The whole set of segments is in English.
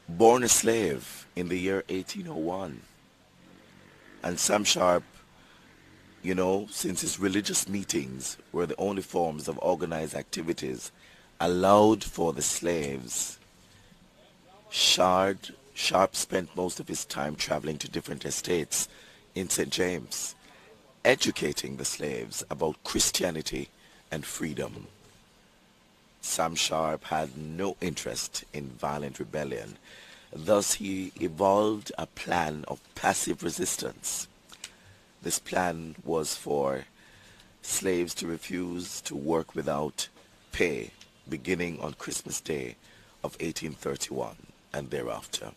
born a slave in the year 1801. And Sam Sharp, since his religious meetings were the only forms of organized activities allowed for the slaves, Sharp spent most of his time traveling to different estates in St. James, educating the slaves about Christianity and freedom. Sam Sharp had no interest in violent rebellion. Thus, he evolved a plan of passive resistance. This plan was for slaves to refuse to work without pay beginning on Christmas Day of 1831 and thereafter.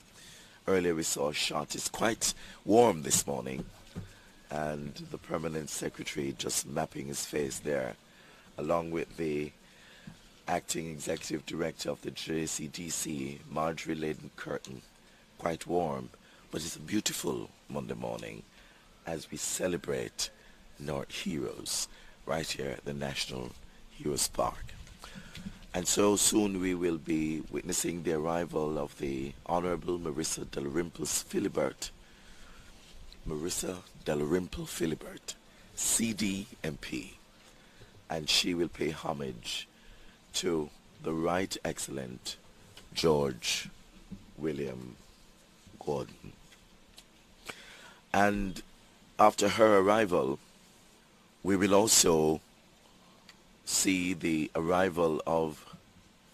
Earlier we saw a shot. It's quite warm this morning, and the permanent secretary just mapping his face there, along with the acting executive director of the JCDC, Marjorie Layden Curtin. Quite warm, but it's a beautiful Monday morning as we celebrate North Heroes right here at the National Heroes Park. And so soon we will be witnessing the arrival of the Honorable Marissa Dalrymple Philibert. Marissa Dalrymple Philibert, CDMP, and she will pay homage to the Right Excellent George William Gordon. And after her arrival, we will also see the arrival of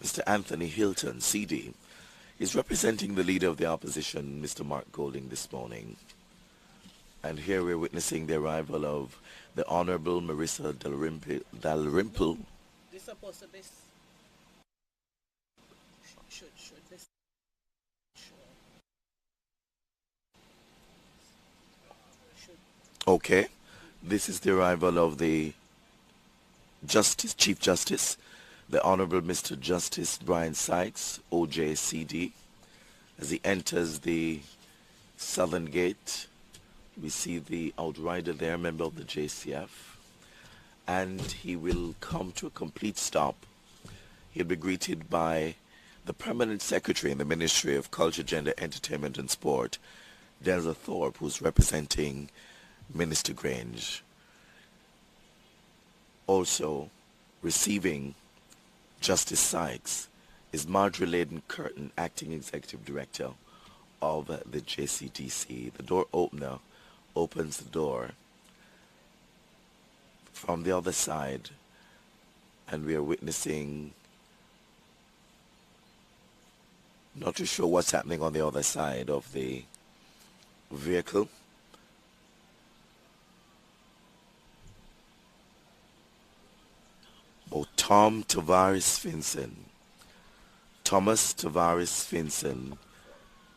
Mr. Anthony Hilton, CD. He's representing the leader of the opposition, Mr. Mark Golding, this morning. And here we're witnessing the arrival of the Honorable Marissa Dalrymple. This supposed to be should this should Okay, this is the arrival of the Chief Justice, the Honorable Mr. Justice Brian Sykes, OJCD. As he enters the southern gate, we see the outrider there, member of the JCF, and he will come to a complete stop. He'll be greeted by the Permanent Secretary in the Ministry of Culture, Gender, Entertainment and Sport, Denzel Thorpe, who's representing Minister Grange. Also receiving Justice Sykes is Marjorie Layden Curtin, Acting Executive Director of the JCDC. The door opener opens the door from the other side, and we are witnessing, not too sure what's happening on the other side of the vehicle. Oh, Tom Tavares Finson, Thomas Tavares Finson,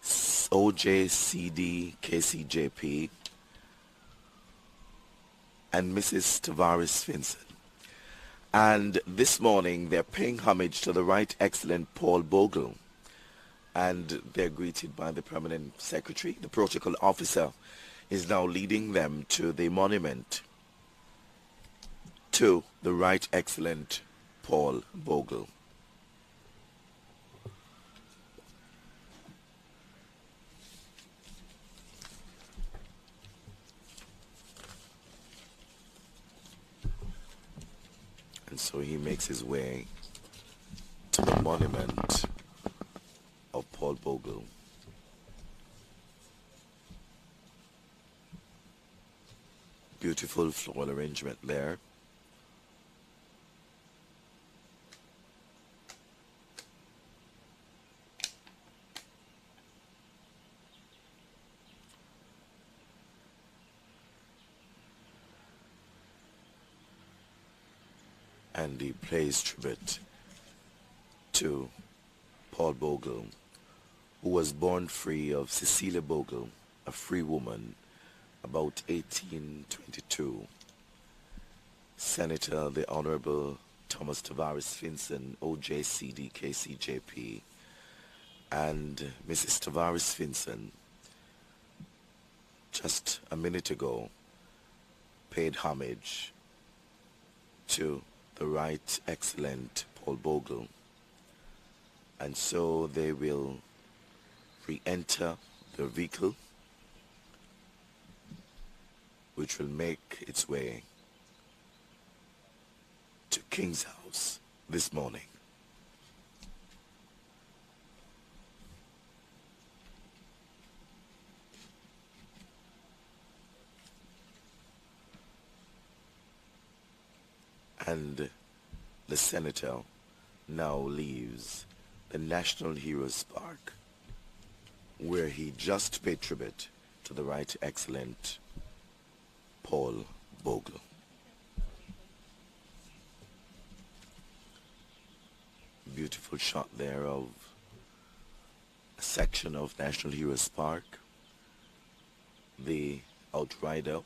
OJCD KCJP, and Mrs. Tavares Finson. And this morning they're paying homage to the Right Excellent Paul Bogle, and they're greeted by the Permanent Secretary. The Protocol Officer is now leading them to the monument to the Right Excellent Paul Bogle. And so he makes his way to the monument of Paul Bogle. Beautiful floral arrangement there. And he pays tribute to Paul Bogle, who was born free of Cecilia Bogle, a free woman, about 1822. Senator the Honorable Thomas Tavares Finson, OJCD KCJP, and Mrs. Tavares Finson, just a minute ago, paid homage to the Right Excellent Paul Bogle. And so they will we enter the vehicle, which will make its way to King's House this morning. And the senator now leaves the National Heroes Park, where he just paid tribute to the Right Excellent Paul Bogle. Beautiful shot there of a section of National Heroes Park. The outrider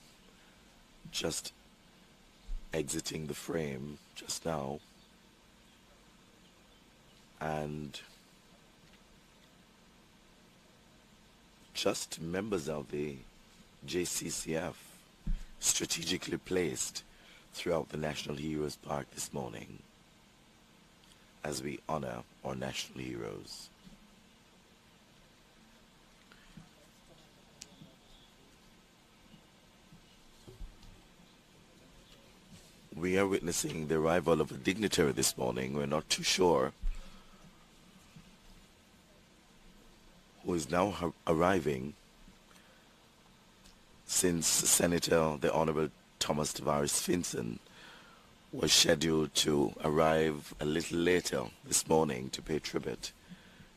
just exiting the frame just now, and just members of the JCCF strategically placed throughout the National Heroes Park this morning as we honor our national heroes. We are witnessing the arrival of a dignitary this morning. We're not too sure who is now arriving, since Senator the Honorable Thomas Tavares Finson was scheduled to arrive a little later this morning to pay tribute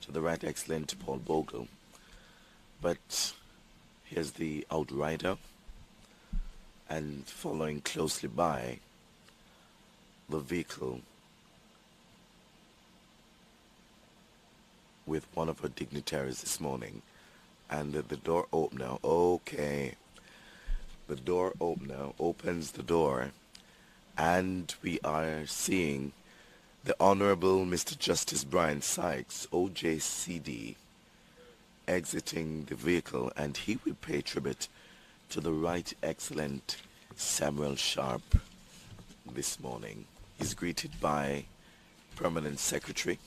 to the Right Excellent Paul Bogle. But here's the outrider, and following closely by the vehicle with one of our dignitaries this morning. And the door opener, okay, the door opener opens the door, and we are seeing the Honorable Mr. Justice Brian Sykes, OJCD, exiting the vehicle, and he will pay tribute to the Right Excellent Samuel Sharp this morning. He's greeted by Permanent Secretary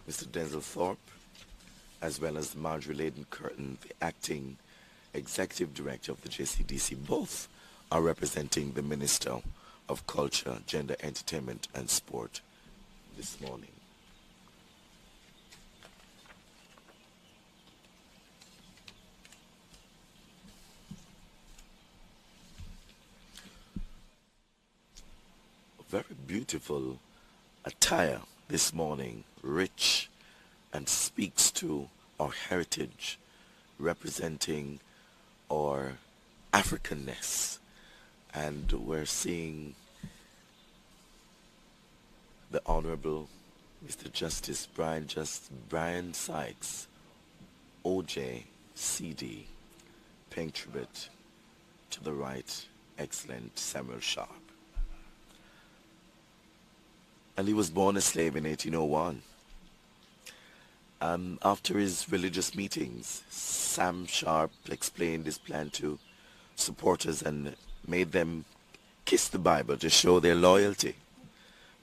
Mr. Denzel Thorpe, as well as Marjorie Layden Curtin, the Acting Executive Director of the JCDC. Both are representing the Minister of Culture, Gender, Entertainment and Sport this morning. Very beautiful attire this morning, rich, and speaks to our heritage, representing our Africanness. And we're seeing the Honorable Mr. Justice Brian Sykes, OJCD, paying tribute to the Right Excellent Samuel Sharp. And he was born a slave in 1801. After his religious meetings, Sam Sharp explained his plan to supporters and made them kiss the Bible to show their loyalty.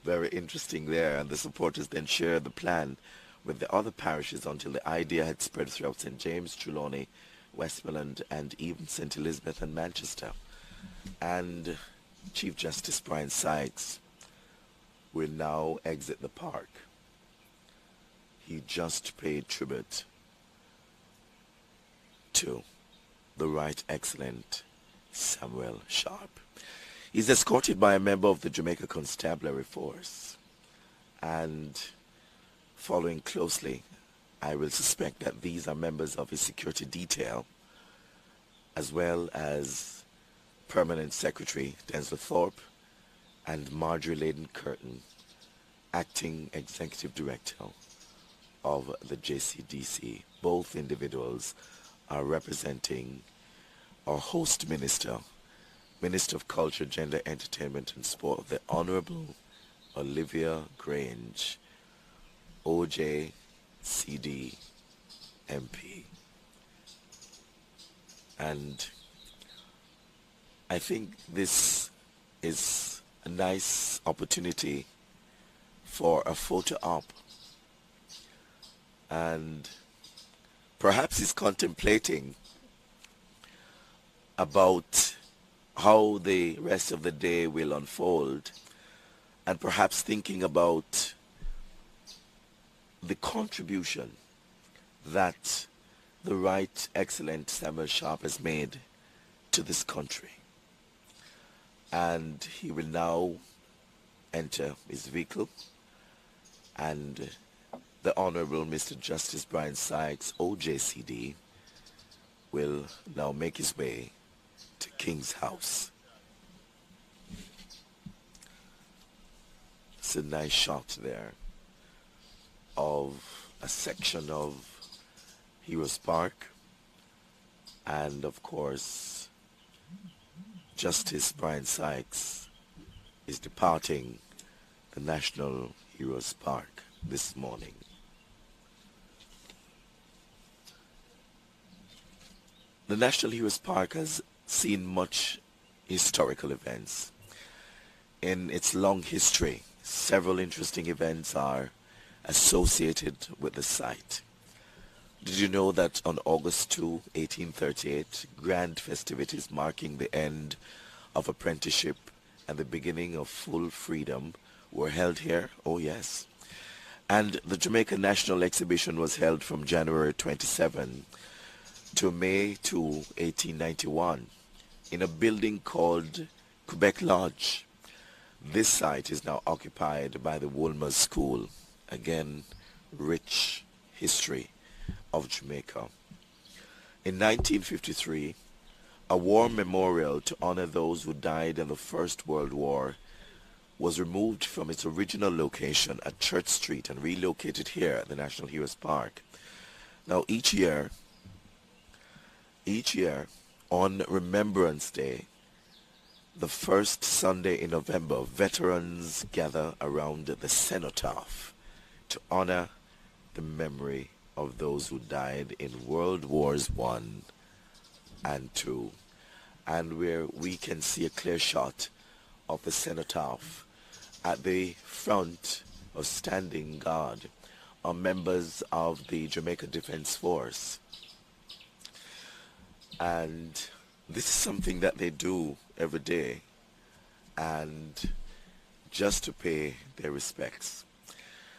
Very interesting there. And the supporters then shared the plan with the other parishes until the idea had spread throughout St. James, Trelawney, Westmoreland, and even St. Elizabeth and Manchester. And Chief Justice Brian Sykes will now exit the park. He just paid tribute to the Right Excellent Samuel Sharp. He's escorted by a member of the Jamaica Constabulary Force, and following closely, I will suspect that these are members of his security detail, as well as Permanent Secretary Denzel Thorpe and Marjorie Layden Curtin, Acting Executive Director of the JCDC. Both individuals are representing our host minister, Minister of Culture, Gender, Entertainment and Sport, the Honorable Olivia Grange, OJCD MP. And I think this is a nice opportunity for a photo op, and Perhaps he's contemplating about how the rest of the day will unfold, and perhaps thinking about the contribution that the right excellent Samuel Sharp has made to this country. And he will now enter his vehicle, and the Honorable Mr. Justice Brian Sykes, OJCD, will now make his way to King's House. It's a nice shot there of a section of Heroes Park, and of course Justice Brian Sykes is departing the National Heroes Park this morning. The National Heroes Park has seen much historical events. In its long history, several interesting events are associated with the site. Did you know that on August 2, 1838, grand festivities marking the end of apprenticeship and the beginning of full freedom were held here? Oh yes. And the Jamaica National Exhibition was held from January 27 to May 2, 1891 in a building called Quebec Lodge. This site is now occupied by the Woolmer School. Again, rich history of Jamaica. In 1953, a war memorial to honor those who died in the First World War was removed from its original location at Church Street and relocated here at the National Heroes Park. Now each year on Remembrance Day, the first Sunday in November, veterans gather around the cenotaph to honor the memory of those who died in World Wars I and II, and where we can see a clear shot of the cenotaph. At the front of standing guard are members of the Jamaica Defense Force, and this is something that they do every day, and just to pay their respects.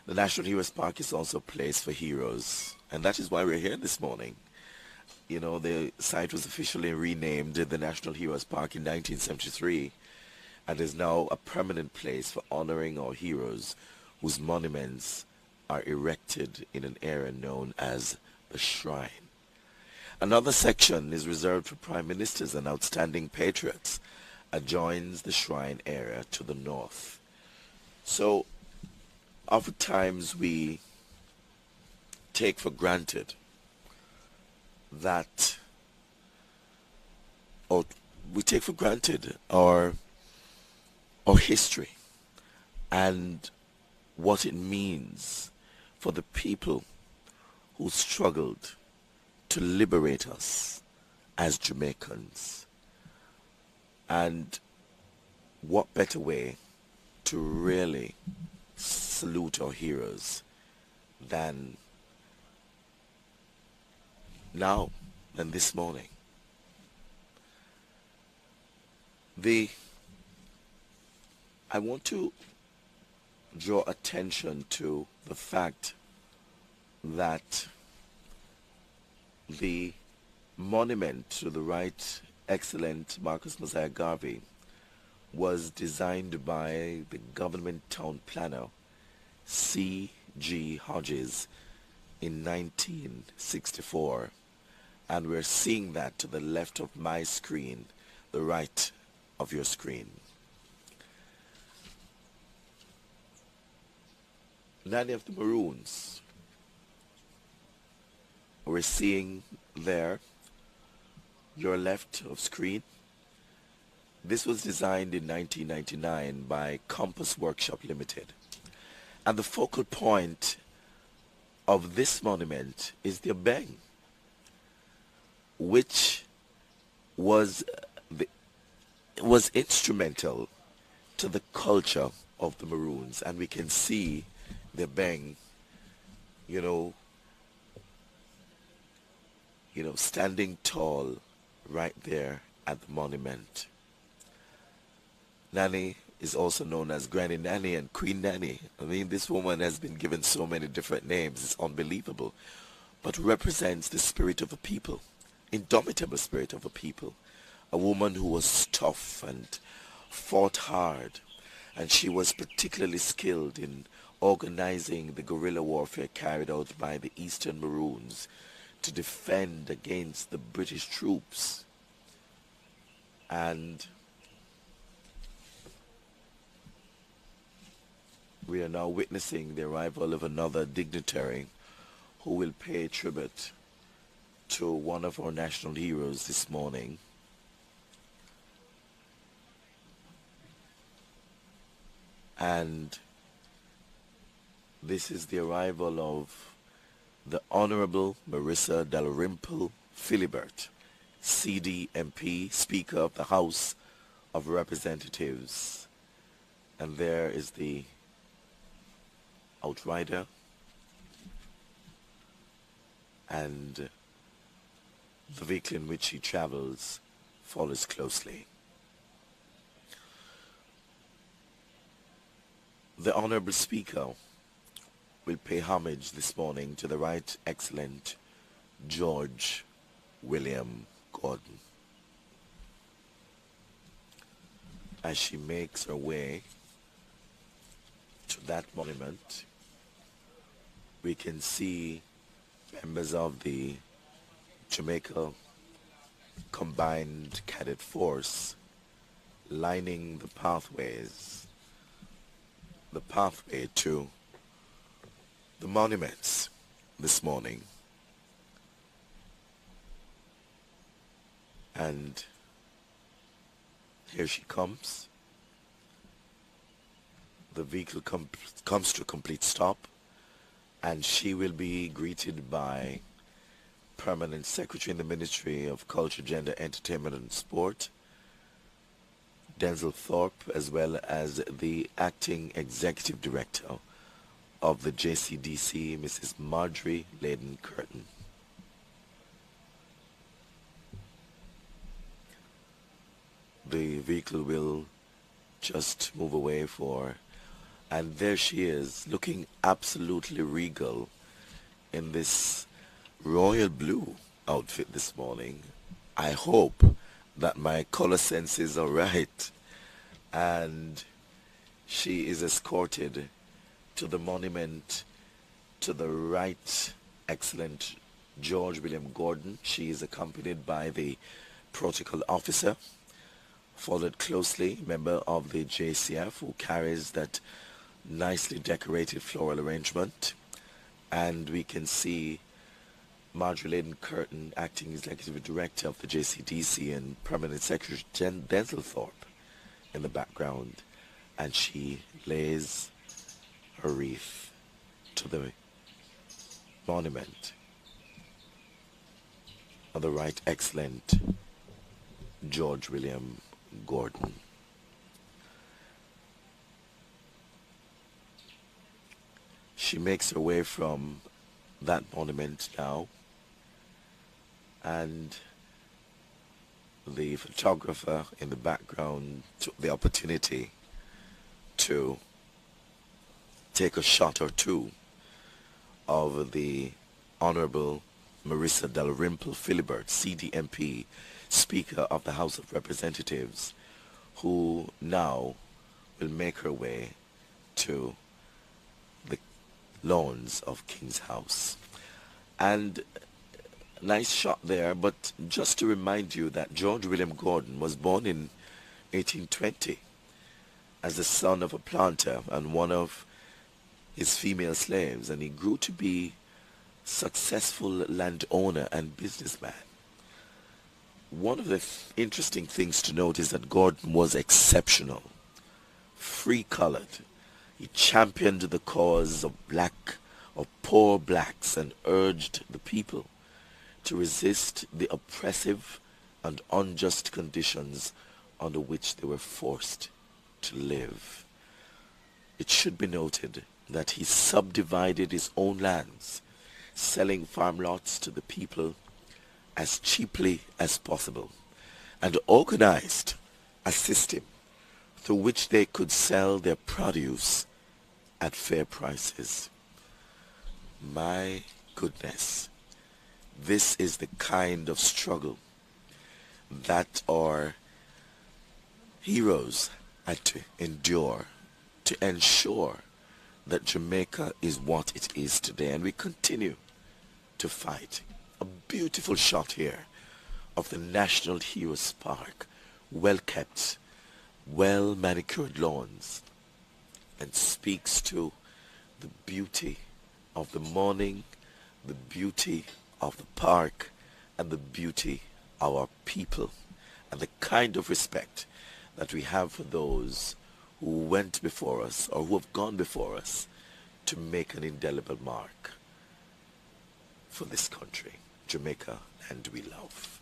The National Heroes Park is also a place for heroes, and that is why we're here this morning. You know, the site was officially renamed the National Heroes Park in 1973 and is now a permanent place for honoring our heroes whose monuments are erected in an area known as the Shrine. Another section is reserved for prime ministers and outstanding patriots, adjoins the Shrine area to the north. So, oftentimes we take for granted that, or we take for granted our history and what it means for the people who struggled to liberate us as Jamaicans. And what better way to really salute our heroes than now, than this morning. I want to draw attention to the fact that the monument to the Right Excellent Marcus Mosiah Garvey was designed by the government town planner C.G. Hodges in 1964, and we're seeing that to the left of my screen, the right of your screen. Nanny of the Maroons, we're seeing there, your left of screen. This was designed in 1999 by Compass Workshop Limited. And the focal point of this monument is the Beng, which was instrumental to the culture of the Maroons. And we can see the Beng, you know, standing tall right there at the monument. Nanny is also known as Granny Nanny and Queen Nanny. I mean, this woman has been given so many different names. It's unbelievable. But represents the spirit of a people, indomitable spirit of a people. A woman who was tough and fought hard. And she was particularly skilled in organizing the guerrilla warfare carried out by the Eastern Maroons to defend against the British troops. And we are now witnessing the arrival of another dignitary who will pay tribute to one of our national heroes this morning. And this is the arrival of the Honorable Marissa Dalrymple Philibert, CDMP, Speaker of the House of Representatives. And there is the outrider, and the vehicle in which he travels follows closely. The Honorable Speaker will pay homage this morning to the Right Excellent George William Gordon as she makes her way to that monument. We can see members of the Jamaica Combined Cadet Force lining the pathway to the monuments this morning. And here she comes. The vehicle comes to a complete stop, and she will be greeted by Permanent Secretary in the Ministry of Culture, Gender, Entertainment and Sport, Denzel Thorpe, as well as the Acting Executive Director of the JCDC, Mrs. Marjorie Layden Curtin. The vehicle will just move away and there she is, looking absolutely regal in this royal blue outfit this morning. I hope that my color senses are right. And she is escorted to the monument to the Right Excellent George William Gordon. She is accompanied by the protocol officer, followed closely, member of the JCF, who carries that nicely decorated floral arrangement. And we can see Marjorie Layden Curtin, Acting Executive Director of the JCDC, and Permanent Secretary Denzel Thorpe in the background. And she lays her wreath to the monument of the Right Excellent George William Gordon. She makes her way from that monument now, and the photographer in the background took the opportunity to take a shot or two of the Honorable Marissa Dalrymple Philibert, CDMP, Speaker of the House of Representatives, who now will make her way to the lawns of King's House. And nice shot there, but just to remind you that George William Gordon was born in 1820 as the son of a planter and one of his female slaves, and he grew to be successful landowner and businessman. One of the interesting things to note is that Gordon was exceptional, free-colored. He championed the cause of poor blacks, and urged the people to resist the oppressive and unjust conditions under which they were forced to live. It should be noted that he subdivided his own lands, selling farm lots to the people as cheaply as possible and organized a system through which they could sell their produce at fair prices. My goodness, this is the kind of struggle that our heroes had to endure to ensure that Jamaica is what it is today, and we continue to fight. A beautiful shot here of the National Heroes Park, well kept, well manicured lawns, and speaks to the beauty of the morning, the beauty of the park, and the beauty of our people, and the kind of respect that we have for those who went before us or who have gone before us to make an indelible mark for this country, Jamaica, and we love.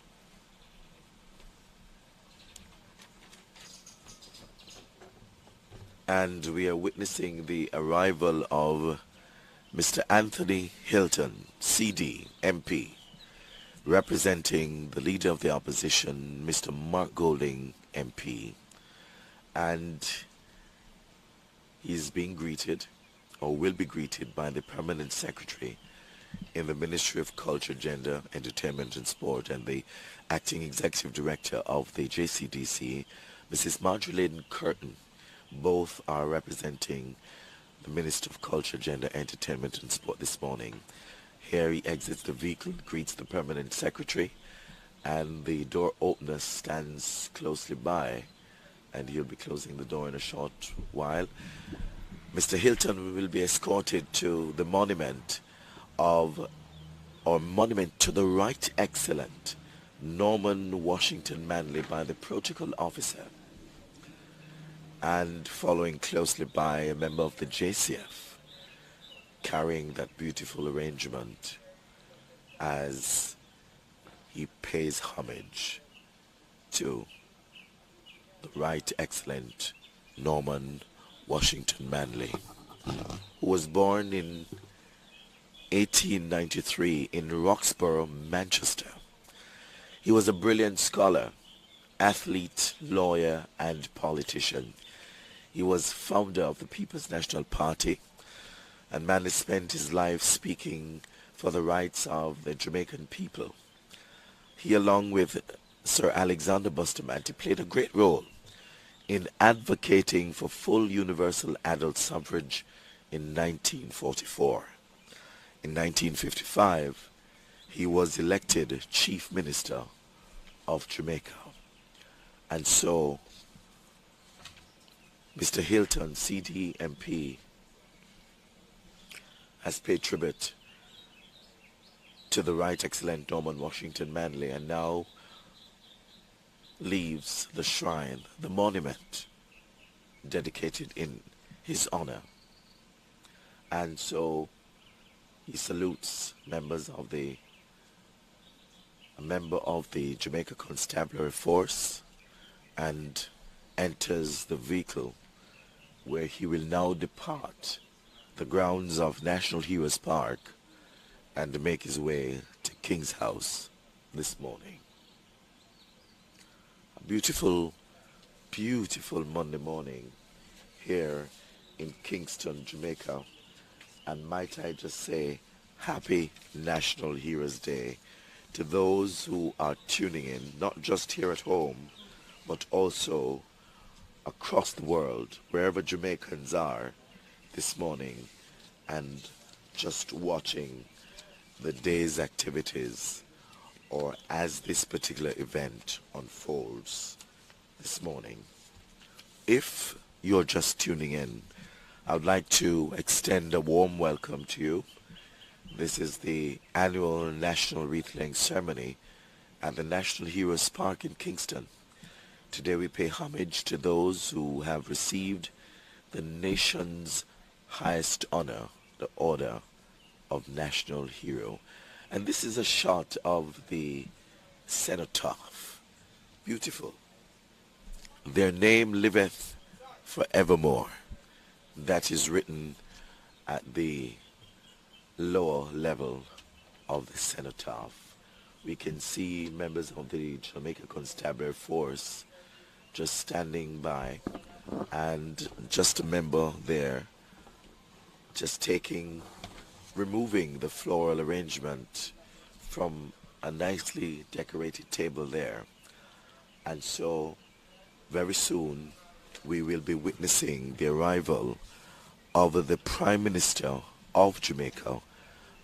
And we are witnessing the arrival of Mr. Anthony Hilton, CD, MP, representing the Leader of the Opposition, Mr. Mark Golding, MP. And he's being greeted, or will be greeted, by the Permanent Secretary in the Ministry of Culture, Gender, Entertainment and Sport, and the Acting Executive Director of the JCDC, Mrs. Marjolaine Curtin. Both are representing the Minister of Culture, Gender, Entertainment and Sport this morning. Here he exits the vehicle, greets the Permanent Secretary, and the door opener stands closely by, and he'll be closing the door in a short while. Mr. Hilton will be escorted to the monument monument to the Right Excellent Norman Washington Manley by the protocol officer, and following closely by a member of the JCF carrying that beautiful arrangement as he pays homage to the Right Excellent Norman Washington Manley, who was born in 1893 in Roxborough, Manchester. He was a brilliant scholar, athlete, lawyer, and politician. He was founder of the People's National Party, and Manley spent his life speaking for the rights of the Jamaican people. He, along with Sir Alexander Bustamante, played a great role in advocating for full universal adult suffrage in 1944. In 1955, he was elected Chief Minister of Jamaica. And so, Mr. Hilton, CD MP, has paid tribute to the Right Excellent Norman Washington Manley and now leaves the shrine, the monument, dedicated in his honor. And so he salutes a member of the Jamaica Constabulary Force, and enters the vehicle where he will now depart the grounds of National Heroes Park and make his way to King's House this morning. A beautiful, beautiful Monday morning here in Kingston, Jamaica. And might I just say, happy National Heroes Day to those who are tuning in, not just here at home, but also across the world, wherever Jamaicans are this morning, and just watching the day's activities, or as this particular event unfolds this morning. If you're just tuning in, I would like to extend a warm welcome to you. This is the annual National Wreath Laying Ceremony at the National Heroes Park in Kingston. Today we pay homage to those who have received the nation's highest honor, the Order of National Hero. And this is a shot of the cenotaph. Beautiful. Their name liveth forevermore. That is written at the lower level of the cenotaph. we can see members of the Jamaica Constabulary Force just standing by, and just a member there just removing the floral arrangement from a nicely decorated table there. And so very soon we will be witnessing the arrival of the Prime Minister of Jamaica,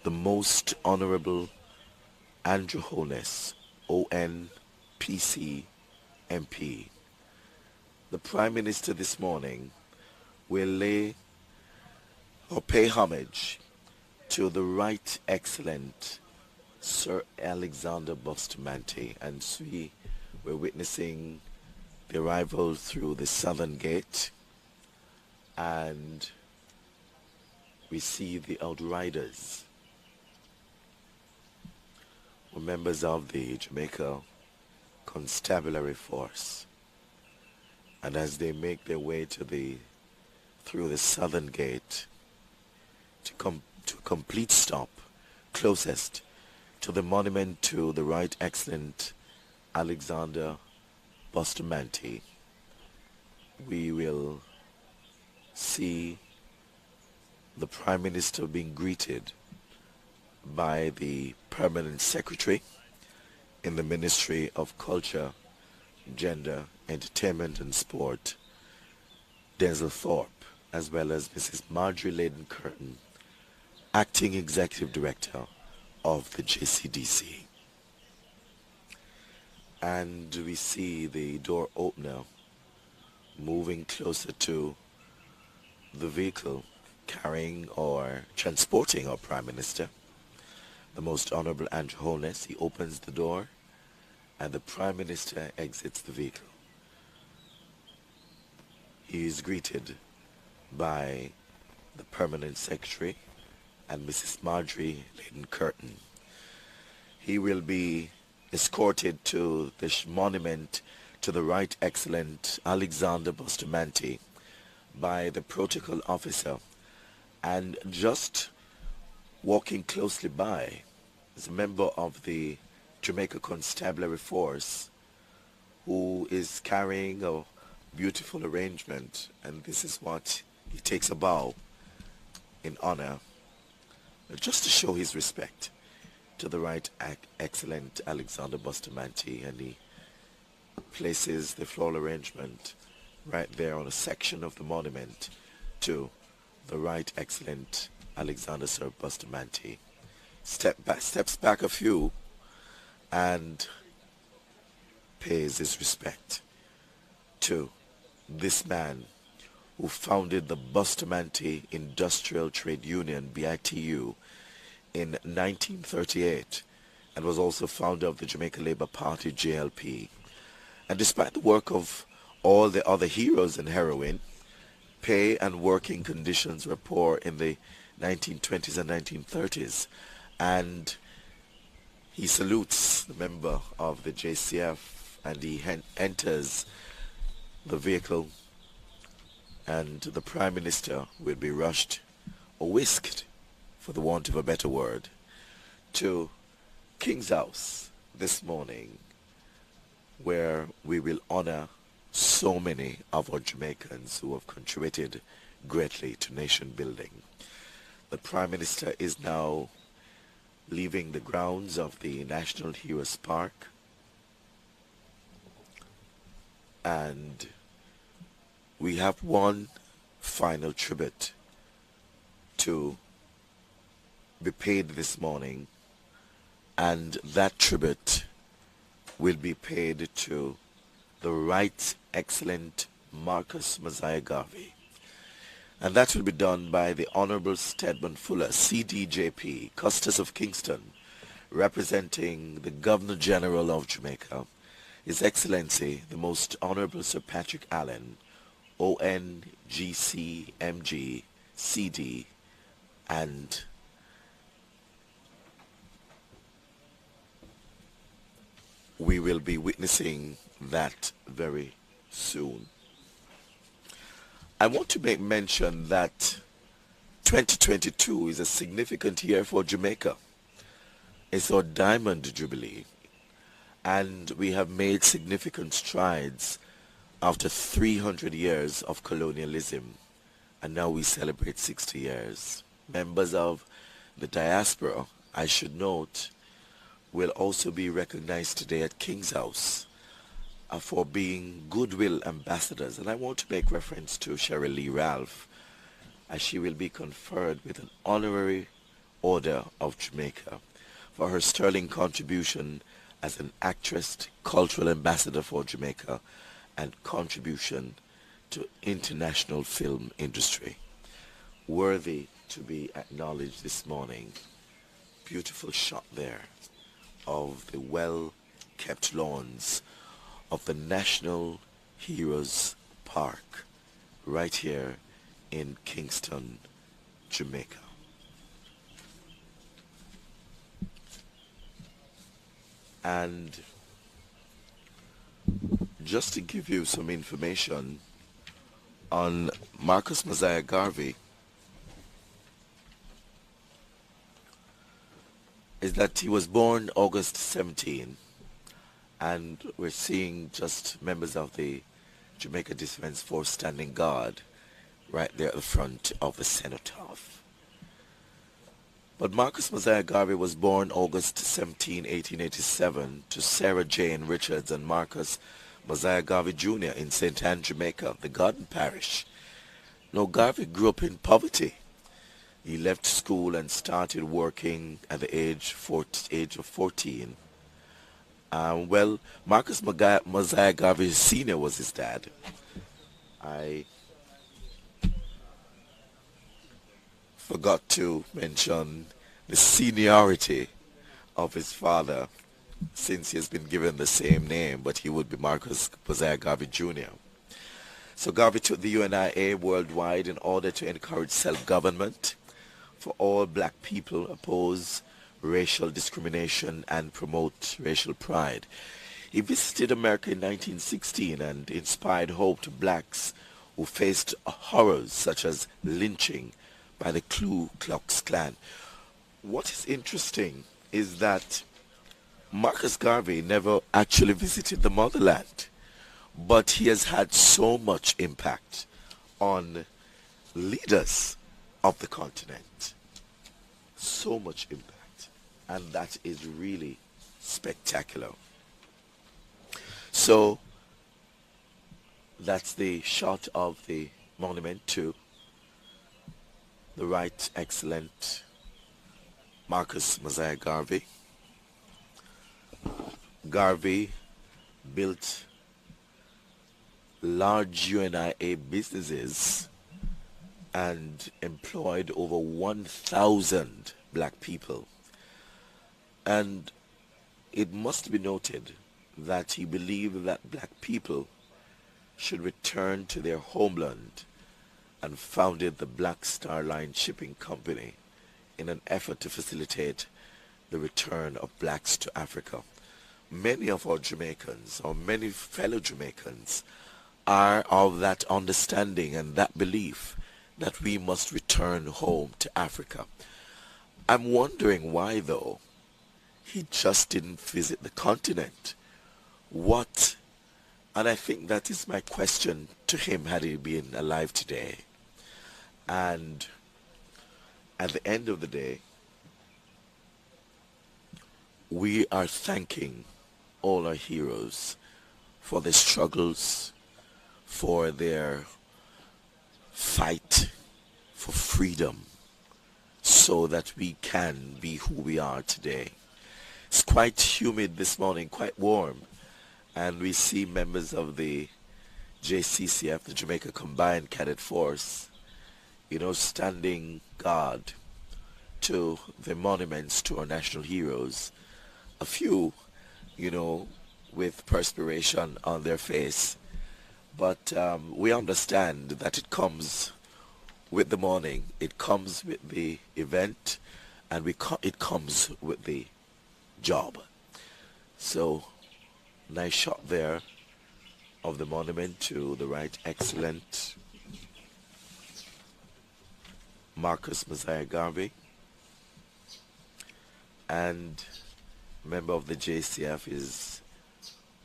the Most Honorable Andrew Holness, ONPC MP. The Prime Minister this morning will lay or pay homage to the Right Excellent Sir Alexander Bustamante, and we're witnessing the arrival through the southern gate, and we see the outriders, were members of the Jamaica Constabulary Force, and as they make their way through the southern gate to come to a complete stop closest to the monument to the Right Excellent Alexander Bustamante, we will see the Prime Minister being greeted by the Permanent Secretary in the Ministry of Culture, Gender, Entertainment and Sport, Denzel Thorpe, as well as Mrs. Marjorie Layden Curtin, Acting Executive Director of the JCDC. And we see the door opener moving closer to the vehicle carrying or transporting our Prime Minister, the Most Honorable Andrew Holness. He opens the door and the Prime Minister exits the vehicle. He is greeted by the Permanent Secretary and Mrs. Marjorie Layden Curtin. He will be escorted to this monument to the Right Excellent Alexander Bustamante by the protocol officer, and just walking closely by is a member of the Jamaica Constabulary Force who is carrying a beautiful arrangement, and this is what he takes a bow in honor, just to show his respect to the Right Excellent Alexander Bustamante, and he places the floral arrangement right there on a section of the monument to the Right Excellent Alexander Sir Bustamante. Steps back a few and pays his respect to this man who founded the Bustamante Industrial Trade Union, BITU, in 1938, and was also founder of the Jamaica Labour Party, JLP. And despite the work of all the other heroes and heroine, pay and working conditions were poor in the 1920s and 1930s, and he salutes the member of the JCF, and he enters the vehicle, and the Prime Minister will be rushed or whisked, for the want of a better word, to King's House this morning, where we will honor so many of our Jamaicans who have contributed greatly to nation building. The Prime Minister is now leaving the grounds of the National Heroes Park, and we have one final tribute to be paid this morning, and that tribute will be paid to the Right Excellent Marcus Messiah Garvey, and that will be done by the Honorable Stedman Fuller, CDJP, Custis of Kingston, representing the Governor General of Jamaica, His Excellency the Most Honorable Sir Patrick Allen, ONGC MG CD, and we will be witnessing that very soon. I want to make mention that 2022 is a significant year for Jamaica. It's our Diamond Jubilee, and we have made significant strides after 300 years of colonialism, and now we celebrate 60 years. Members of the diaspora, I should note, will also be recognized today at King's House for being goodwill ambassadors. And I want to make reference to Cheryl Lee Ralph, as she will be conferred with an honorary Order of Jamaica for her sterling contribution as an actress, cultural ambassador for Jamaica, and contribution to international film industry. Worthy to be acknowledged this morning. Beautiful shot there of the well-kept lawns of the National Heroes Park right here in Kingston, Jamaica. And just to give you some information on Marcus Mosiah Garvey, is that he was born August 17, and we're seeing just members of the Jamaica Defense Force standing guard right there at the front of the cenotaph. But Marcus Mosiah Garvey was born August 17, 1887 to Sarah Jane Richards and Marcus Mosiah Garvey Jr. in St. Anne, Jamaica, the Garden Parish. Now, Garvey grew up in poverty. He left school and started working at the age of 14. Marcus Mosiah Garvey Sr. was his dad. I forgot to mention the seniority of his father, since he has been given the same name, but he would be Marcus Mosiah Garvey Jr. So Garvey took the UNIA worldwide in order to encourage self-government for all black people, oppose racial discrimination, and promote racial pride. He visited America in 1916 and inspired hope to blacks who faced horrors such as lynching by the Ku Klux Klan. What is interesting is that Marcus Garvey never actually visited the motherland, but he has had so much impact on leaders of the continent. So much impact. And that is really spectacular. So that's the shot of the monument to the Right Excellent Marcus Mosiah Garvey. Garvey built large UNIA businesses and employed over 1,000 black people. And it must be noted that he believed that black people should return to their homeland and founded the Black Star Line Shipping Company in an effort to facilitate the return of blacks to Africa. Many of our Jamaicans, or many fellow Jamaicans, are of that understanding and that belief that we must return home to Africa. I'm wondering why, though, he just didn't visit the continent. What? And I think that is my question to him had he been alive today. And at the end of the day, we are thanking all our heroes for their struggles, for their fight for freedom, so that we can be who we are today. It's quite humid this morning, quite warm, and we see members of the JCCF, the Jamaica Combined Cadet Force, standing guard to the monuments to our national heroes. A few, with perspiration on their face. But we understand that it comes with the morning, it comes with the event, and it comes with the job. So, nice shot there of the monument to the Right Excellent Marcus Mosiah Garvey. and a member of the JCF is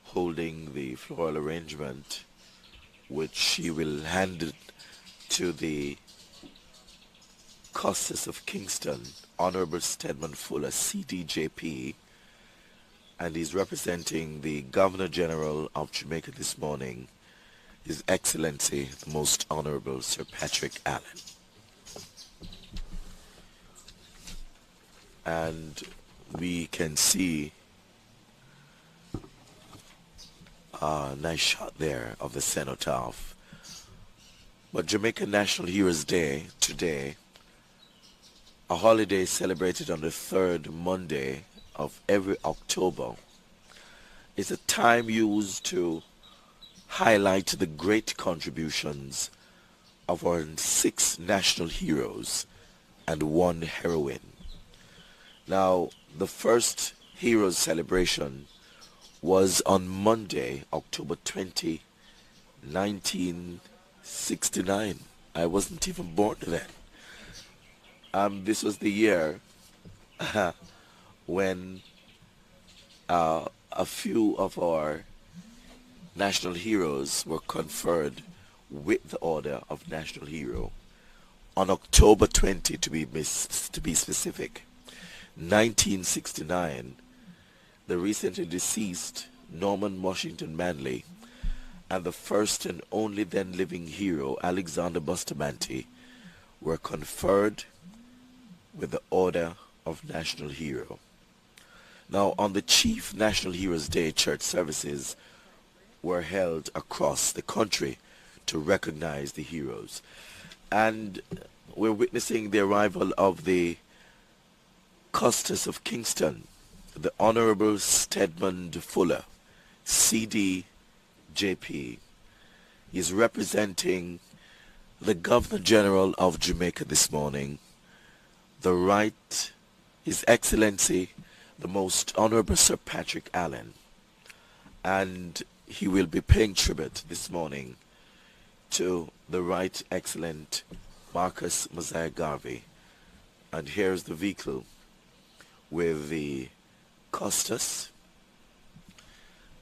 holding the floral arrangement, which she will hand it to the Custis of Kingston, Honorable Stedman Fuller, CDJP, and he's representing the Governor General of Jamaica this morning, His Excellency, the Most Honorable Sir Patrick Allen. And we can see a nice shot there of the cenotaph. But Jamaica National Heroes Day today, a holiday celebrated on the third Monday of every October, is a time used to highlight the great contributions of our 6 national heroes and 1 heroine. Now, the first Heroes celebration was on Monday, October 20, 1969. I wasn't even born then. This was the year when a few of our national heroes were conferred with the Order of National Hero on October 20, to be specific, 1969. The recently deceased Norman Washington Manley and the first and only then living hero Alexander Bustamante were conferred with the Order of National Hero. Now, on the chief National Heroes Day, church services were held across the country to recognize the heroes. And we're witnessing the arrival of the Custis of Kingston, the Honorable Stedman Fuller, CDJP. He's representing the Governor General of Jamaica this morning, His Excellency, the Most Honorable Sir Patrick Allen. And he will be paying tribute this morning to the Right Excellent Marcus Mosiah Garvey. And here's the vehicle with the Custis,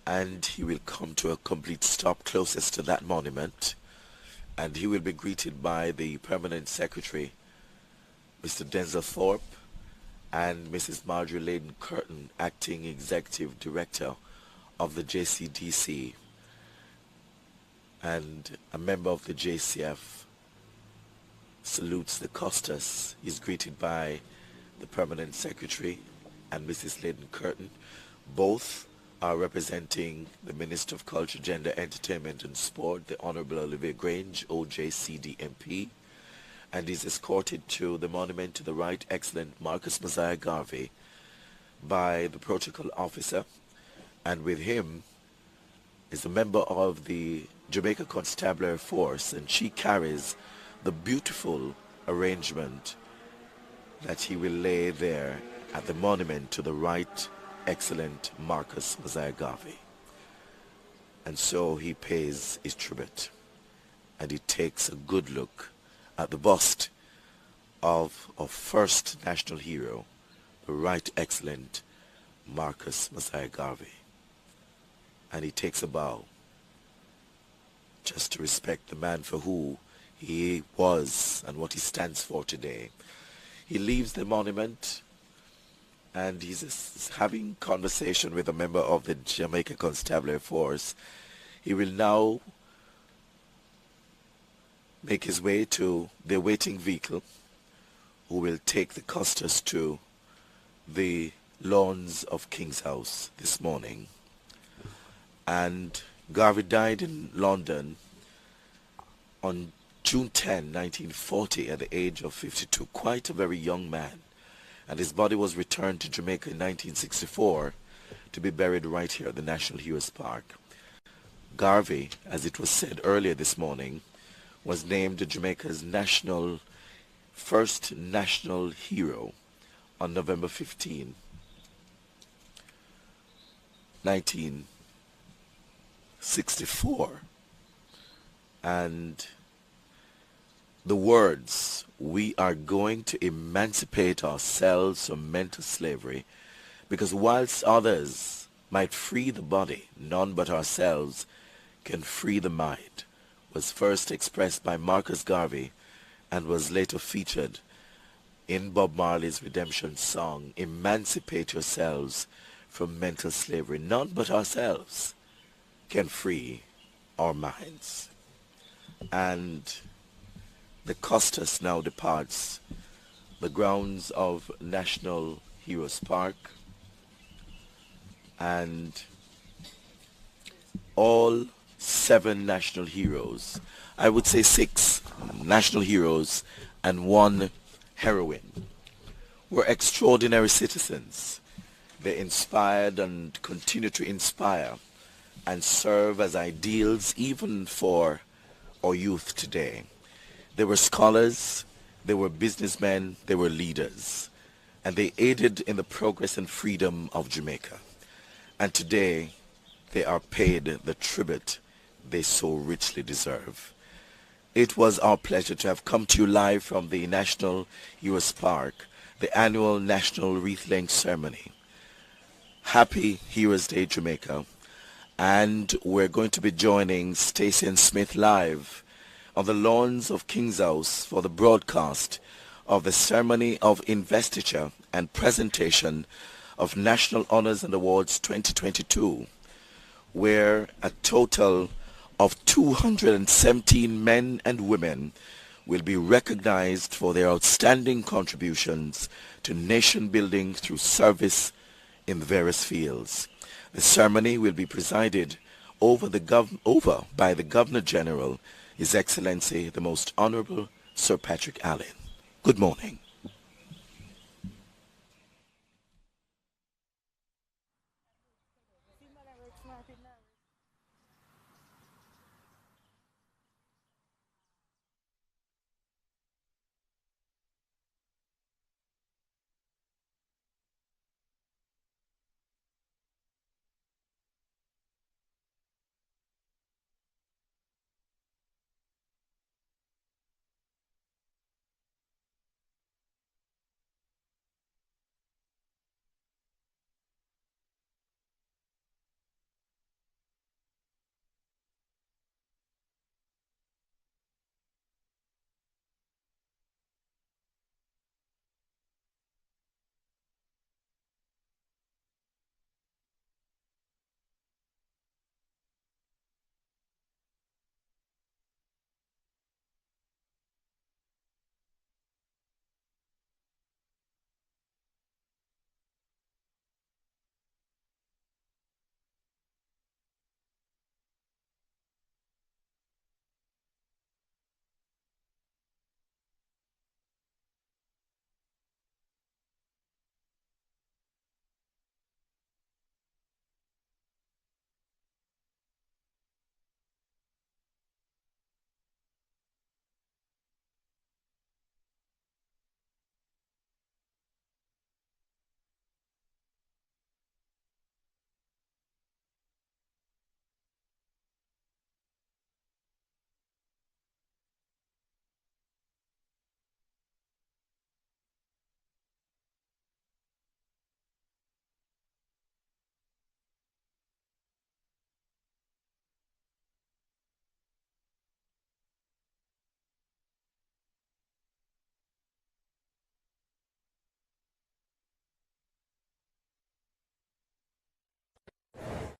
and he will come to a complete stop closest to that monument, and he will be greeted by the Permanent Secretary, Mr. Denzel Thorpe, and Mrs. Marjorie Layden Curtin, Acting Executive Director of the JCDC, and a member of the JCF salutes the Custis. He's greeted by the Permanent Secretary and Mrs. Layden Curtin. Both are representing the Minister of Culture, Gender, Entertainment and Sport, the Honorable Olivia Grange, OJCD MP, and is escorted to the monument to the Right Excellent Marcus Mosiah Garvey by the Protocol Officer, and with him is a member of the Jamaica Constabulary Force, and she carries the beautiful arrangement that he will lay there at the monument to the Right Excellent Marcus Mosiah Garvey. And so he pays his tribute, and he takes a good look at the bust of our first national hero, the Right Excellent Marcus Mosiah Garvey. And he takes a bow just to respect the man for who he was and what he stands for today. He leaves the monument and he's having conversation with a member of the Jamaica Constabulary Force. He will now make his way to the waiting vehicle, who will take the Custis to the lawns of King's House this morning. And Garvey died in London on June 10, 1940, at the age of 52, quite a very young man. And his body was returned to Jamaica in 1964 to be buried right here at the National Heroes Park. Garvey, as it was said earlier this morning, was named Jamaica's first national hero on November 15, 1964. And the words, "We are going to emancipate ourselves from mental slavery, because whilst others might free the body, none but ourselves can free the mind," was first expressed by Marcus Garvey and was later featured in Bob Marley's redemption song, "Emancipate yourselves from mental slavery. None but ourselves can free our minds." And the Costas now departs the grounds of National Heroes Park, and all 7 national heroes, I would say 6 national heroes and 1 heroine, were extraordinary citizens. They inspired and continue to inspire and serve as ideals even for our youth today. They were scholars, they were businessmen, they were leaders, and they aided in the progress and freedom of Jamaica. And today, they are paid the tribute they so richly deserve. It was our pleasure to have come to you live from the National Heroes Park, the annual National Wreath Laying Ceremony. Happy Heroes Day, Jamaica. And we're going to be joining Stacey and Smith live on the lawns of King's House for the broadcast of the ceremony of investiture and presentation of National Honors and Awards 2022, where a total of 217 men and women will be recognized for their outstanding contributions to nation building through service in the various fields. The ceremony will be presided over by the Governor General, His Excellency the Most Honorable Sir Patrick Allen. Good morning.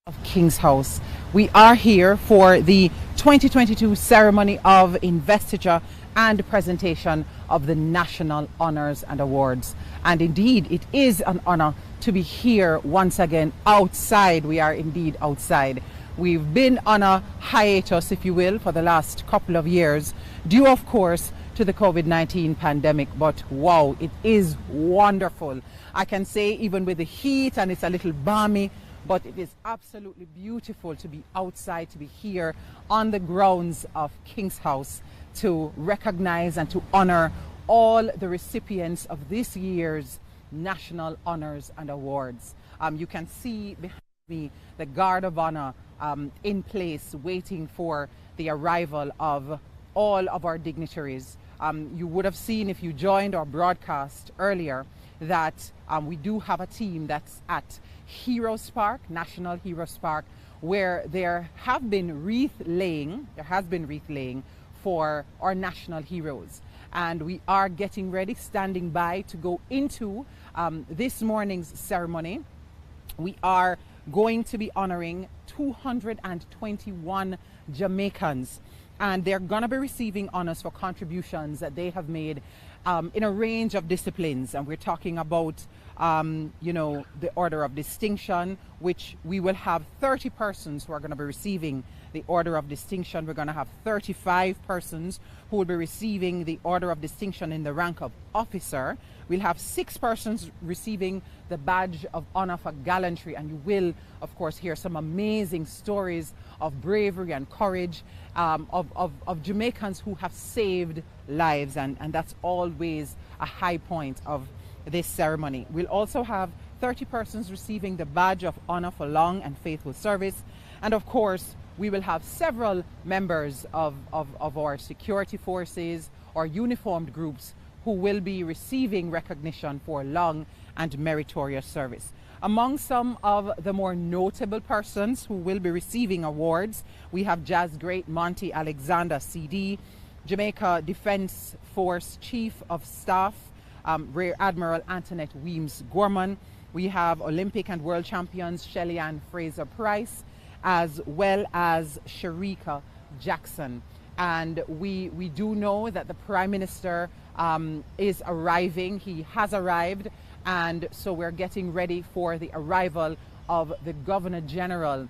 Of King's House. We are here for the 2022 ceremony of investiture and presentation of the National Honours and Awards. And indeed, it is an honour to be here once again outside. We are indeed outside. We've been on a hiatus, if you will, for the last couple of years, due, of course, to the COVID-19 pandemic. But wow, it is wonderful. I can say even with the heat and it's a little balmy, but it is absolutely beautiful to be outside, to be here on the grounds of King's House to recognize and to honor all the recipients of this year's National Honours and Awards. You can see behind me the Guard of Honour in place, waiting for the arrival of all of our dignitaries. You would have seen if you joined our broadcast earlier that we do have a team that's at Heroes Park, National Heroes Park, where there has been wreath laying for our national heroes. And we are getting ready, standing by to go into this morning's ceremony. We are going to be honoring 221 Jamaicans, and they're going to be receiving honors for contributions that they have made in a range of disciplines. And we're talking about the Order of Distinction, which we will have 30 persons who are going to be receiving the Order of Distinction. We're going to have 35 persons who will be receiving the Order of Distinction in the rank of officer. We'll have 6 persons receiving the Badge of Honor for Gallantry, and you will, of course, hear some amazing stories of bravery and courage of Jamaicans who have saved lives, and that's always a high point of this ceremony. We'll also have 30 persons receiving the Badge of Honor for long and faithful service, and of course we will have several members of our security forces or uniformed groups who will be receiving recognition for long and meritorious service. Among some of the more notable persons who will be receiving awards, we have jazz great Monty Alexander CD, Jamaica Defence Force Chief of Staff, Rear Admiral Antoinette Weems Gorman. We have Olympic and world champions Shelly Ann Fraser Price, as well as Sharika Jackson. And we do know that the Prime Minister is arriving. He has arrived, and so we're getting ready for the arrival of the Governor General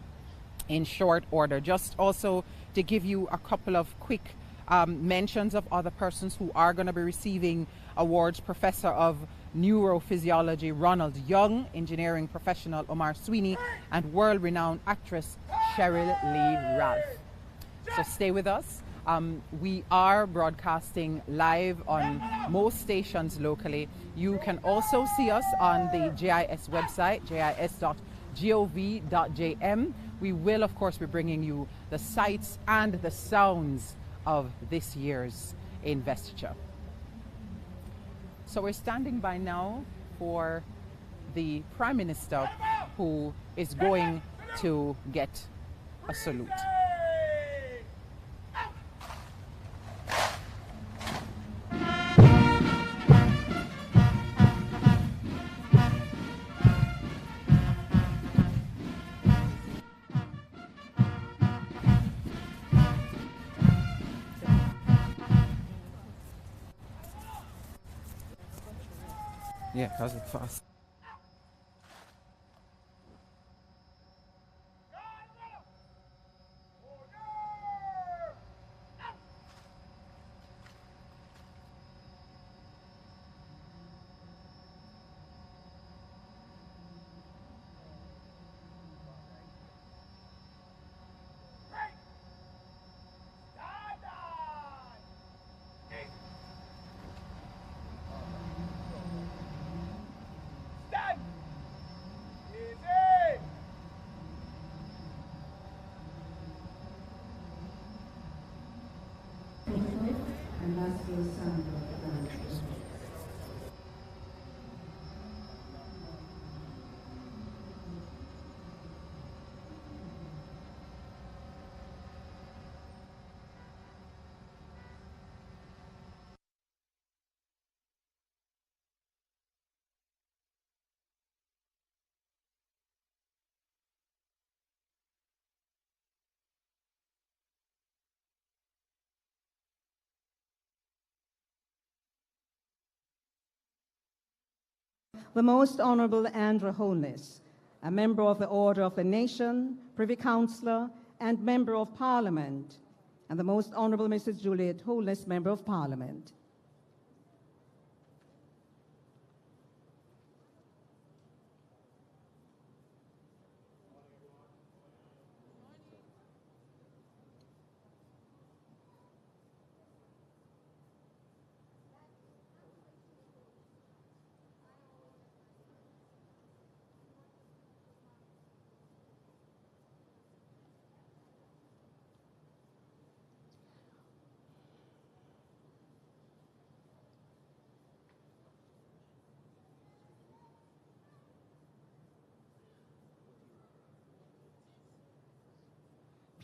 in short order. Just also to give you a couple of quick mentions of other persons who are going to be receiving awards: Professor of Neurophysiology Ronald Young, engineering professional Omar Sweeney, and world-renowned actress Cheryl Lee Ralph. So stay with us. We are broadcasting live on most stations locally. You can also see us on the JIS website, jis.gov.jm. We will, of course, be bringing you the sights and the sounds of this year's investiture. So we're standing by now for the Prime Minister, who is going to get a salute. Yeah, because it's fast. The Most Honorable Andrew Holness, a member of the Order of the Nation, Privy Councillor, and Member of Parliament, and the Most Honorable Mrs. Juliet Holness, Member of Parliament.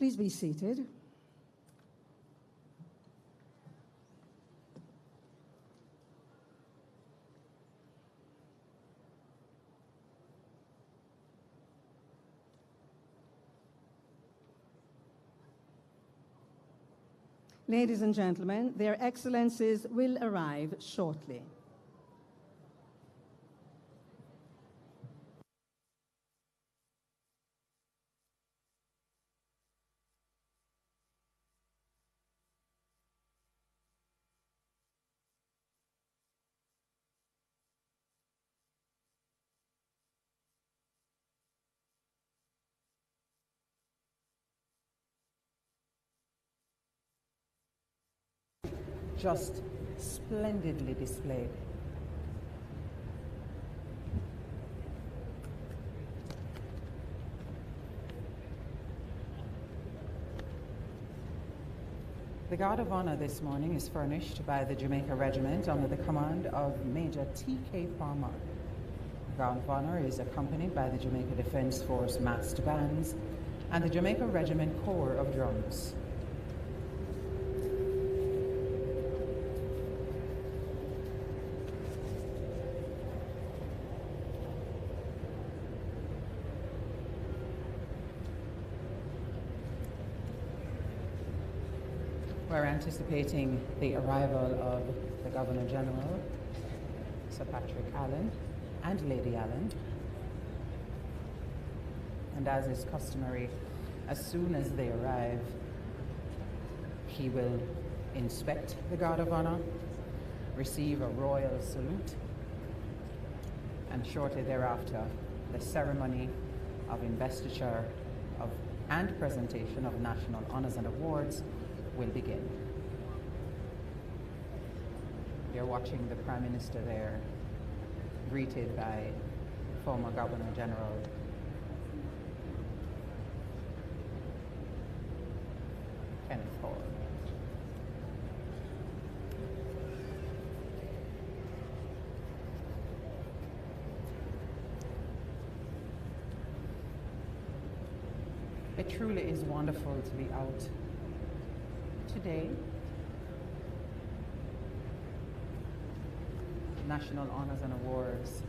Please be seated. Ladies and gentlemen, their excellencies will arrive shortly. Just splendidly displayed. The Guard of Honor this morning is furnished by the Jamaica Regiment under the command of Major T.K. Palmer. The Guard of Honor is accompanied by the Jamaica Defence Force massed bands and the Jamaica Regiment Corps of Drums. We're anticipating the arrival of the Governor General, Sir Patrick Allen, and Lady Allen. And as is customary, as soon as they arrive, he will inspect the Guard of Honor, receive a royal salute, and shortly thereafter, the ceremony of investiture and presentation of national honors and awards will begin. You're watching the Prime Minister there, greeted by former Governor General Kenneth Hall. It truly is wonderful to be out today. National Honors and Awards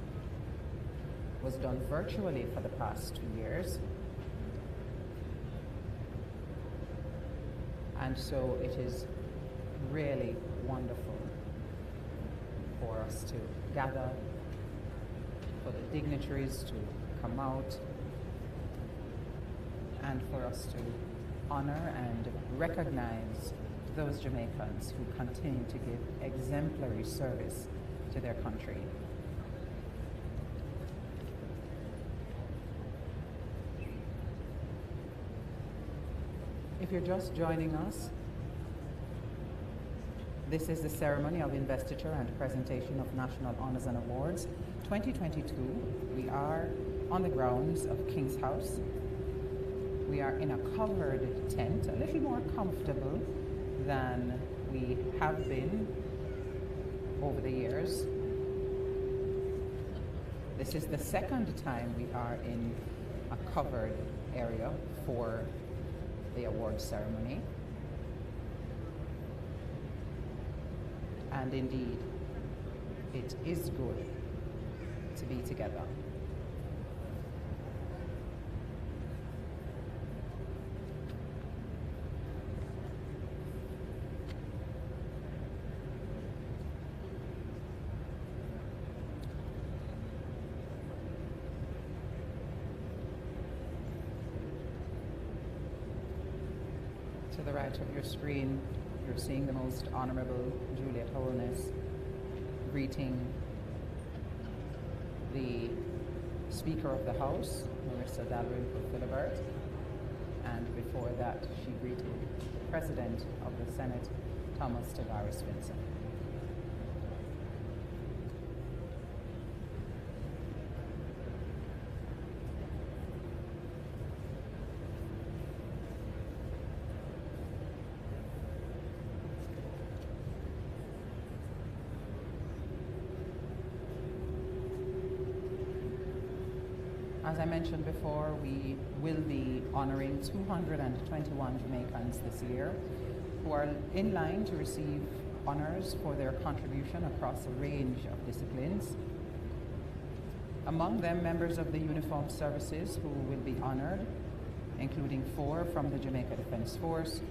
was done virtually for the past 2 years. And so it is really wonderful for us to gather, for the dignitaries to come out, and for us to honor and recognize those Jamaicans who continue to give exemplary service to their country. If you're just joining us, this is the ceremony of investiture and presentation of National Honors and Awards 2022. We are on the grounds of King's House. We are in a covered tent, a little more comfortable than we have been over the years. This is the second time we are in a covered area for the award ceremony. And indeed, it is good to be together. To the right of your screen, you're seeing the Most Honorable Juliet Holness greeting the Speaker of the House, Marissa Dalrymple Philibert, and before that she greeted the President of the Senate, Thomas Tavares Vincent. As I mentioned before, we will be honoring 221 Jamaicans this year who are in line to receive honors for their contribution across a range of disciplines. Among them, members of the uniformed services who will be honored, including 4 from the Jamaica Defence Force,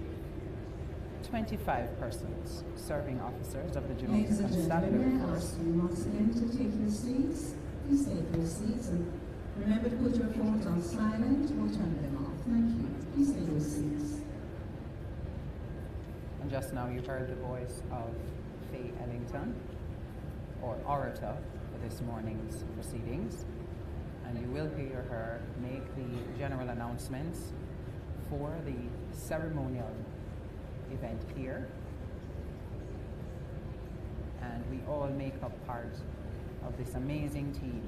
25 persons serving officers of the Jamaica Ladies and Constabulary gentlemen, I Force. ask you once again to take your seats. Please take your seats and remember to put your phones on silent or turn them off. Thank you. Please take your seats. And just now you heard the voice of Faye Ellington, or orator for this morning's proceedings. And you will hear her make the general announcements for the ceremonial event here. And we all make up part of this amazing team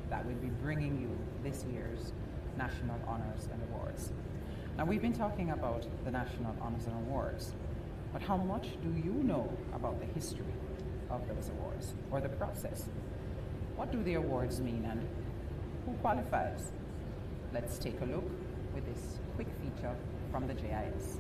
that will be bringing you this year's National Honors and Awards. Now, we've been talking about the National Honors and Awards, but how much do you know about the history of those awards or the process? What do the awards mean and who qualifies? Let's take a look with this quick feature from the JIS.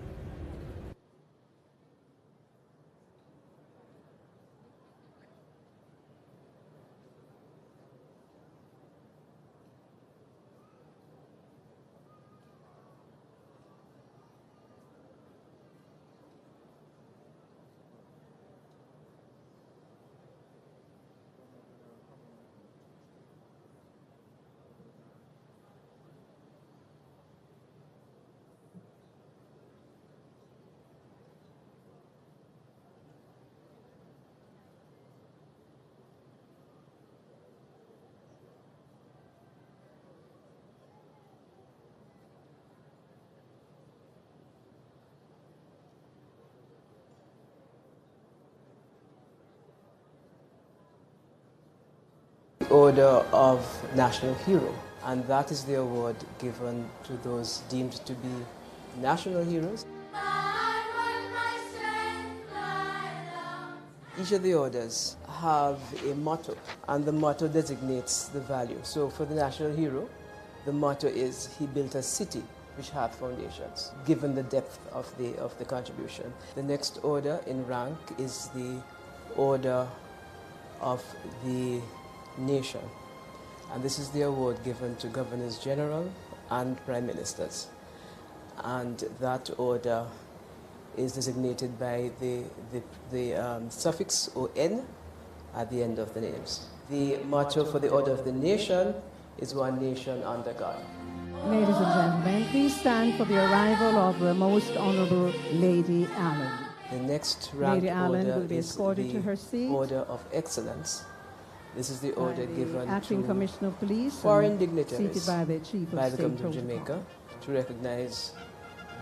Order of National Hero, and that is the award given to those deemed to be national heroes. Each of the orders have a motto, and the motto designates the value. So for the national hero, the motto is, "He built a city which hath foundations," given the depth of the contribution. The next order in rank is the Order of the Nation, and this is the award given to Governors General and Prime Ministers, and that order is designated by the suffix "on" at the end of the names. The motto for the Order of the Nation is "One Nation under God." Ladies and gentlemen, please stand for the arrival of the Most Honorable Lady Allen. The next ranked Lady Allen order will be is escorted the to her seat. Order of Excellence. This is the order By the given Acting to Commissioner of Police, foreign and dignitaries seated by the Chief by of the State government of Protocol. Jamaica to recognize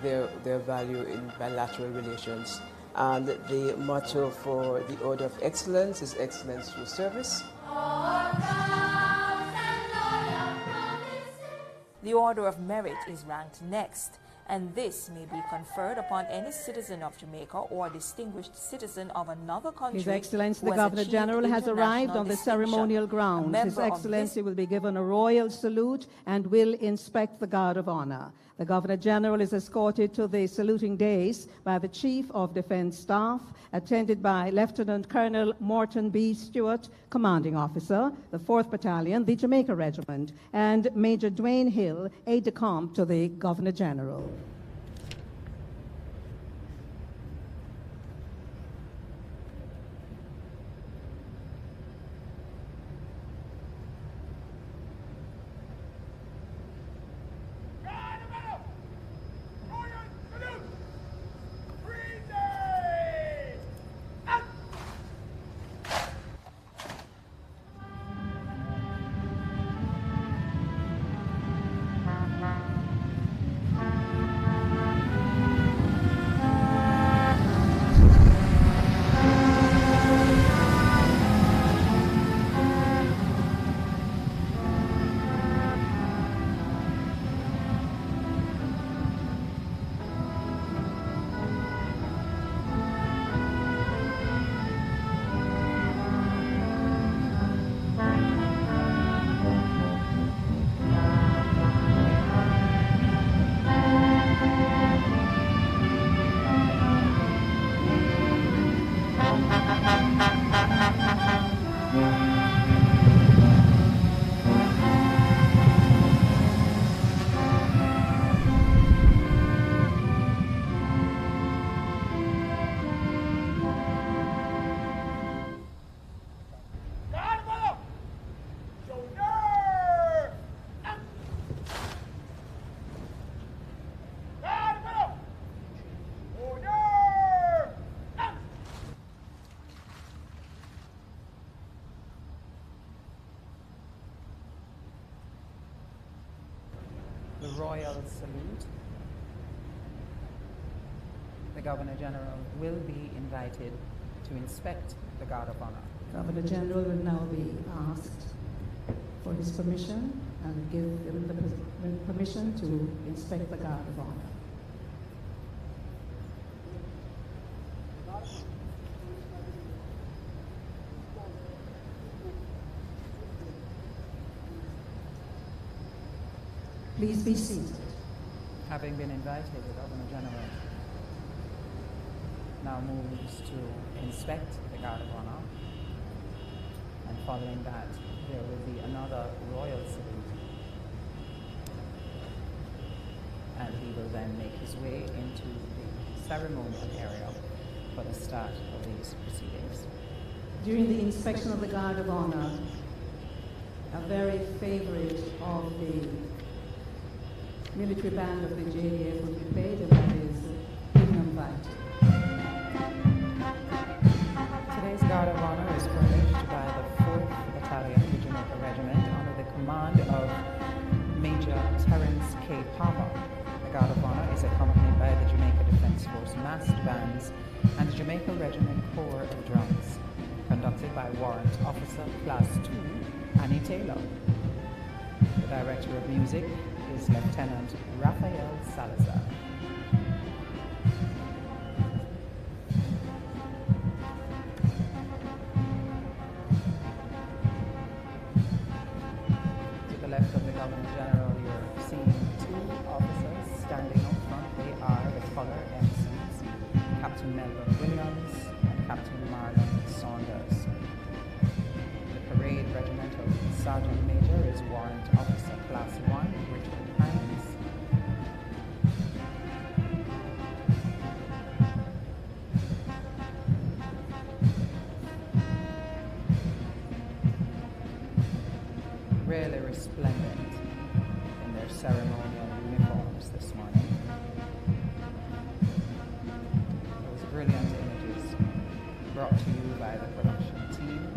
their value in bilateral relations. And the motto for the Order of Excellence is "Excellence through Service." The Order of Merit is ranked next, and this may be conferred upon any citizen of Jamaica or distinguished citizen of another country. His Excellency who the has Governor achieved General has international arrived on the distinction. ceremonial A grounds. His member of Excellency this will be given a royal salute and will inspect the Guard of Honor. The Governor General is escorted to the saluting dais by the Chief of Defence Staff, attended by Lieutenant Colonel Morton B. Stewart, Commanding Officer, the 4th Battalion, the Jamaica Regiment, and Major Dwayne Hill, aide-de-camp to the Governor General. the Royal Salute. The Governor General will be invited to inspect the Guard of Honor. Governor General will now be asked for his permission and give him the permission to inspect the Guard of Honor. Please be seated. Having been invited, the Governor General now moves to inspect the Guard of Honor, and following that there will be another royal salute, and he will then make his way into the ceremonial area for the start of these proceedings. During the inspection of the Guard of Honor, a very favorite of the military band of the JDF will be played, and that is Hymn Vital. Today's Guard of Honor is furnished by the 4th Battalion of the Jamaica Regiment under the command of Major Terence K. Palmer. The Guard of Honor is accompanied by the Jamaica Defence Force massed bands and the Jamaica Regiment Corps of Drums, conducted by Warrant Officer Class 2 Annie Taylor. The Director of Music is Lieutenant Rafael Salazar. To the left of the Governor General, you're seeing two officers standing up front. They are the color MCs, Captain Melvin Williams and Captain Marlon Saunders. The Parade Regimental Sergeant Major is Warrant Officer Class 1 Richard Hines. Really resplendent in their ceremonial uniforms this morning. Those brilliant images brought to you by the production team.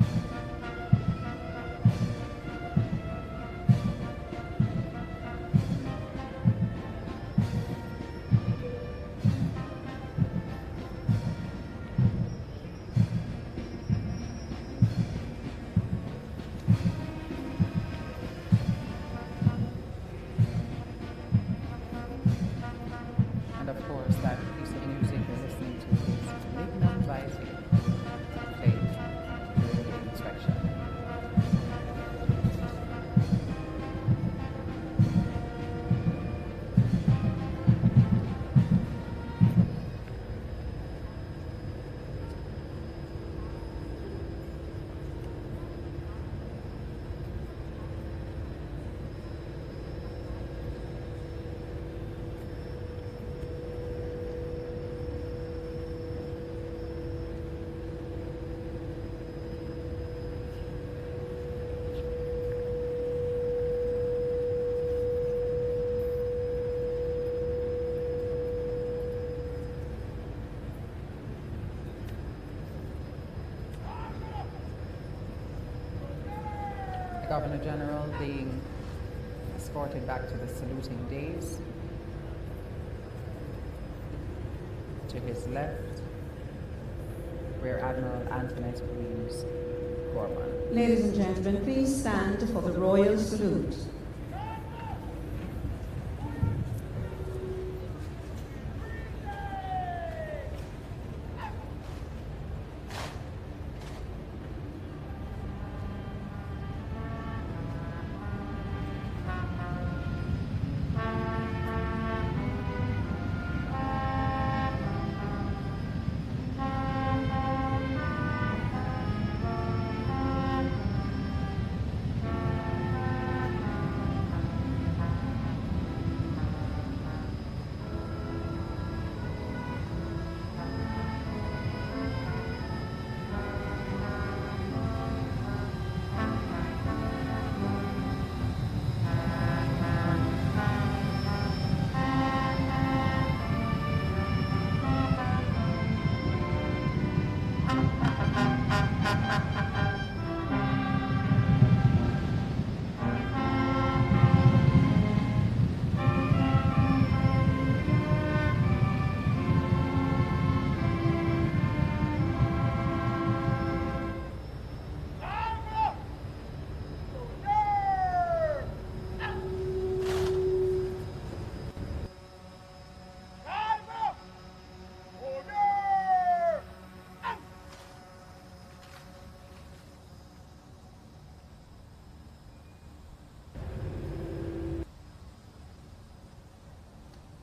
And of course, that piece of music you're listening to is Lignum Vitae, played during the inspection. Governor General being escorted back to the saluting dais. To his left, Rear Admiral Antoinette Williams Gorman. Ladies and gentlemen, please stand for the Royal Salute.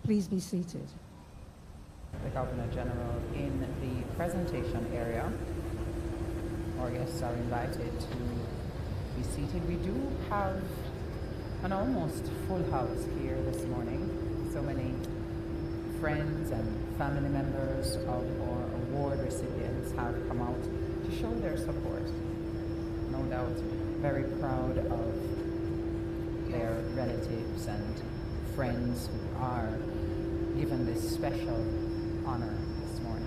Please be seated. The Governor General in the presentation area. Our guests are invited to be seated. We do have an almost full house here this morning. So many friends and family members of our award recipients have come out to show their support. No doubt very proud of their relatives and friends who are given this special honor this morning.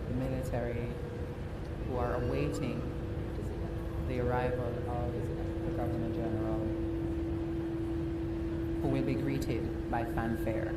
The military who are awaiting the arrival of the Governor General, who will be greeted by fanfare.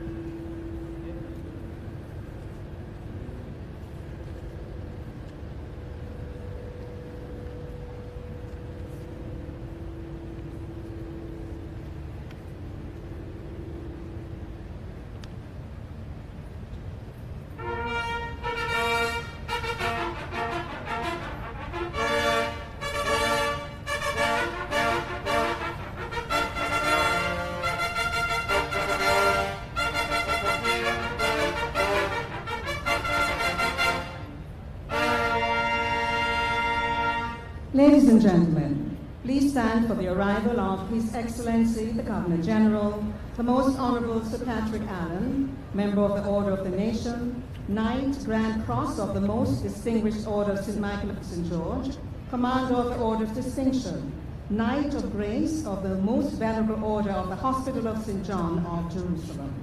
Ladies and gentlemen, please stand for the arrival of His Excellency the Governor General, the Most Honorable Sir Patrick Allen, Member of the Order of the Nation, Knight Grand Cross of the Most Distinguished Order of St. Michael of St. George, Commander of the Order of Distinction, Knight of Grace of the Most Venerable Order of the Hospital of St. John of Jerusalem.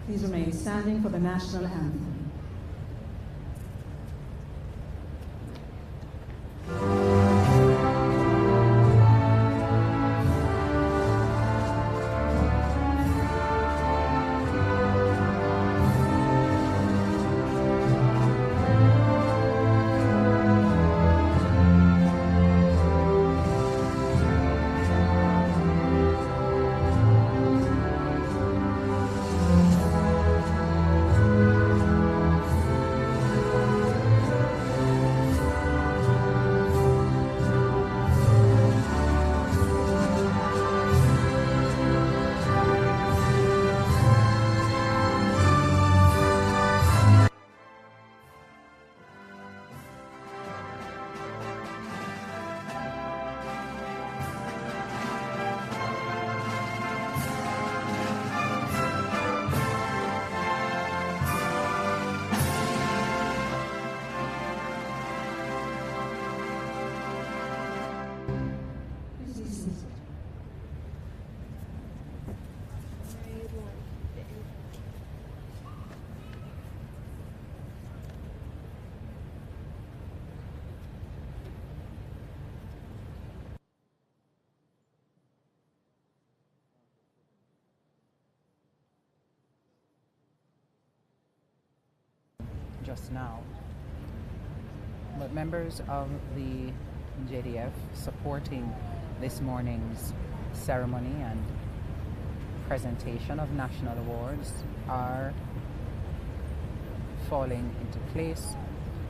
Please remain standing for the national anthem. Just now. But members of the JDF supporting this morning's ceremony and presentation of national awards are falling into place.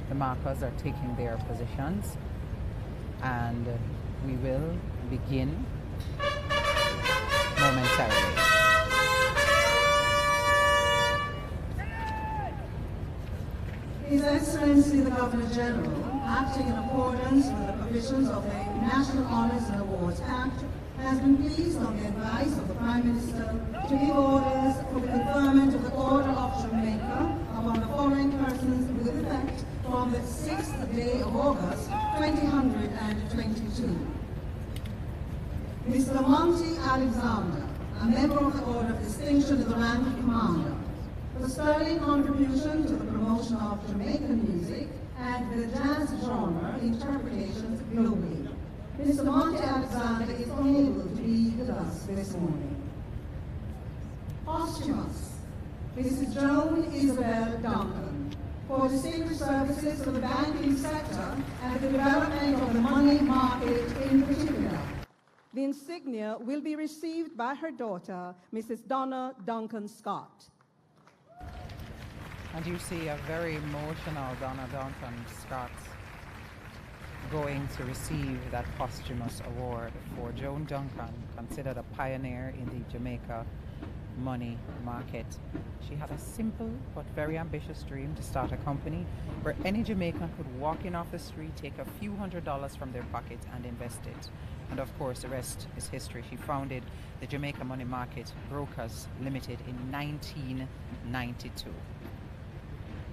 The markers are taking their positions, and we will begin momentarily. His Excellency the Governor General, acting in accordance with the provisions of the National Honours and Awards Act, has been pleased on the advice of the Prime Minister to give orders for the conferment of the Order of Jamaica upon the following persons with effect from the 6th day of August 2022. Mr. Monty Alexander, a member of the Order of Distinction to the rank of Commander, for sterling contribution to the promotion of Jamaican music and the jazz genre interpretations globally. Mr. Monty Alexander is unable to be with us this morning. Posthumous, Mrs. Joan Isabel Duncan, for distinguished services to the banking sector and the development of the money market in particular. The insignia will be received by her daughter, Mrs. Donna Duncan Scott. And you see a very emotional Donna Duncan Scott going to receive that posthumous award for Joan Duncan, considered a pioneer in the Jamaica money market. She had a simple but very ambitious dream to start a company where any Jamaican could walk in off the street, take a few $100s from their pocket and invest it. And of course, the rest is history. She founded the Jamaica Money Market Brokers Limited in 1992,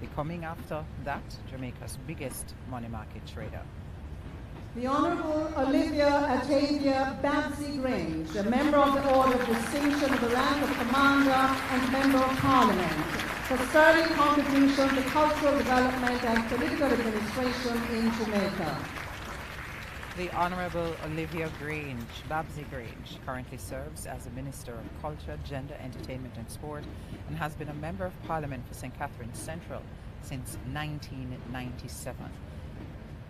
becoming after that Jamaica's biggest money market trader. The Honourable Olivia Atavia Babsy Grange, a member of the Order of Distinction of the rank of Commander and Member of Parliament, for sterling contribution to cultural development and political administration in Jamaica. The Honourable Olivia Grange, Babsy Grange, currently serves as a Minister of Culture, Gender, Entertainment and Sport and has been a Member of Parliament for St. Catharines Central since 1997.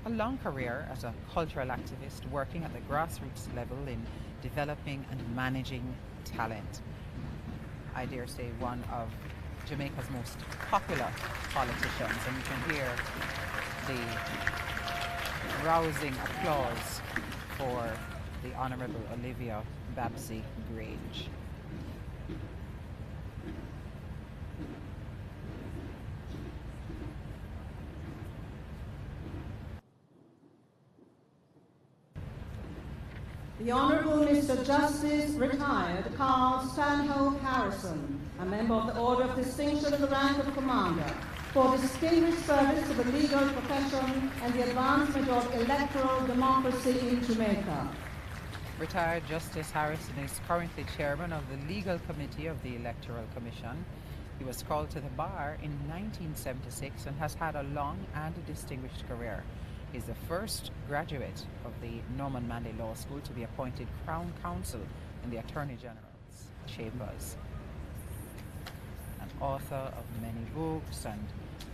A long career as a cultural activist working at the grassroots level in developing and managing talent. I dare say one of Jamaica's most popular politicians, and you can hear the rousing applause for the Honourable Olivia Babsy Grange. The Honourable Mr. Justice Retired Carl Stanhope Harrison, a member of the Order of Distinction of the rank of Commander, for distinguished service to the legal profession and the advancement of electoral democracy in Jamaica. Retired Justice Harrison is currently chairman of the Legal Committee of the Electoral Commission. He was called to the bar in 1976 and has had a long and distinguished career. He is the first graduate of the Norman Manley Law School to be appointed Crown Counsel in the Attorney General's chambers. An author of many books and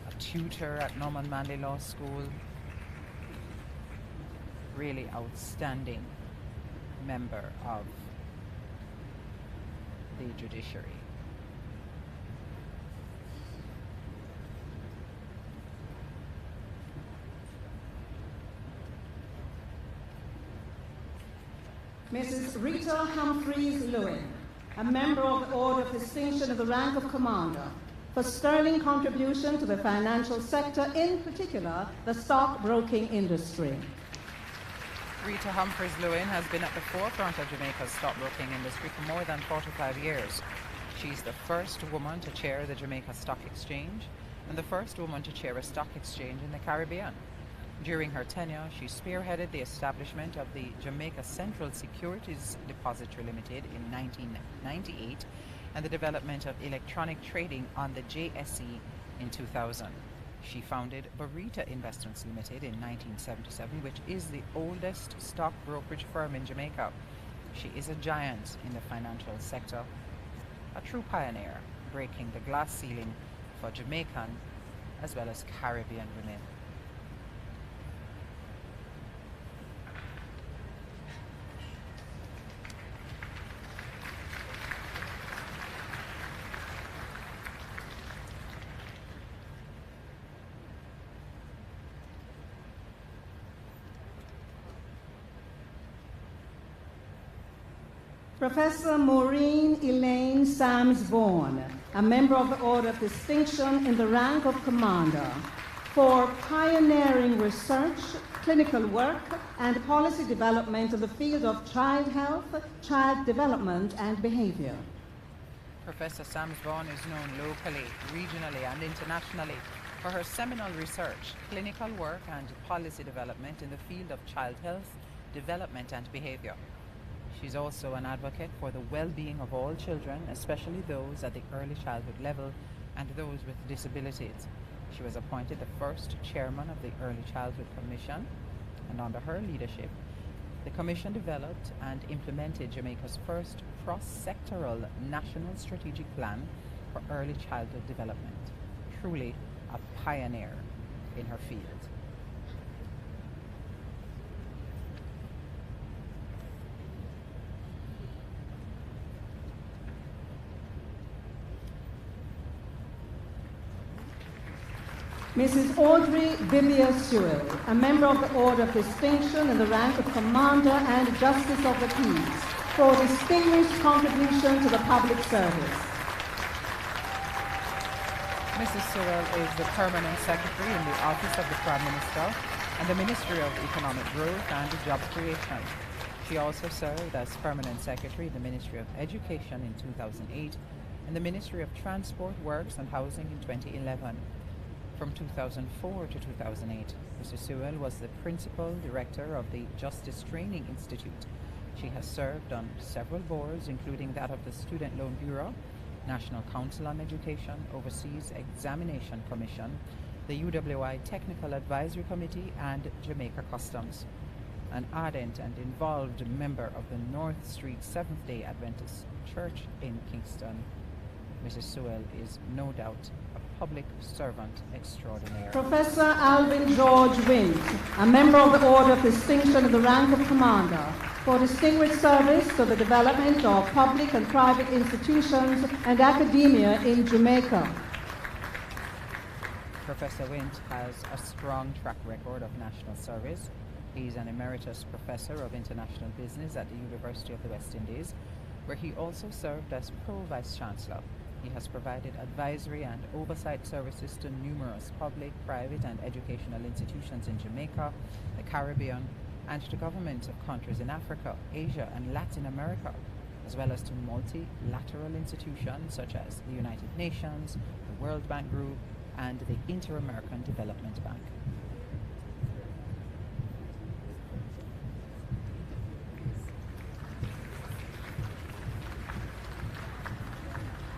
a tutor at Norman Manley Law School. Really outstanding member of the judiciary. Mrs. Rita Humphreys Lewin, a member of the Order of Distinction of the rank of Commander, for sterling contribution to the financial sector, in particular the stockbroking industry. Rita Humphreys Lewin has been at the forefront of Jamaica's stockbroking industry for more than 45 years. She's the first woman to chair the Jamaica Stock Exchange and the first woman to chair a stock exchange in the Caribbean. During her tenure, she spearheaded the establishment of the Jamaica Central Securities Depository Limited in 1998 and the development of electronic trading on the JSE in 2000. She founded Barita Investments Limited in 1977, which is the oldest stock brokerage firm in Jamaica. She is a giant in the financial sector, a true pioneer, breaking the glass ceiling for Jamaican as well as Caribbean women. Professor Maureen Elaine Sams-Vaughan, a member of the Order of Distinction in the rank of Commander, for pioneering research, clinical work, and policy development in the field of child health, child development, and behavior. Professor Sams-Vaughan is known locally, regionally, and internationally for her seminal research, clinical work and policy development in the field of child health, development and behavior. She's also an advocate for the well-being of all children, especially those at the early childhood level and those with disabilities. She was appointed the first chairman of the Early Childhood Commission, and under her leadership, the Commission developed and implemented Jamaica's first cross-sectoral national strategic plan for early childhood development. Truly a pioneer in her field. Mrs. Audrey Vivier Sewell, a member of the Order of Distinction in the rank of Commander and Justice of the Peace, for distinguished contribution to the public service. Mrs. Sewell is the Permanent Secretary in the Office of the Prime Minister and the Ministry of Economic Growth and Job Creation. She also served as Permanent Secretary in the Ministry of Education in 2008 and the Ministry of Transport, Works and Housing in 2011. From 2004 to 2008, Mrs. Sewell was the Principal Director of the Justice Training Institute. She has served on several boards, including that of the Student Loan Bureau, National Council on Education, Overseas Examination Commission, the UWI Technical Advisory Committee, and Jamaica Customs. An ardent and involved member of the North Street Seventh-day Adventist Church in Kingston, Mrs. Sewell is no doubt a public servant extraordinaire. Professor Alvin George Wint, a member of the Order of Distinction in the rank of Commander, for distinguished service to the development of public and private institutions and academia in Jamaica. Professor Wint has a strong track record of national service. He's an emeritus professor of international business at the University of the West Indies, where he also served as Pro-Vice Chancellor. He has provided advisory and oversight services to numerous public, private, and educational institutions in Jamaica, the Caribbean, and to governments of countries in Africa, Asia, and Latin America, as well as to multilateral institutions such as the United Nations, the World Bank Group, and the Inter-American Development Bank.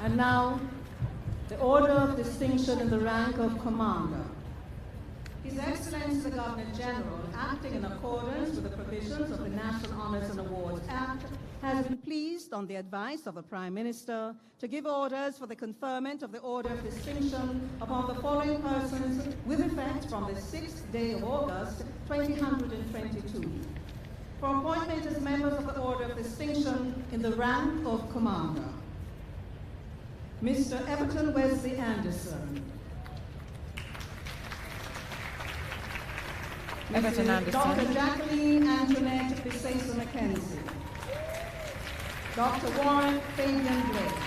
And now, the Order of Distinction in the rank of Commander. His Excellency the Governor-General, acting in accordance with the provisions of the National Honours and Awards Act, has been pleased, on the advice of the Prime Minister, to give orders for the conferment of the Order of Distinction upon the following persons with effect from the 6th day of August, 2022. For appointment as members of the Order of Distinction in the rank of Commander. Mr. Everton Wesley Anderson. Everton Anderson. Dr. Jacqueline Antoinette Bisesa Mackenzie. Dr. Warren Fabian Blake.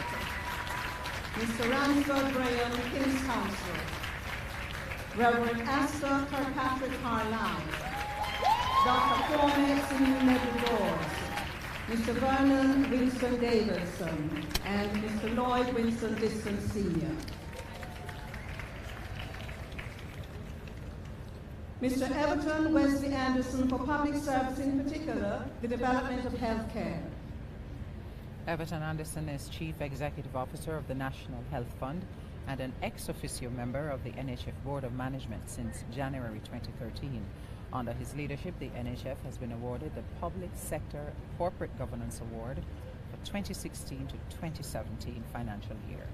Mr. Ransford Graham, King's Counsel. Reverend Astor Kirkpatrick Carlisle. Dr. Kwame Sinumedu-Dawes. Mr. Vernon Winston Davidson, and Mr. Lloyd Winston Diston Sr. Mr. Everton Wesley Anderson for public service, in particular, the development of healthcare. Everton Anderson is Chief Executive Officer of the National Health Fund and an ex officio member of the NHF Board of Management since January 2013. Under his leadership, the NHF has been awarded the Public Sector Corporate Governance Award for 2016 to 2017 financial year.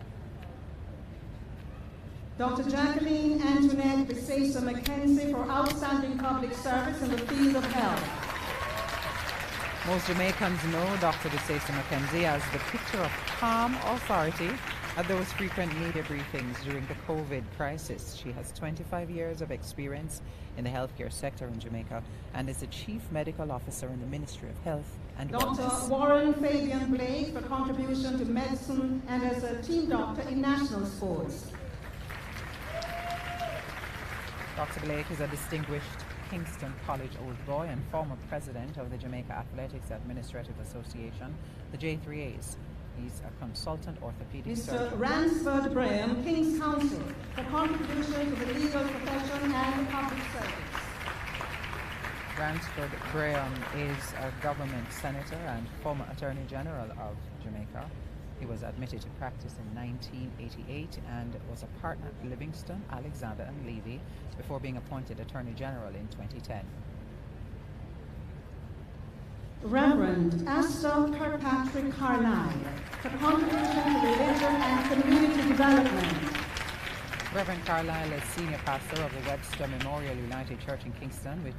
Dr. Jacqueline Antoinette Bisesa Mackenzie for outstanding public service in the field of health. Most Jamaicans know Dr. Bisesa Mackenzie as the picture of calm authority at those frequent media briefings during the COVID crisis. She has 25 years of experience in the healthcare sector in Jamaica and is the Chief Medical Officer in the Ministry of Health and Wellness. Dr. Warren Fabian Blake for contribution to medicine and as a team doctor in national sports. Dr. Blake is a distinguished Kingston College Old Boy and former president of the Jamaica Athletics Administrative Association, the J3As. He's a consultant orthopedic Mr. surgeon. Ransford Graham, King's Counsel, for contribution to the legal profession and public service. Ransford Graham is a government senator and former Attorney General of Jamaica. He was admitted to practice in 1988 and was a partner at Livingston, Alexander and Levy before being appointed Attorney General in 2010. Reverend Astor Kirkpatrick Carlyle, for contribution to religion and community development. Reverend Carlyle is senior pastor of the Webster Memorial United Church in Kingston, which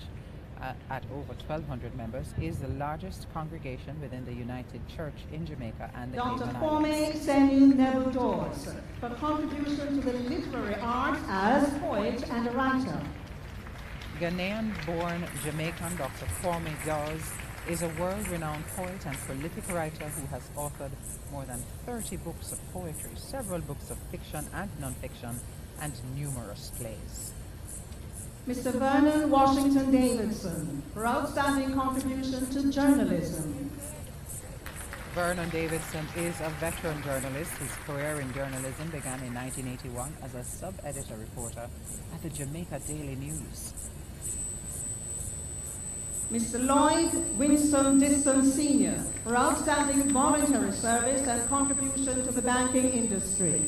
at over 1,200 members is the largest congregation within the United Church in Jamaica and the Dr. Cayman Kwame Islands. Senu Neville Dawes, for contribution to the literary arts as poet and writer. Ghanaian-born Jamaican Dr. Kwame Dawes is a world-renowned poet and prolific writer who has authored more than 30 books of poetry, several books of fiction and non-fiction, and numerous plays. Mr. Vernon Washington Davidson, for outstanding contribution to journalism. Vernon Davidson is a veteran journalist whose career in journalism began in 1981 as a sub-editor reporter at the Jamaica Daily News. Mr. Lloyd Winston Diston Sr., for outstanding voluntary service and contribution to the banking industry.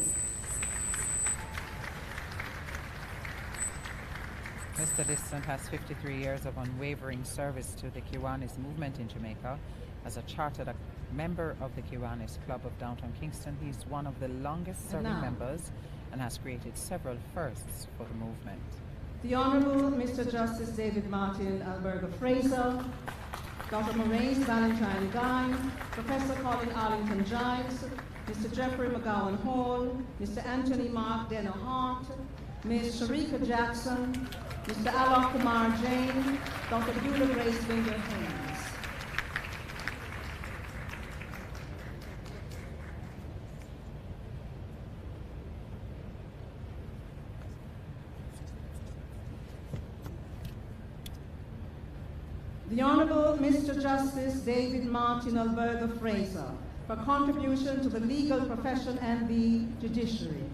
Mr. Diston has 53 years of unwavering service to the Kiwanis movement in Jamaica. As a chartered member of the Kiwanis Club of Downtown Kingston, he's one of the longest serving members and has created several firsts for the movement. The Honourable Mr. Justice David Martin Alberga Fraser, Dr. Maurice Valentine Guy, Professor Colin Arlington Giles, Mr. Jeffrey McGowan Hall, Mr. Anthony Mark Deno Hart, Ms. Sharika Jackson, Mr. Alok Kumar Jain, Dr. Beulah Grace Winger Haynes. The Honourable Mr. Justice David Martin Alberga Fraser, for contribution to the legal profession and the judiciary.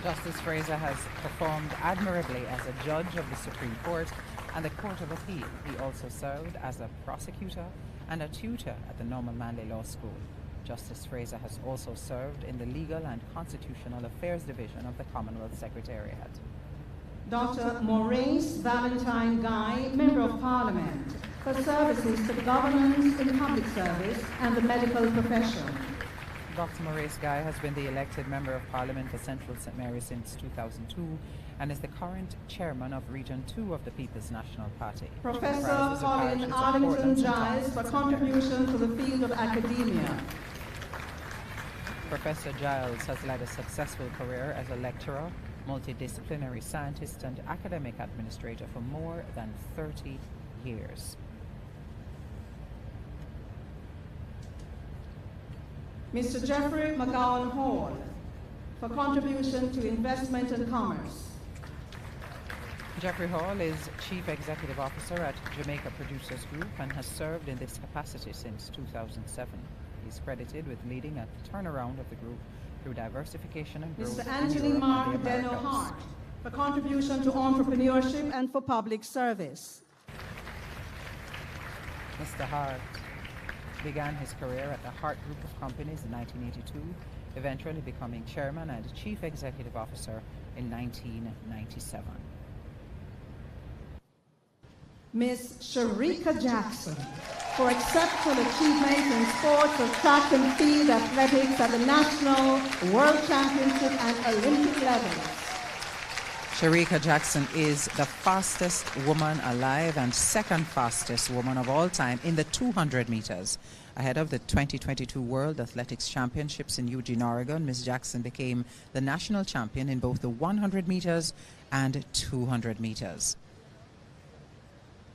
Justice Fraser has performed admirably as a judge of the Supreme Court and the Court of Appeal. He also served as a prosecutor and a tutor at the Norman Manley Law School. Justice Fraser has also served in the Legal and Constitutional Affairs Division of the Commonwealth Secretariat. Dr. Maurice Valentine Guy, Member of Parliament, for services to governance in public service and the medical profession. Dr. Maurice Guy has been the elected Member of Parliament for Central St. Mary since 2002 and is the current chairman of Region 2 of the People's National Party. Professor Colin Arlington Giles, for contribution to the field of academia. Professor Giles has led a successful career as a lecturer, multidisciplinary scientist and academic administrator for more than 30 years. Mr. Jeffrey McGowan Hall, for contribution to investment and commerce. Jeffrey Hall is Chief Executive Officer at Jamaica Producers Group and has served in this capacity since 2007. He's credited with leading a turnaround of the group through diversification and growth. Mr. Anthony Mark Deno Hart, for contribution to entrepreneurship and for public service. Mr. Hart began his career at the Hart Group of Companies in 1982, eventually becoming chairman and chief executive officer in 1997. Ms. Sharika Jackson, for exceptional achievement in sports of track and field athletics at the national, world championship and Olympic levels. Sharika Jackson is the fastest woman alive and second fastest woman of all time in the 200 meters. Ahead of the 2022 World Athletics Championships in Eugene, Oregon, Ms. Jackson became the national champion in both the 100 meters and 200 meters.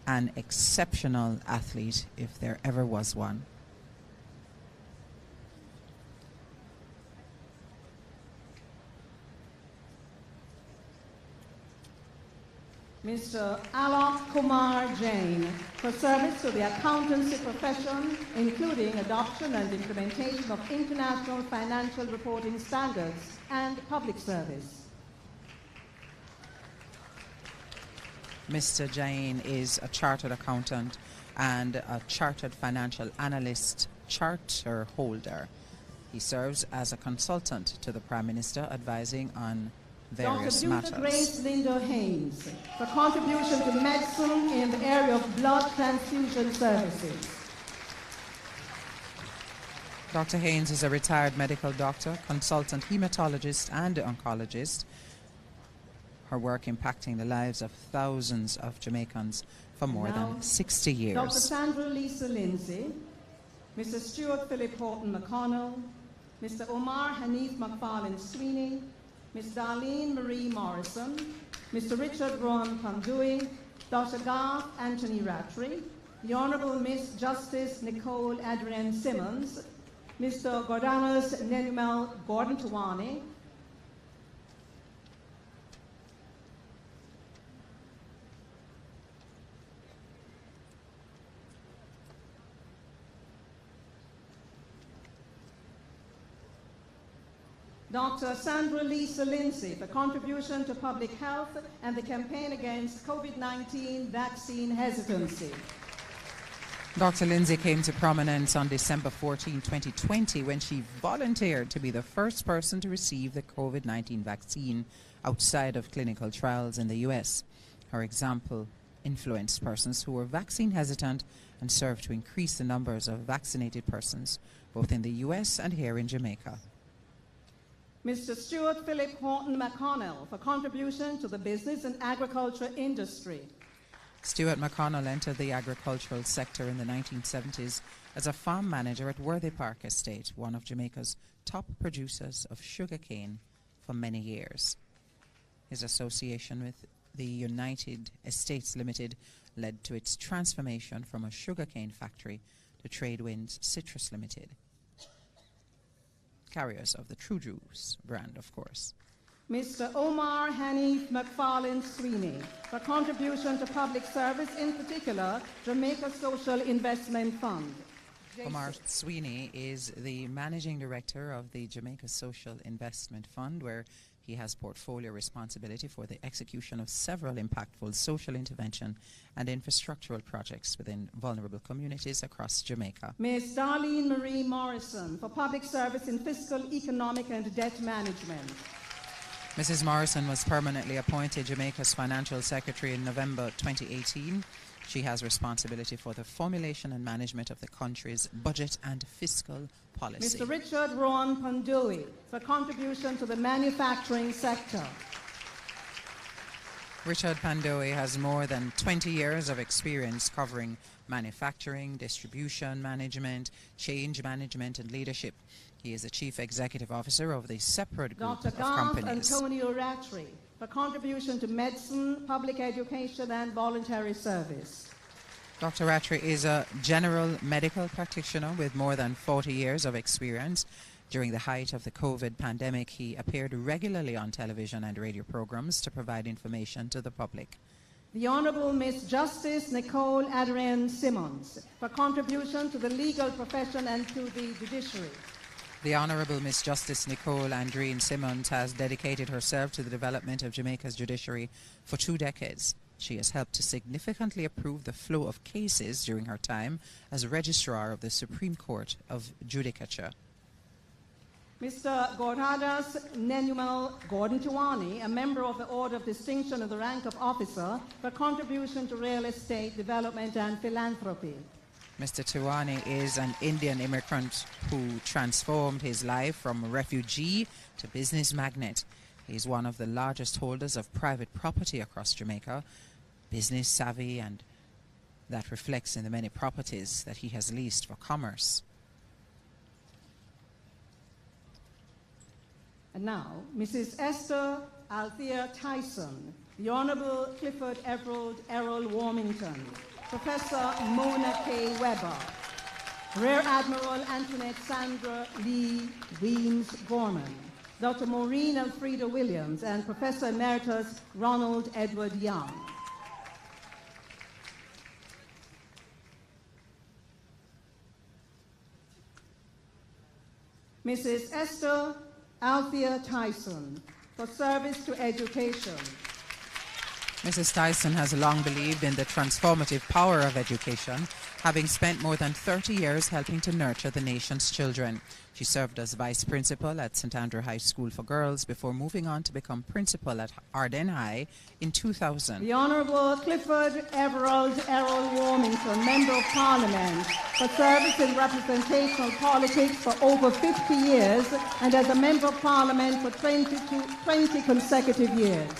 An exceptional athlete, if there ever was one. Mr. Alok Kumar Jain for service to the accountancy profession, including adoption and implementation of international financial reporting standards and public service. Mr. Jain is a chartered accountant and a chartered financial analyst charter holder. He serves as a consultant to the Prime Minister, advising on various Dr. matters. Grace Linda Haynes for contribution to medicine in the area of blood transfusion services. Dr. Haynes is a retired medical doctor, consultant hematologist and oncologist. Her work impacting the lives of thousands of Jamaicans for more than 60 years. Dr. Sandra Lisa Lindsay, Mr. Stuart Philip Horton McConnell, Mr. Omar Hanif McFarlane Sweeney, Ms. Darlene Marie Morrison, Mr. Richard Ron Pandui, Dr. Garth Anthony Rattray, the Honourable Miss Justice Nicole Adrienne Simmons, Mr. Gordanas Nenumel Gordon Tuwani, Dr. Sandra Lisa Lindsay for contribution to public health and the campaign against COVID-19 vaccine hesitancy. Dr. Lindsay came to prominence on December 14, 2020, when she volunteered to be the first person to receive the COVID-19 vaccine outside of clinical trials in the US. Her example influenced persons who were vaccine hesitant and served to increase the numbers of vaccinated persons, both in the US and here in Jamaica. Mr. Stuart Philip Horton McConnell for contribution to the business and agriculture industry. Stuart McConnell entered the agricultural sector in the 1970s as a farm manager at Worthy Park Estate, one of Jamaica's top producers of sugarcane for many years. His association with the United Estates Limited led to its transformation from a sugarcane factory to Tradewinds Citrus Limited, carriers of the True Juice brand, of course. Mr. Omar Hanif McFarlane Sweeney for contribution to public service, in particular, Jamaica Social Investment Fund. Omar Sweeney is the managing director of the Jamaica Social Investment Fund, where he has portfolio responsibility for the execution of several impactful social intervention and infrastructural projects within vulnerable communities across Jamaica. Ms. Darlene Marie Morrison for public service in fiscal, economic and debt management. Mrs. Morrison was permanently appointed Jamaica's Financial Secretary in November 2018. She has responsibility for the formulation and management of the country's budget and fiscal policy. Mr. Richard Rowan Pandui for contribution to the manufacturing sector. Richard Pandui has more than 20 years of experience covering manufacturing, distribution management, change management and leadership. He is the Chief Executive Officer of the separate group Dr. of Garth companies. Antonio Rattray for contribution to medicine, public education and voluntary service. Dr. Rattray is a general medical practitioner with more than 40 years of experience. During the height of the COVID pandemic, he appeared regularly on television and radio programs to provide information to the public. The Honourable Miss Justice Nicole Adrienne Simmons for contribution to the legal profession and to the judiciary. The Honourable Miss Justice Nicole Adrienne Simmons has dedicated herself to the development of Jamaica's judiciary for 2 decades. She has helped to significantly improve the flow of cases during her time as Registrar of the Supreme Court of Judicature. Mr. Gordadas Nenumel Gordon Tuwani, a member of the Order of Distinction of the rank of officer, for contribution to real estate development and philanthropy. Mr. Tuwani is an Indian immigrant who transformed his life from refugee to business magnate. He is one of the largest holders of private property across Jamaica, business savvy, and that reflects in the many properties that he has leased for commerce. And now, Mrs. Esther Althea Tyson, the Honourable Clifford Errol Warmington, Professor Mona K. Weber, Rear Admiral Antoinette Sandra Lee Weems Gorman, Dr. Maureen Elfrida Williams, and Professor Emeritus Ronald Edward Young. Mrs. Esther Althea Tyson, for service to education. Mrs. Tyson has long believed in the transformative power of education, having spent more than 30 years helping to nurture the nation's children. She served as vice principal at St. Andrew High School for Girls before moving on to become principal at Arden High in 2000. The Honourable Clifford Everald Errol Warmington, Member of Parliament, for service in representational politics for over 50 years and as a Member of Parliament for 20 consecutive years.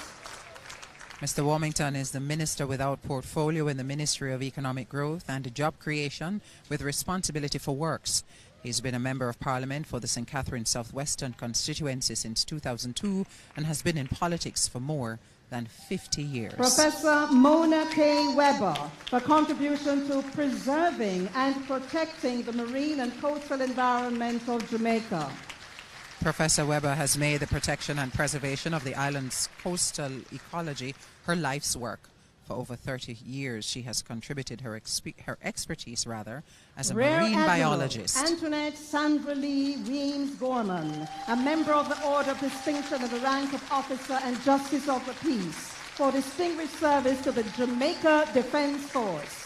Mr. Warmington is the Minister without portfolio in the Ministry of Economic Growth and Job Creation with responsibility for works. He's been a Member of Parliament for the St. Catharines Southwestern constituency since 2002 and has been in politics for more than 50 years. Professor Mona K. Weber, for contribution to preserving and protecting the marine and coastal environment of Jamaica. Professor Weber has made the protection and preservation of the island's coastal ecology her life's work. For over 30 years, she has contributed her expertise as a Rear marine Admiral biologist. Antoinette Sandra Lee Weems Gorman, a member of the Order of Distinction in the rank of Officer and Justice of the Peace, for distinguished service to the Jamaica Defence Force.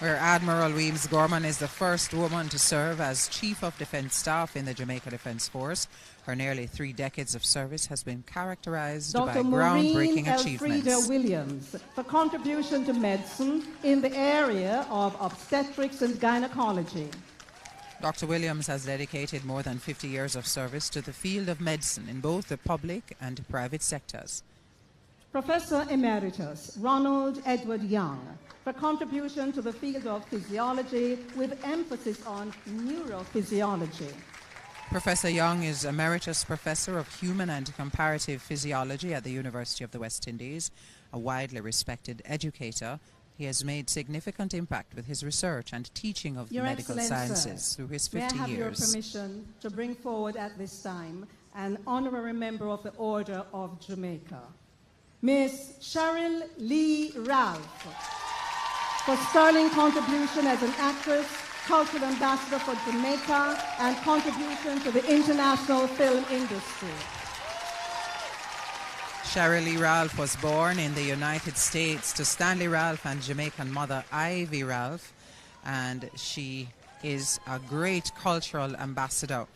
Rear Admiral Weems Gorman is the first woman to serve as Chief of Defence Staff in the Jamaica Defence Force. Her nearly 3 decades of service has been characterized by Dr. groundbreaking Maureen achievements. Elfrida Williams, for contribution to medicine in the area of obstetrics and gynecology. Dr. Williams has dedicated more than 50 years of service to the field of medicine in both the public and private sectors. Professor Emeritus Ronald Edward Young, for contribution to the field of physiology with emphasis on neurophysiology. Professor Young is Emeritus Professor of Human and Comparative Physiology at the University of the West Indies. A widely respected educator, he has made significant impact with his research and teaching of the medical sciences through his 50 years. May I have your permission to bring forward at this time an honorary member of the Order of Jamaica, Miss Cheryl Lee Ralph, for sterling contribution as an actress, cultural ambassador for Jamaica, and contribution to the international film industry. Cheryl Lee Ralph was born in the United States to Stanley Ralph and Jamaican mother Ivy Ralph, and she is a great cultural ambassador,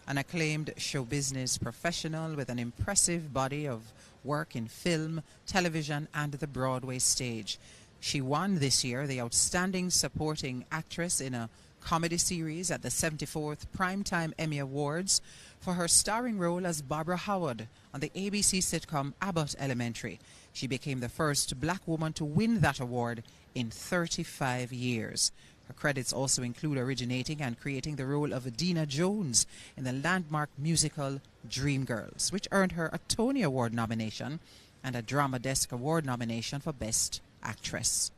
an acclaimed show business professional with an impressive body of work in film, television, and the Broadway stage. She won this year the Outstanding Supporting Actress in a Comedy Series at the 74th Primetime Emmy Awards for her starring role as Barbara Howard on the ABC sitcom Abbott Elementary. She became the first black woman to win that award in 35 years. Her credits also include originating and creating the role of Dina Jones in the landmark musical Dreamgirls, which earned her a Tony Award nomination and a Drama Desk Award nomination for Best Actress.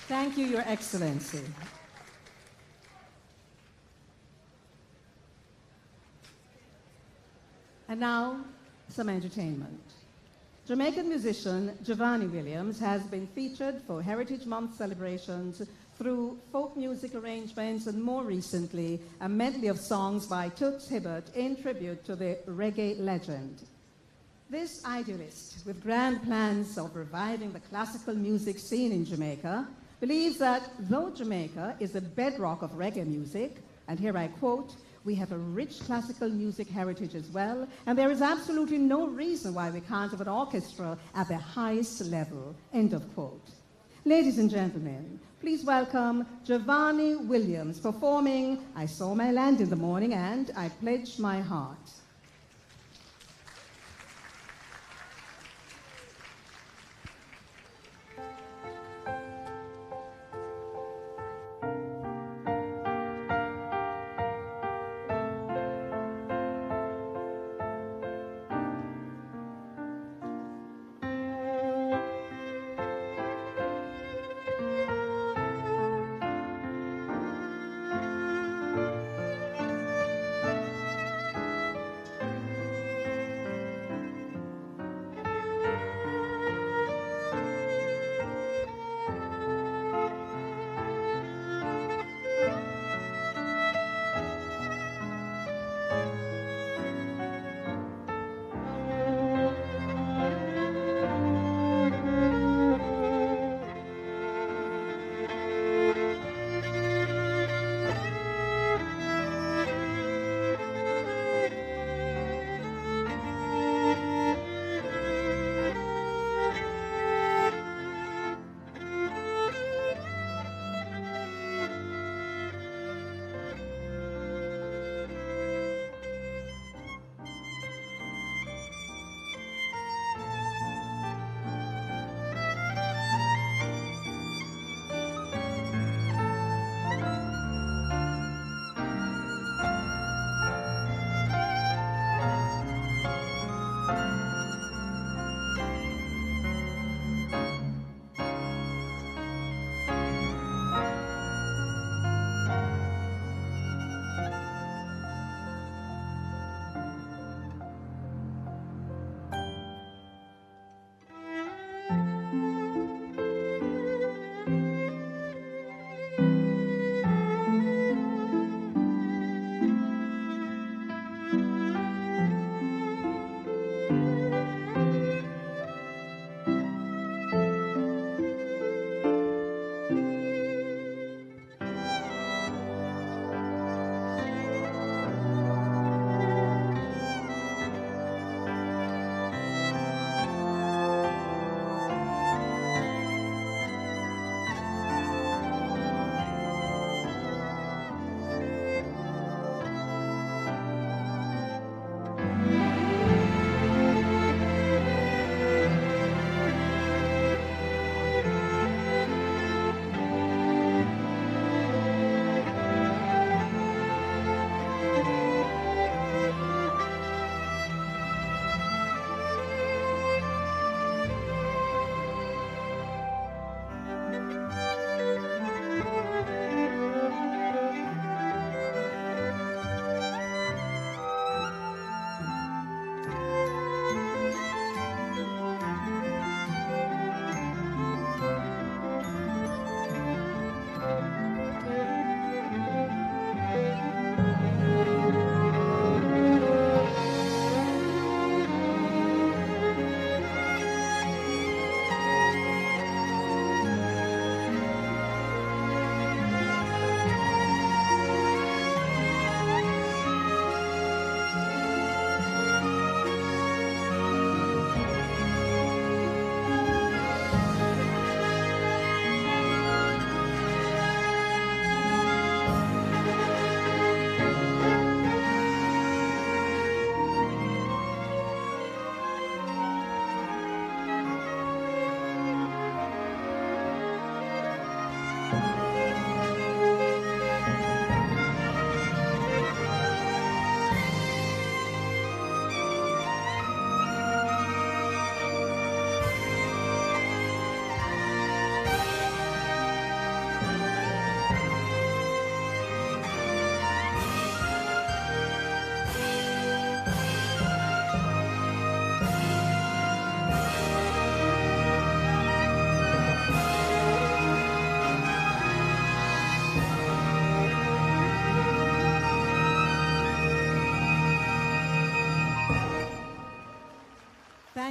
Thank you, Your Excellency. And now, some entertainment. Jamaican musician Giovanni Williams has been featured for Heritage Month celebrations through folk music arrangements and more recently, a medley of songs by Toots Hibbert in tribute to the reggae legend. This idealist, with grand plans of reviving the classical music scene in Jamaica, believes that though Jamaica is the bedrock of reggae music, and here I quote, "We have a rich classical music heritage as well, and there is absolutely no reason why we can't have an orchestra at the highest level," end of quote. Ladies and gentlemen, please welcome Giovanni Williams performing "I Saw My Land in the Morning" and "I Pledge My Heart."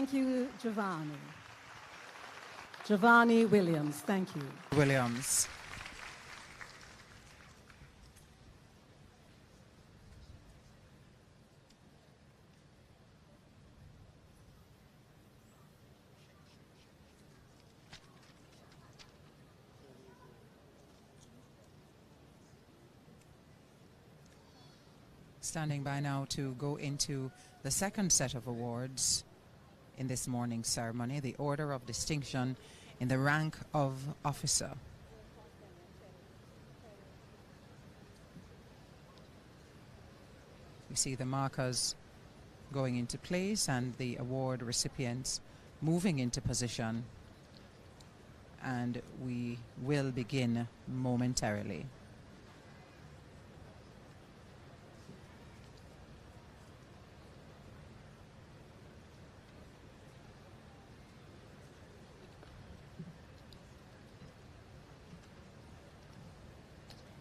Thank you, Giovanni. Giovanni Williams, thank you. Williams. Standing by now to go into the second set of awards in this morning's ceremony, the Order of Distinction in the rank of officer. We see the markers going into place and the award recipients moving into position, and we will begin momentarily.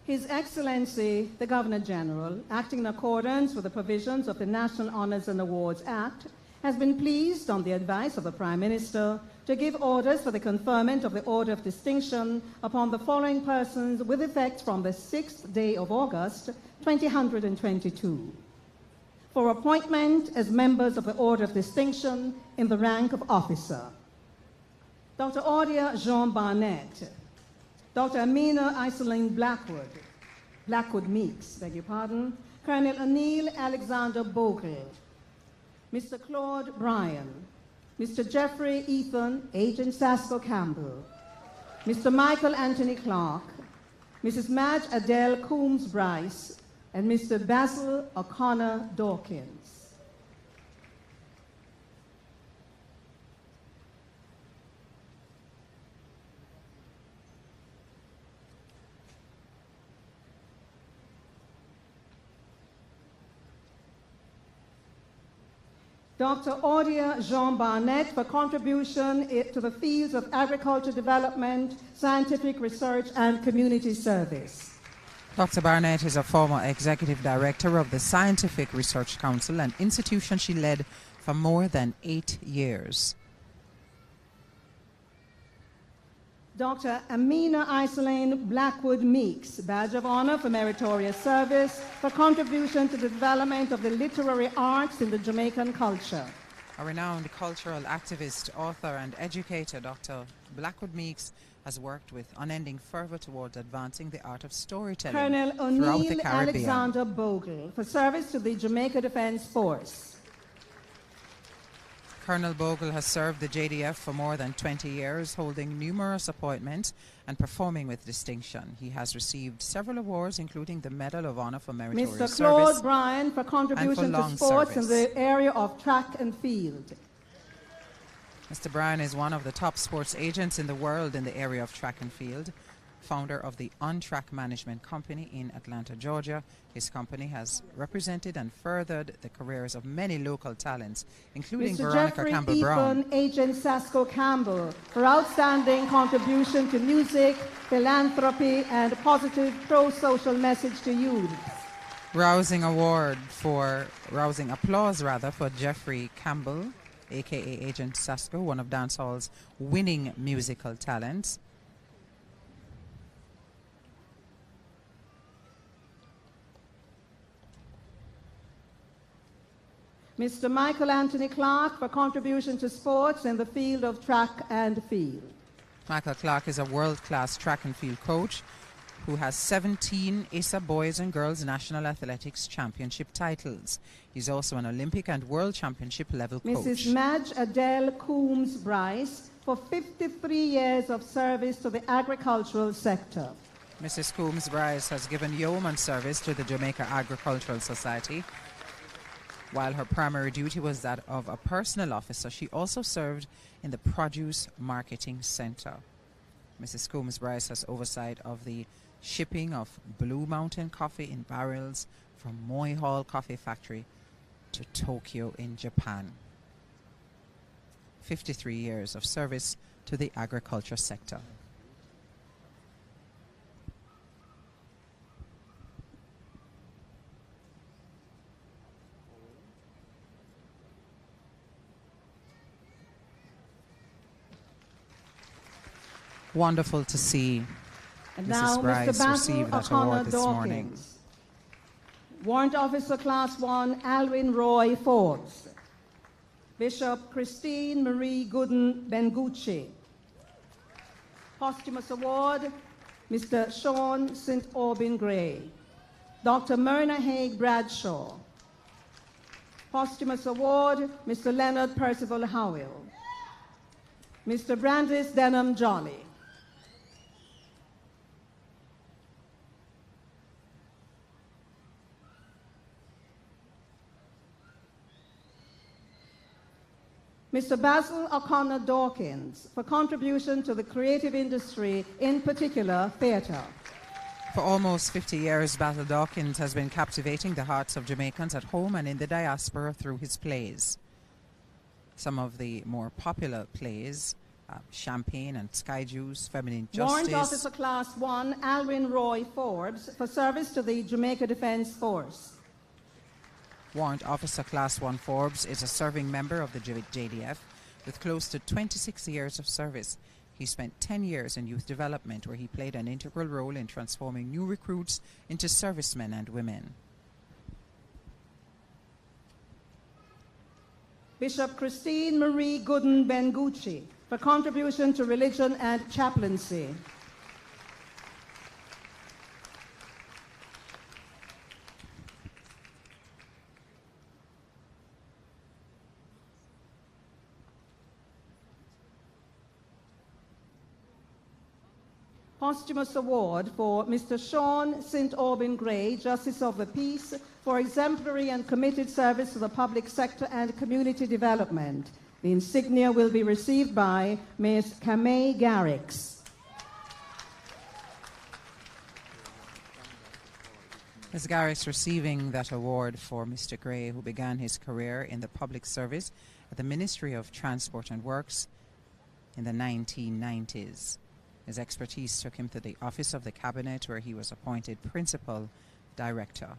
His Excellency, the Governor-General, acting in accordance with the provisions of the National Honors and Awards Act, has been pleased, on the advice of the Prime Minister, to give orders for the conferment of the Order of Distinction upon the following persons with effect from the 6th day of August, 2022, for appointment as members of the Order of Distinction in the rank of officer. Dr. Audia Jean Barnett, Dr. Amina Iselin Blackwood Meeks, beg your pardon, Colonel Anil Alexander Bogle, Mr. Claude Bryan, Mr. Jeffrey Ethan Agent Sasco Campbell, Mr. Michael Anthony Clark, Mrs. Madge Adele Coombs Bryce, and Mr. Basil O'Connor Dawkins. Dr. Audia Jean Barnett for contribution to the fields of agriculture development, scientific research, and community service. Dr. Barnett is a former executive director of the Scientific Research Council, an institution she led for more than 8 years. Dr. Amina Iselin Blackwood Meeks, Badge of Honor for Meritorious Service for contribution to the development of the literary arts in the Jamaican culture. A renowned cultural activist, author, and educator, Dr. Blackwood Meeks has worked with unending fervor towards advancing the art of storytelling Colonel throughout the O'Neill Caribbean. Alexander Bogle for service to the Jamaica Defense Force. Colonel Bogle has served the JDF for more than 20 years, holding numerous appointments and performing with distinction. He has received several awards, including the Medal of Honor for Meritorious Mr. Service Claude Bryan for and contribution for to long sports service. in the area of track and field. Mr. Bryan is one of the top sports agents in the world in the area of track and field. Founder of the On Track Management Company in Atlanta, Georgia. His company has represented and furthered the careers of many local talents, including Mr. Veronica Jeffrey Campbell-Brown. Ethan Agent Sasco Campbell for outstanding contribution to music, philanthropy, and positive pro-social message to youth. Rousing applause for Jeffrey Campbell, aka Agent Sasco, one of dancehall's winning musical talents. Mr. Michael Anthony Clark for contribution to sports in the field of track and field. Michael Clark is a world-class track and field coach who has 17 ISA Boys and Girls National Athletics Championship titles. He's also an Olympic and World Championship level coach. Mrs. Madge Adele Coombs Bryce for 53 years of service to the agricultural sector. Mrs. Coombs Bryce has given yeoman service to the Jamaica Agricultural Society. While her primary duty was that of a personnel officer, she also served in the Produce Marketing Center. Mrs. Coombs Bryce has oversight of the shipping of Blue Mountain coffee in barrels from Moy Hall Coffee Factory to Tokyo in Japan. 53 years of service to the agriculture sector. Wonderful to see And Mrs. now, Grice Mr. Basil receive that O'Connor award this morning. Dawkins. Warrant Officer Class 1 Alwyn Roy Forbes. Bishop Christine Marie Gooden Bengucci. Posthumous Award, Mr. Sean St. Aubin Gray. Dr. Myrna Haig Bradshaw. Posthumous Award, Mr. Leonard Percival Howell. Mr. Brandis Denham Jolly. Mr. Basil O'Connor Dawkins for contribution to the creative industry, in particular theatre. For almost 50 years, Basil Dawkins has been captivating the hearts of Jamaicans at home and in the diaspora through his plays. Some of the more popular plays, Champagne and Sky Juice, Feminine Justice. Warrant Officer Class 1 Alwyn Roy Forbes for service to the Jamaica Defence Force. Warrant Officer Class 1 Forbes is a serving member of the JDF with close to 26 years of service. He spent 10 years in youth development where he played an integral role in transforming new recruits into servicemen and women. Bishop Christine Marie Gooden Bengucci for contribution to religion and chaplaincy. Posthumous Award for Mr. Sean St. Aubin Gray, Justice of the Peace, for exemplary and committed service to the public sector and community development. The insignia will be received by Ms. Kamei Garrix. Ms. Garrix receiving that award for Mr. Gray, who began his career in the public service at the Ministry of Transport and Works in the 1990s. His expertise took him to the Office of the Cabinet, where he was appointed Principal Director.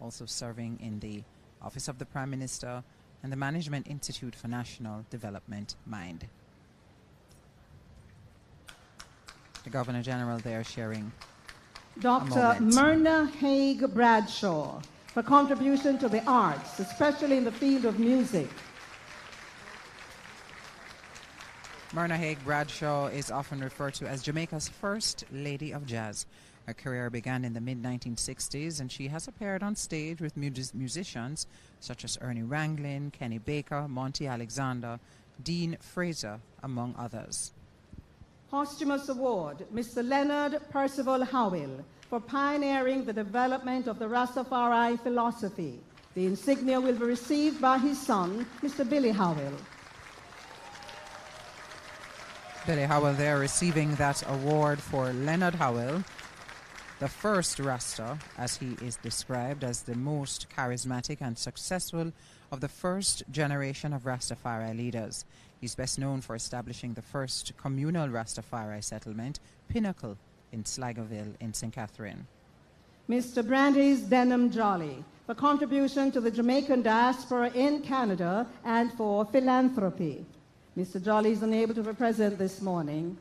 Also serving in the Office of the Prime Minister and the Management Institute for National Development, MIND. The Governor General there sharing Dr. Myrna Haig Bradshaw for contribution to the arts, especially in the field of music. Myrna Haig Bradshaw is often referred to as Jamaica's first Lady of Jazz. Her career began in the mid-1960s, and she has appeared on stage with musicians such as Ernie Ranglin, Kenny Baker, Monty Alexander, Dean Fraser, among others. Posthumous Award, Mr. Leonard Percival Howell for pioneering the development of the Rastafari philosophy. The insignia will be received by his son, Mr. Billy Howell. Billy Howell there receiving that award for Leonard Howell, the first Rasta, as he is described as the most charismatic and successful of the first generation of Rastafari leaders. He's best known for establishing the first communal Rastafari settlement, Pinnacle, in Sligoville in St. Catherine. Mr. Brandis Denham Jolly for contribution to the Jamaican diaspora in Canada and for philanthropy. Mr. Jolly is unable to be present this morning.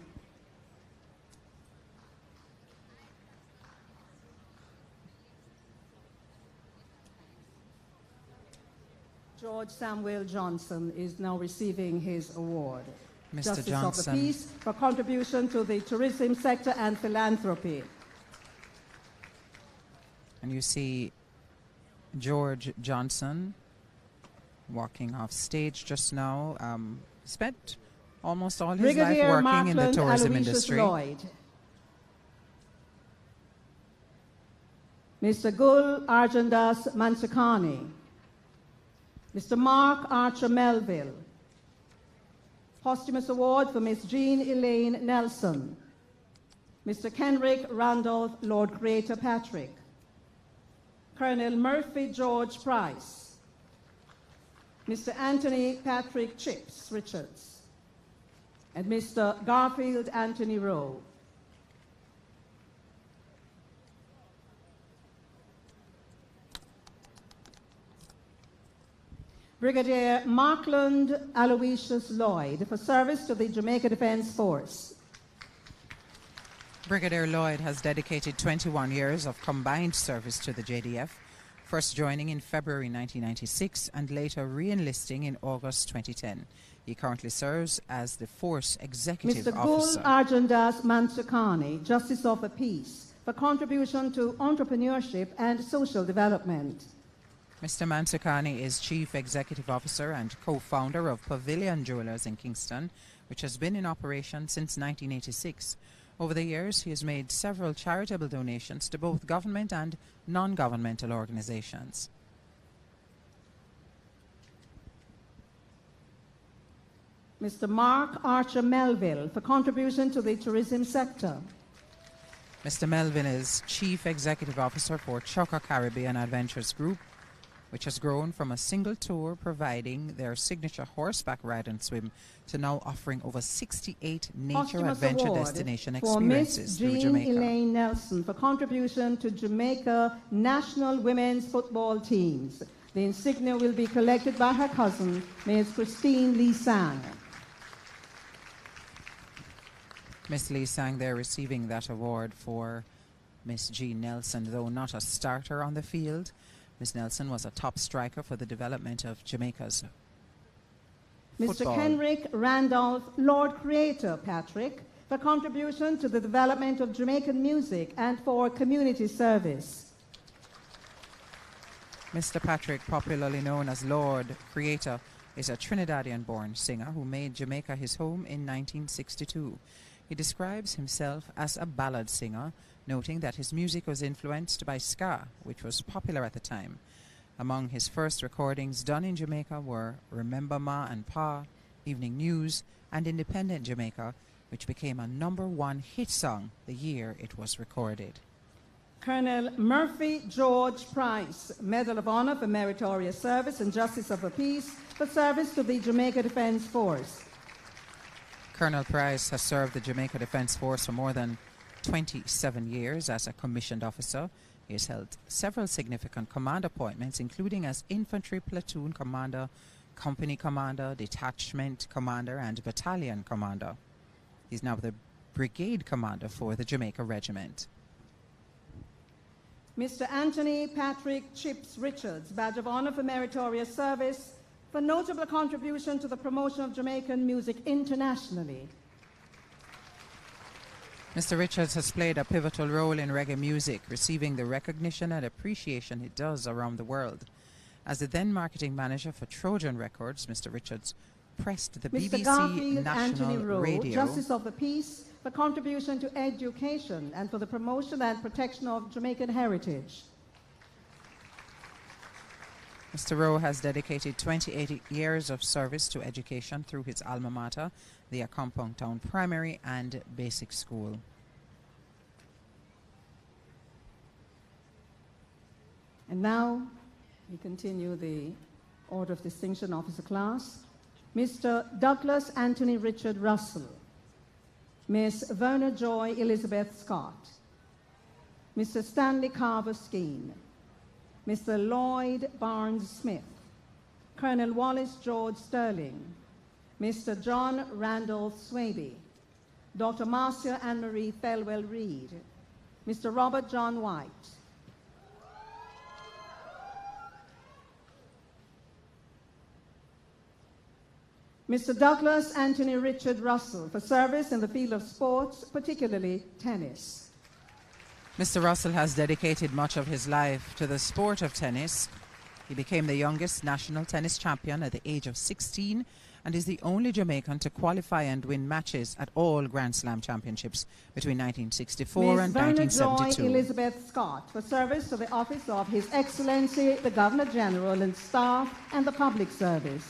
George Samuel Johnson is now receiving his award. Mr. Justice Johnson. of the Peace for contribution to the tourism sector and philanthropy. And you see George Johnson walking off stage just now. Spent almost all his Brigadier life working in the Markland tourism Aloysius industry. Lloyd. Mr. Gul Arjandas Mansakani. Mr. Mark Archer Melville. Posthumous Award for Miss Jean Elaine Nelson. Mr. Kenrick Randolph Lord Creator Patrick. Colonel Murphy George Price. Mr. Anthony Patrick Chips Richards. And Mr. Garfield Anthony Rowe. Brigadier Markland Aloysius Lloyd for service to the Jamaica Defence Force. Brigadier Lloyd has dedicated 21 years of combined service to the JDF, first joining in February 1996 and later re-enlisting in August 2010. He currently serves as the Force Executive Mr. Officer. Gul Arjandas Mansukani, Justice of the Peace, for contribution to entrepreneurship and social development. Mr. Mansukani is Chief Executive Officer and co-founder of Pavilion Jewelers in Kingston, which has been in operation since 1986. Over the years, he has made several charitable donations to both government and non-governmental organizations. Mr. Mark Archer Melville for contribution to the tourism sector. Mr. Melville is Chief Executive Officer for Chukka Caribbean Adventures Group, which has grown from a single tour providing their signature horseback ride and swim to now offering over 68 nature Posthumous adventure award destination for Miss experiences through Jean Jamaica. Elaine Nelson for contribution to Jamaica national women's football teams. The insignia will be collected by her cousin, Ms. Christine Lee Sang. Miss Lee Sang there receiving that award for Miss Jean Nelson, though not a starter on the field. Miss Nelson was a top striker for the development of Jamaica's football. Mr. Kenrick Randolph, Lord Creator Patrick, for contribution to the development of Jamaican music and for community service. Mr. Patrick, popularly known as Lord Creator, is a Trinidadian-born singer who made Jamaica his home in 1962. He describes himself as a ballad singer, noting that his music was influenced by ska, which was popular at the time. Among his first recordings done in Jamaica were Remember Ma and Pa, Evening News, and Independent Jamaica, which became a #1 hit song the year it was recorded. Colonel Murphy George Price, Medal of Honor for Meritorious Service and Justice of the Peace for service to the Jamaica Defence Force. Colonel Price has served the Jamaica Defence Force for more than 27 years as a commissioned officer. He has held several significant command appointments, including as infantry platoon commander, company commander, detachment commander, and battalion commander. He's now the brigade commander for the Jamaica Regiment. Mr. Anthony Patrick Chips Richards, Badge of Honor for Meritorious Service, for notable contribution to the promotion of Jamaican music internationally. Mr. Richards has played a pivotal role in reggae music, receiving the recognition and appreciation it does around the world. As the then marketing manager for Trojan Records, Mr. Richards pressed the Mr. BBC Garfield National Anthony Rowe, Radio. Justice of the Peace, for contribution to education and for the promotion and protection of Jamaican heritage. Mr. Rowe has dedicated 28 years of service to education through his alma mater, the Accompong Town Primary and Basic School. And now we continue the Order of Distinction Officer class. Mr. Douglas Anthony Richard Russell, Miss Verna Joy Elizabeth Scott, Mr. Stanley Carver Skeen, Mr. Lloyd Barnes Smith, Colonel Wallace George Sterling, Mr. John Randall Swaby, Dr. Marcia Anne-Marie Thelwell Reed, Mr. Robert John White, Mr. Douglas Anthony Richard Russell for service in the field of sports, particularly tennis. Mr. Russell has dedicated much of his life to the sport of tennis. He became the youngest national tennis champion at the age of 16 and is the only Jamaican to qualify and win matches at all Grand Slam championships between 1964 and Verna 1972. Joy Elizabeth Scott for service to the office of His Excellency the Governor General and staff and the public service.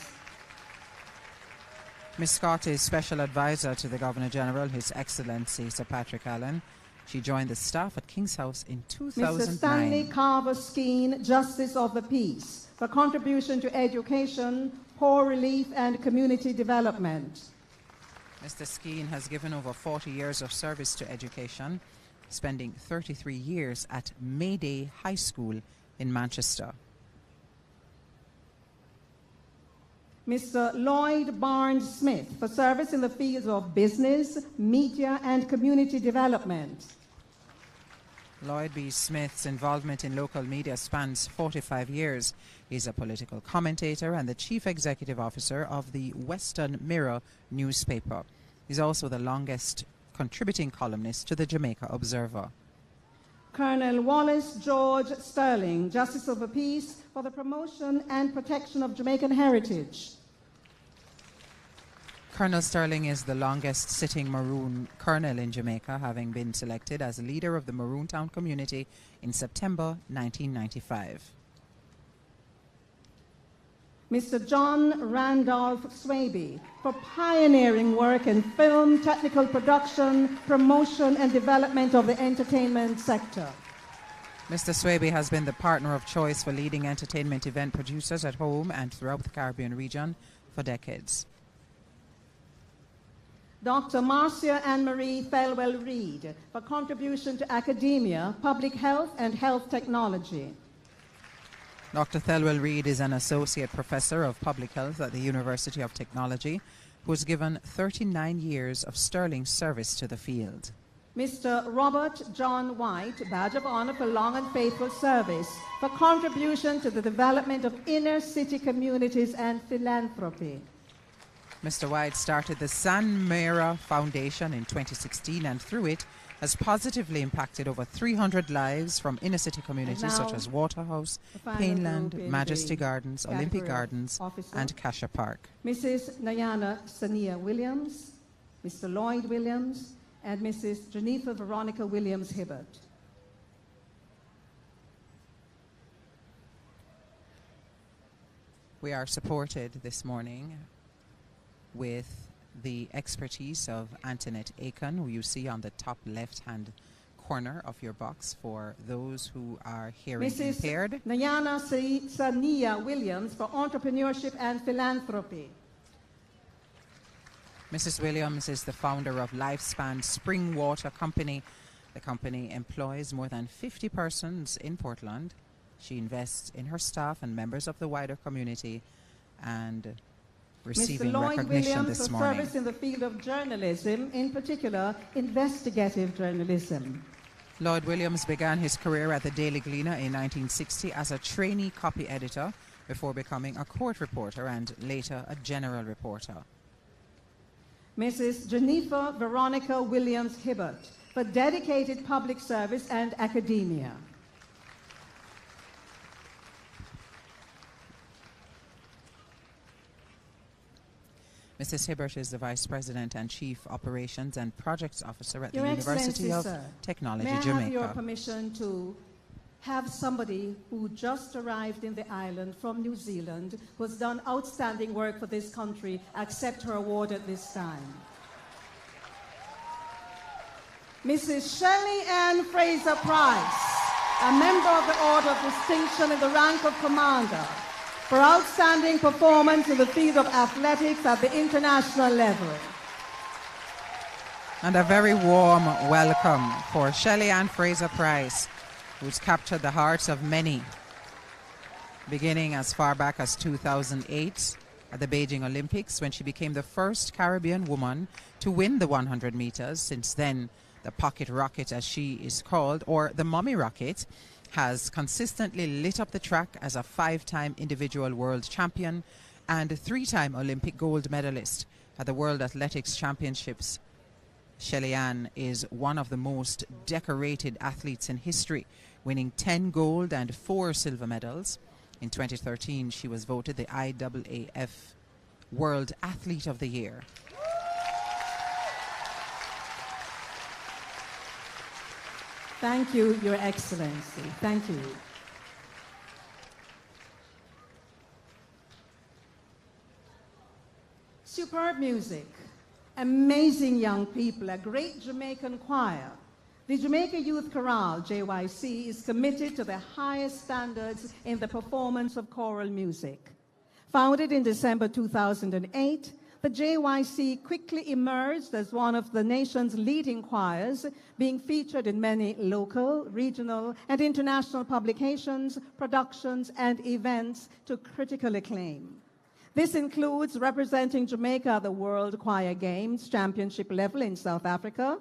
Ms. Scott is Special Advisor to the Governor General, His Excellency Sir Patrick Allen. She joined the staff at King's House in 2009. Mr. Stanley Carver Skeen, Justice of the Peace, for contribution to education, poor relief and community development. Mr. Skeen has given over 40 years of service to education, spending 33 years at Mayday High School in Manchester. Mr. Lloyd Barnes Smith for service in the fields of business, media, and community development. Lloyd B. Smith's involvement in local media spans 45 years. He's a political commentator and the chief executive officer of the Western Mirror newspaper. He's also the longest contributing columnist to the Jamaica Observer. Colonel Wallace George Sterling, Justice of the Peace for the promotion and protection of Jamaican heritage. Colonel Sterling is the longest sitting Maroon colonel in Jamaica, having been selected as leader of the Maroontown community in September 1995. Mr. John Randolph Swaby for pioneering work in film, technical production, promotion and development of the entertainment sector. Mr. Swaby has been the partner of choice for leading entertainment event producers at home and throughout the Caribbean region for decades. Dr. Marcia Anne-Marie Thelwell-Reed for contribution to academia, public health and health technology. Dr. Thelwell-Reed is an associate professor of public health at the University of Technology, who has given 39 years of sterling service to the field. Mr. Robert John White, Badge of Honor for long and faithful service, for contribution to the development of inner city communities and philanthropy. Mr. White started the San Mera Foundation in 2016 and through it has positively impacted over 300 lives from inner city communities such as Waterhouse, Painland, Majesty Gardens, Olympic Gardens and Cassia Park. Mrs. Nayana Sania Williams, Mr. Lloyd Williams, and Mrs. Geneva Veronica Williams Hibbert. We are supported this morning with the expertise of Antoinette Aiken, who you see on the top left-hand corner of your box for those who are hearing impaired. Nayana Sania Williams for entrepreneurship and philanthropy. Mrs. Williams is the founder of Lifespan Spring Water Company. The company employs more than 50 persons in Portland. She invests in her staff and members of the wider community and receiving Mr. Lloyd recognition Williams this for morning. service in the field of journalism, in particular investigative journalism. Lloyd Williams began his career at the Daily Gleaner in 1960 as a trainee copy editor before becoming a court reporter and later a general reporter. Mrs. Geneva Veronica Williams Hibbert for dedicated public service and academia. Mrs. Hibbert is the Vice President and Chief Operations and Projects Officer at Your the University of Excellency, sir, Technology, may I Jamaica. have your permission to have somebody who just arrived in the island from New Zealand, who has done outstanding work for this country, accept her award at this time. Mrs. Shelley Ann Fraser Price, a member of the Order of Distinction in the rank of Commander, for outstanding performance in the field of athletics at the international level. And a very warm welcome for Shelley Ann Fraser Price, who's captured the hearts of many, beginning as far back as 2008 at the Beijing Olympics, when she became the first Caribbean woman to win the 100 meters. Since then, the pocket rocket, as she is called, or the mummy rocket, has consistently lit up the track as a 5-time individual world champion and a 3-time Olympic gold medalist at the World Athletics Championships. Shelley Ann is one of the most decorated athletes in history, winning 10 gold and 4 silver medals. In 2013, she was voted the IAAF World Athlete of the Year. Thank you, Your Excellency. Thank you. Superb music, amazing young people, a great Jamaican choir. The Jamaica Youth Chorale, JYC, is committed to the highest standards in the performance of choral music. Founded in December 2008, the JYC quickly emerged as one of the nation's leading choirs, being featured in many local, regional, and international publications, productions, and events to critical acclaim. This includes representing Jamaica at the World Choir Games Championship level in South Africa,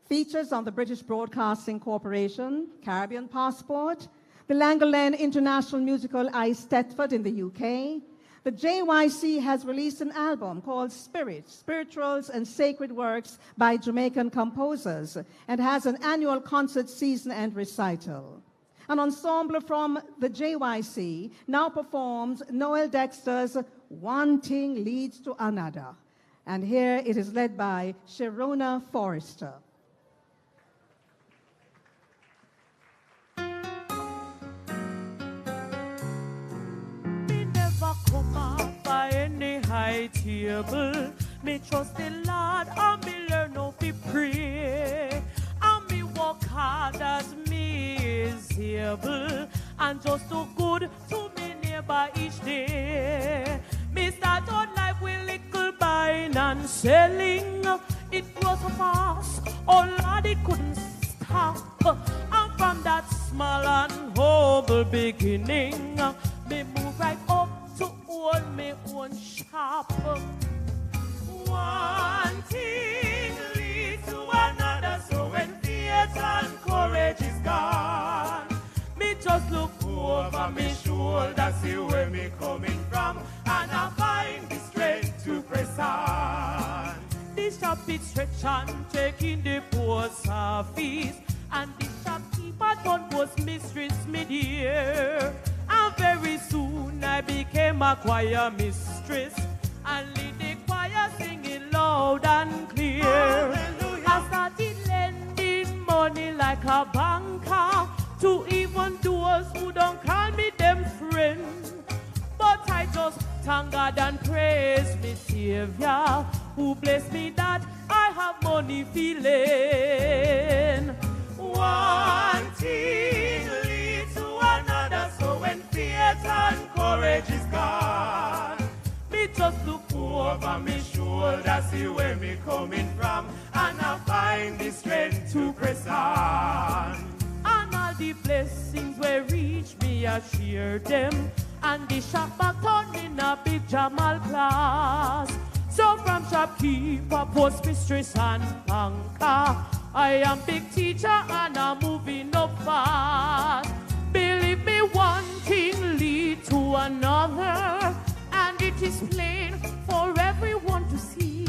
features on the British Broadcasting Corporation, Caribbean Passport, the Langolene International Musical Ice Stedford in the UK. The JYC has released an album called Spirit, Spirituals and Sacred Works by Jamaican composers, and has an annual concert season and recital. An ensemble from the JYC now performs Noel Dexter's One Thing Leads to Another. And here it is led by Sharona Forrester. Come up by any high table. Me trust the Lord and me learn how to pray. And me work hard as me is able. And just do good to me neighbor each day. Me start out life with little buying and selling. It was so fast, oh Lord, it couldn't stop. And from that small and humble beginning, me move right up to own me own shop. One thing leads to another, so when fear and courage is gone, me just look over me shoulder, see where me coming from, and I find the strength to press on. The shop it stretch and taking the poor service, and the shopkeeper done was mistress me dear. And very soon I became a choir mistress and lead the choir singing loud and clear. Hallelujah. I started lending money like a banker to even those who don't call me them friends. But I just thank God and praise me Savior who blessed me that I have money feeling. One thing leads to another, so when fear and courage is gone, me just look over me shoulder, see where me coming from, and I find the strength to press on. And all the blessings will reach me, I share them, and the shop back on in a big Jamal class. So from shopkeeper, post mistress and banker, I am big teacher and I'm moving up fast. Believe me, one thing lead to another, and it is plain for everyone to see.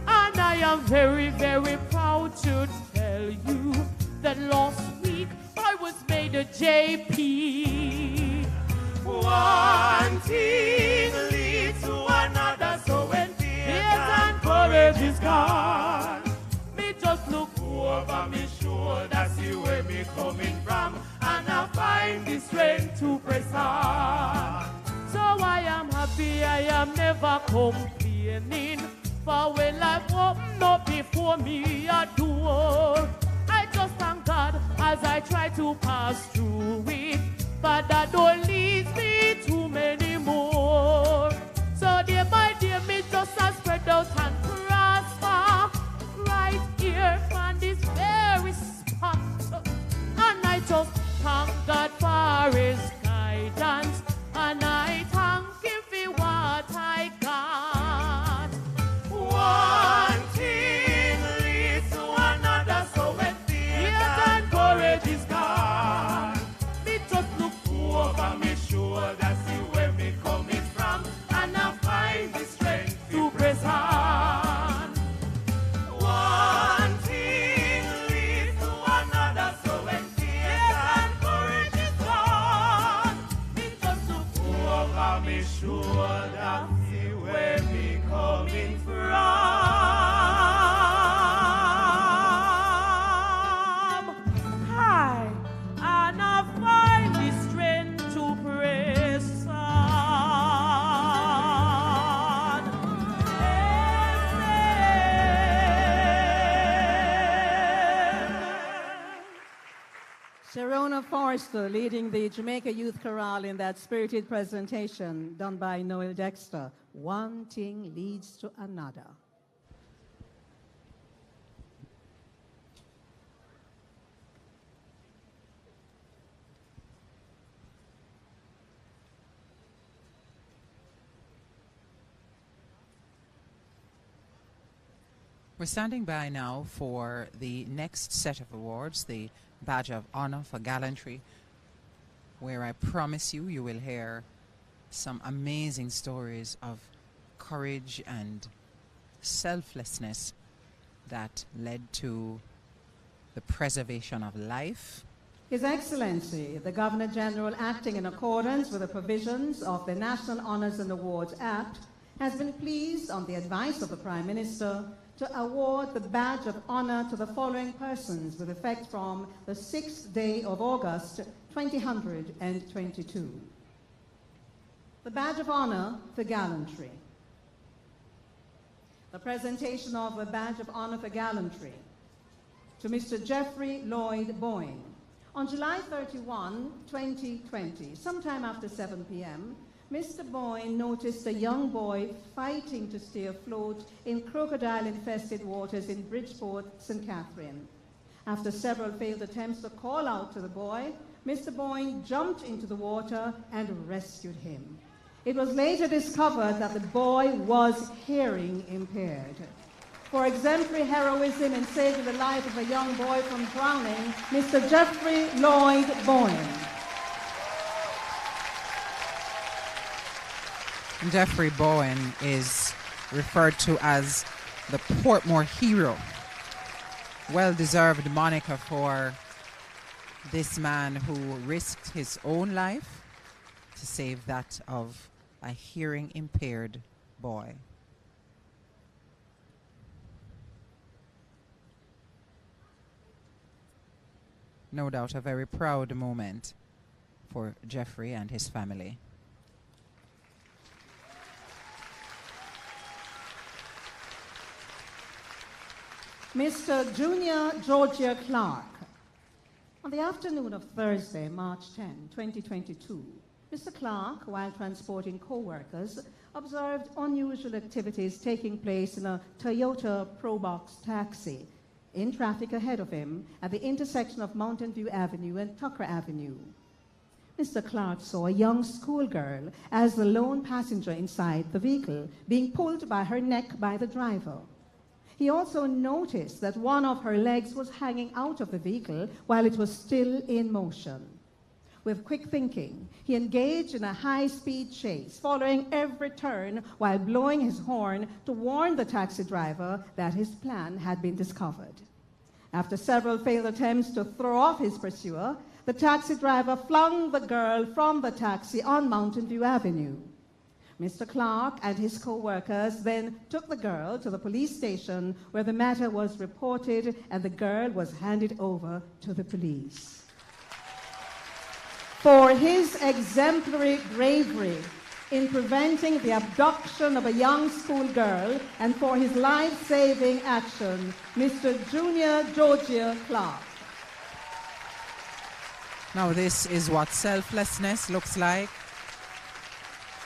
And I am very, very proud to tell you that last week I was made a JP. One thing leads to another, so when fear and courage is gone, me just look over me shoulder, see where me coming from, and I find the strength to press on. So I am happy, I am never complaining, for when life opened up before me a door, I just thank God as I try to pass through it, but that door leads me to many more. So day by day me just a spread out and prosper, right here on this very spot. And I just thank God for his guidance, and I thank him for what I got. One thing leads to another, so when fear and courage is gone, me just look over me shoulder, see where me coming from, and I find the strength to press on. One thing leads to another, so when fear and courage is gone, me just look over me shoulder, see where me coming from. Hi, and I find the strength to press on. Sharona Forrester leading the Jamaica Youth Chorale in that spirited presentation done by Noel Dexter. One thing leads to another. We're standing by now for the next set of awards, the Badge of Honor for Gallantry, where I promise you, you will hear some amazing stories of courage and selflessness that led to the preservation of life. His Excellency, the Governor General, acting in accordance with the provisions of the National Honours and Awards Act, has been pleased, on the advice of the Prime Minister, to award the Badge of Honour to the following persons with effect from the 6th day of August 2022. The Badge of Honour for Gallantry. The presentation of the Badge of Honour for Gallantry to Mr. Jeffrey Lloyd Boyne. On July 31, 2020, sometime after 7 p.m., Mr. Boyne noticed a young boy fighting to stay afloat in crocodile-infested waters in Bridgeport, St. Catherine. After several failed attempts to call out to the boy, Mr. Boyne jumped into the water and rescued him. It was later discovered that the boy was hearing impaired. For exemplary heroism in saving the life of a young boy from drowning, Mr. Jeffrey Lloyd Boyne. Jeffrey Boyne is referred to as the Portmore hero. Well-deserved moniker for this man who risked his own life to save that of a hearing-impaired boy. No doubt a very proud moment for Jeffrey and his family. Mr. Junior Georgia Clark. On the afternoon of Thursday, March 10, 2022, Mr. Clark, while transporting co-workers, observed unusual activities taking place in a Toyota Probox taxi in traffic ahead of him at the intersection of Mountain View Avenue and Tucker Avenue. Mr. Clark saw a young schoolgirl as the lone passenger inside the vehicle, being pulled by her neck by the driver. He also noticed that one of her legs was hanging out of the vehicle while it was still in motion. With quick thinking, he engaged in a high-speed chase, following every turn while blowing his horn to warn the taxi driver that his plan had been discovered. After several failed attempts to throw off his pursuer, the taxi driver flung the girl from the taxi on Mountain View Avenue. Mr. Clark and his co-workers then took the girl to the police station where the matter was reported and the girl was handed over to the police. For his exemplary bravery in preventing the abduction of a young schoolgirl and for his life-saving action, Mr. Junior Georgia Clark. Now this is what selflessness looks like.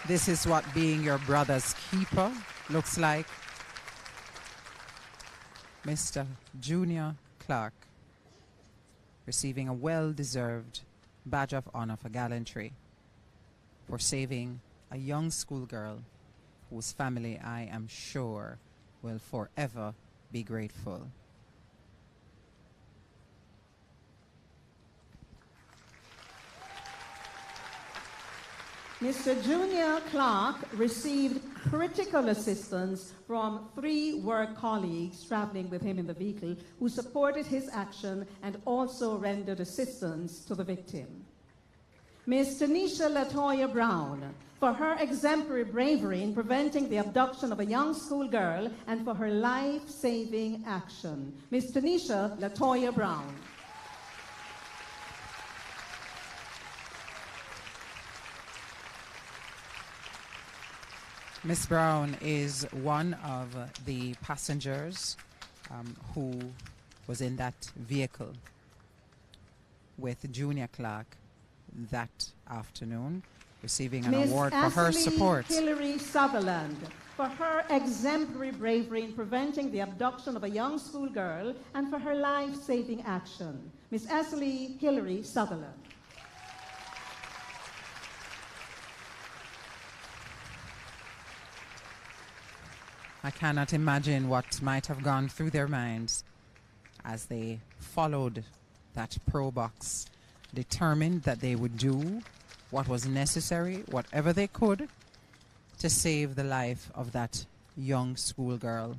This is what being your brother's keeper looks like. Mr. Junior Clark receiving a well-deserved Badge of Honor for Gallantry for saving a young schoolgirl whose family, I am sure, will forever be grateful. Mr. Junior Clark received critical assistance from 3 work colleagues traveling with him in the vehicle who supported his action and also rendered assistance to the victim. Ms. Tanisha Latoya Brown, for her exemplary bravery in preventing the abduction of a young schoolgirl and for her life-saving action. Ms. Tanisha Latoya Brown. Miss Brown is one of the passengers who was in that vehicle with Junior Clark that afternoon, receiving an award for her support. Hillary Sutherland, for her exemplary bravery in preventing the abduction of a young schoolgirl and for her life-saving action. Miss Ashley Hillary Sutherland. I cannot imagine what might have gone through their minds as they followed that pro box, determined that they would do what was necessary, whatever they could, to save the life of that young schoolgirl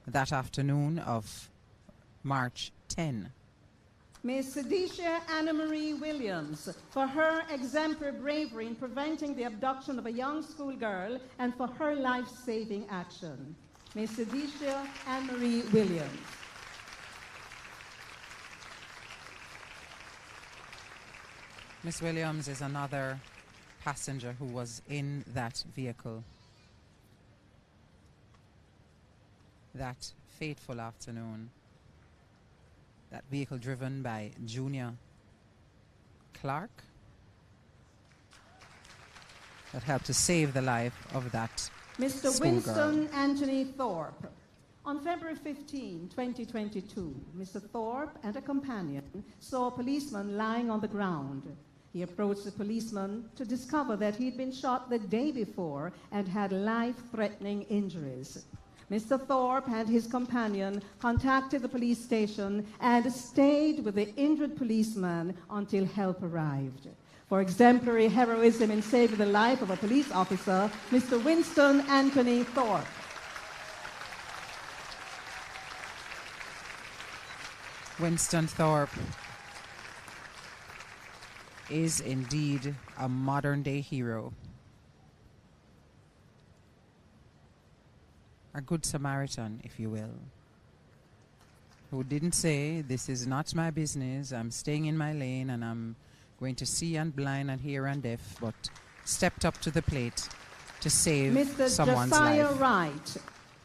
that afternoon of March 10. Ms. Sedisha Anna Marie Williams for her exemplary bravery in preventing the abduction of a young schoolgirl and for her life-saving action. Ms. Sedisha Anna Marie Williams. Miss Williams is another passenger who was in that vehicle that fateful afternoon. That vehicle driven by Junior Clark that helped to save the life of that Mr. schoolgirl. Winston Anthony Thorpe. On February 15, 2022, Mr. Thorpe and a companion saw a policeman lying on the ground. He approached the policeman to discover that he'd been shot the day before and had life-threatening injuries. Mr. Thorpe and his companion contacted the police station and stayed with the injured policeman until help arrived. For exemplary heroism in saving the life of a police officer, Mr. Winston Anthony Thorpe. Winston Thorpe is indeed a modern-day hero. A good Samaritan, if you will, who didn't say, this is not my business, I'm staying in my lane and I'm going to see and blind and hear and deaf, but stepped up to the plate to save Mr. someone's Josiah life. Wright.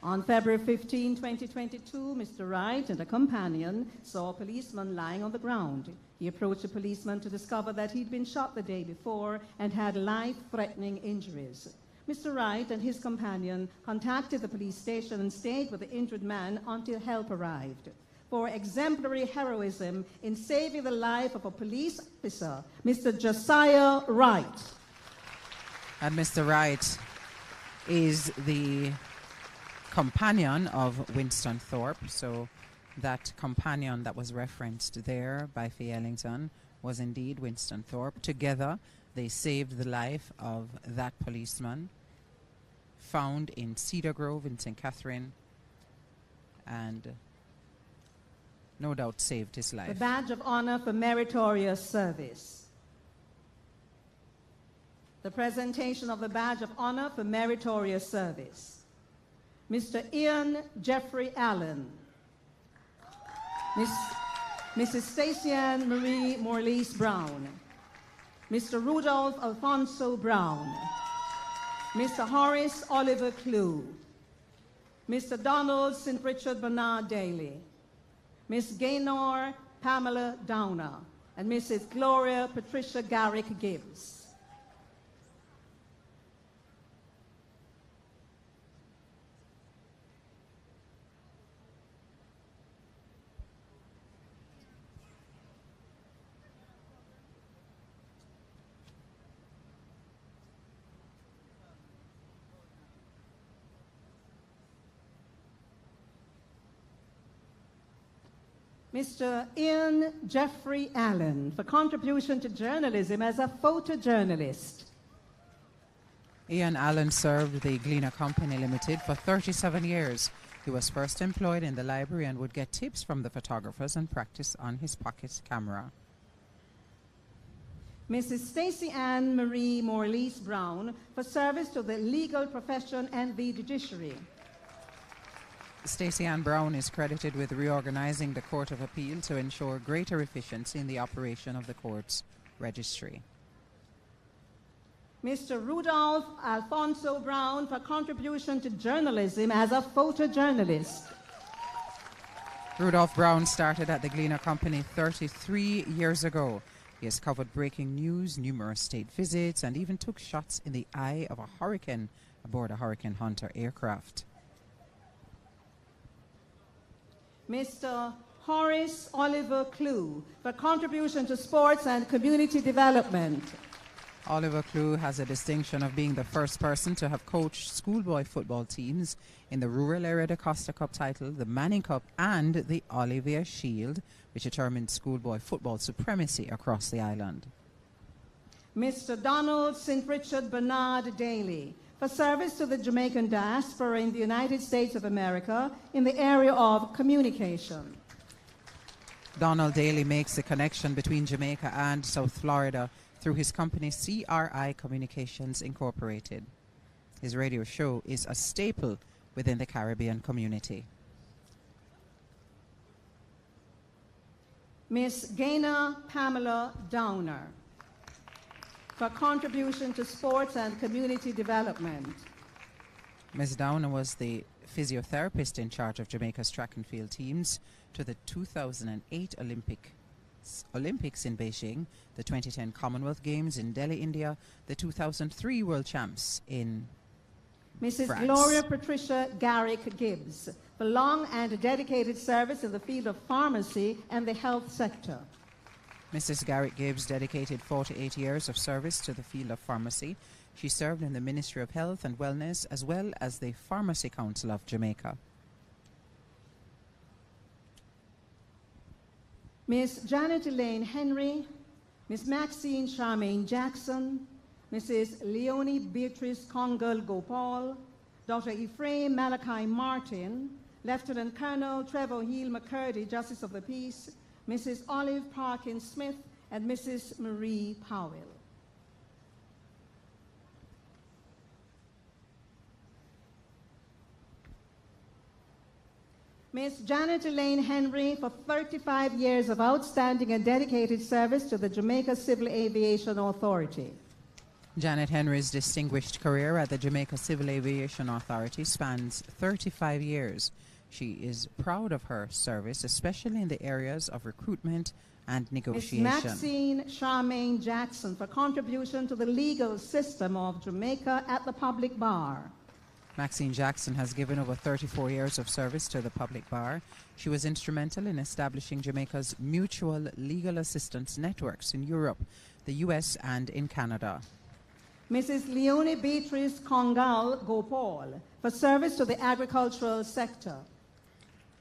On February 15, 2022, Mr. Wright and a companion saw a policeman lying on the ground. He approached the policeman to discover that he'd been shot the day before and had life-threatening injuries. Mr. Wright and his companion contacted the police station and stayed with the injured man until help arrived. For exemplary heroism in saving the life of a police officer, Mr. Josiah Wright. And Mr. Wright is the companion of Winston Thorpe, so that companion that was referenced there by Faye Ellington was indeed Winston Thorpe. Together, they saved the life of that policeman found in Cedar Grove in St. Catherine, and no doubt saved his life. The Badge of Honor for Meritorious Service. The presentation of the Badge of Honor for Meritorious Service. Mr. Ian Jeffrey Allen. Mrs. Stacey Ann Marie Morlise Brown. Mr. Rudolph Alfonso Brown. Mr. Horace Oliver Clue. Mr. Donald St. Richard Bernard Daly. Ms. Gaynor Pamela Downer. And Mrs. Gloria Patricia Garrick Gibbs. Mr. Ian Jeffrey Allen for contribution to journalism as a photojournalist. Ian Allen served the Gleaner Company Limited for 37 years. He was first employed in the library and would get tips from the photographers and practice on his pocket camera. Mrs. Stacey Ann Marie Morlise Brown for service to the legal profession and the judiciary. Stacey Ann Brown is credited with reorganizing the Court of Appeal to ensure greater efficiency in the operation of the court's registry. Mr. Rudolph Alfonso Brown for contribution to journalism as a photojournalist. Rudolph Brown started at the Gleaner Company 33 years ago. He has covered breaking news, numerous state visits, and even took shots in the eye of a hurricane aboard a Hurricane Hunter aircraft. Mr. Horace Oliver Clue for contribution to sports and community development. Oliver Clew has a distinction of being the first person to have coached schoolboy football teams in the Rural Area de Costa Cup title, the Manning Cup and the Olivier Shield, which determined schoolboy football supremacy across the island. Mr. Donald St. Richard Bernard Daly, for service to the Jamaican diaspora in the United States of America in the area of communication. Donald Daly makes the connection between Jamaica and South Florida through his company CRI Communications Incorporated. His radio show is a staple within the Caribbean community. Miss Gaina Pamela Downer, for contribution to sports and community development. Ms. Downer was the physiotherapist in charge of Jamaica's track and field teams to the 2008 Olympics in Beijing, the 2010 Commonwealth Games in Delhi, India, the 2003 World Champs in Mrs. France. Gloria Patricia Garrick Gibbs, for long and dedicated service in the field of pharmacy and the health sector. Mrs. Garrick Gibbs dedicated 48 years of service to the field of pharmacy. She served in the Ministry of Health and Wellness as well as the Pharmacy Council of Jamaica. Miss Janet Elaine Henry, Miss Maxine Charmaine Jackson, Mrs. Leonie Beatrice Congal Gopal, Dr. Ephraim Malachi Martin, Lieutenant Colonel Trevor Heal McCurdy, Justice of the Peace, Mrs. Olive Parkins Smith, and Mrs. Marie Powell. Miss Janet Elaine Henry, for 35 years of outstanding and dedicated service to the Jamaica Civil Aviation Authority. Janet Henry's distinguished career at the Jamaica Civil Aviation Authority spans 35 years. She is proud of her service, especially in the areas of recruitment and negotiation. Ms. Maxine Charmaine Jackson, for contribution to the legal system of Jamaica at the public bar. Maxine Jackson has given over 34 years of service to the public bar. She was instrumental in establishing Jamaica's mutual legal assistance networks in Europe, the US, and in Canada. Mrs. Leonie Beatrice Congal Gopal, for service to the agricultural sector.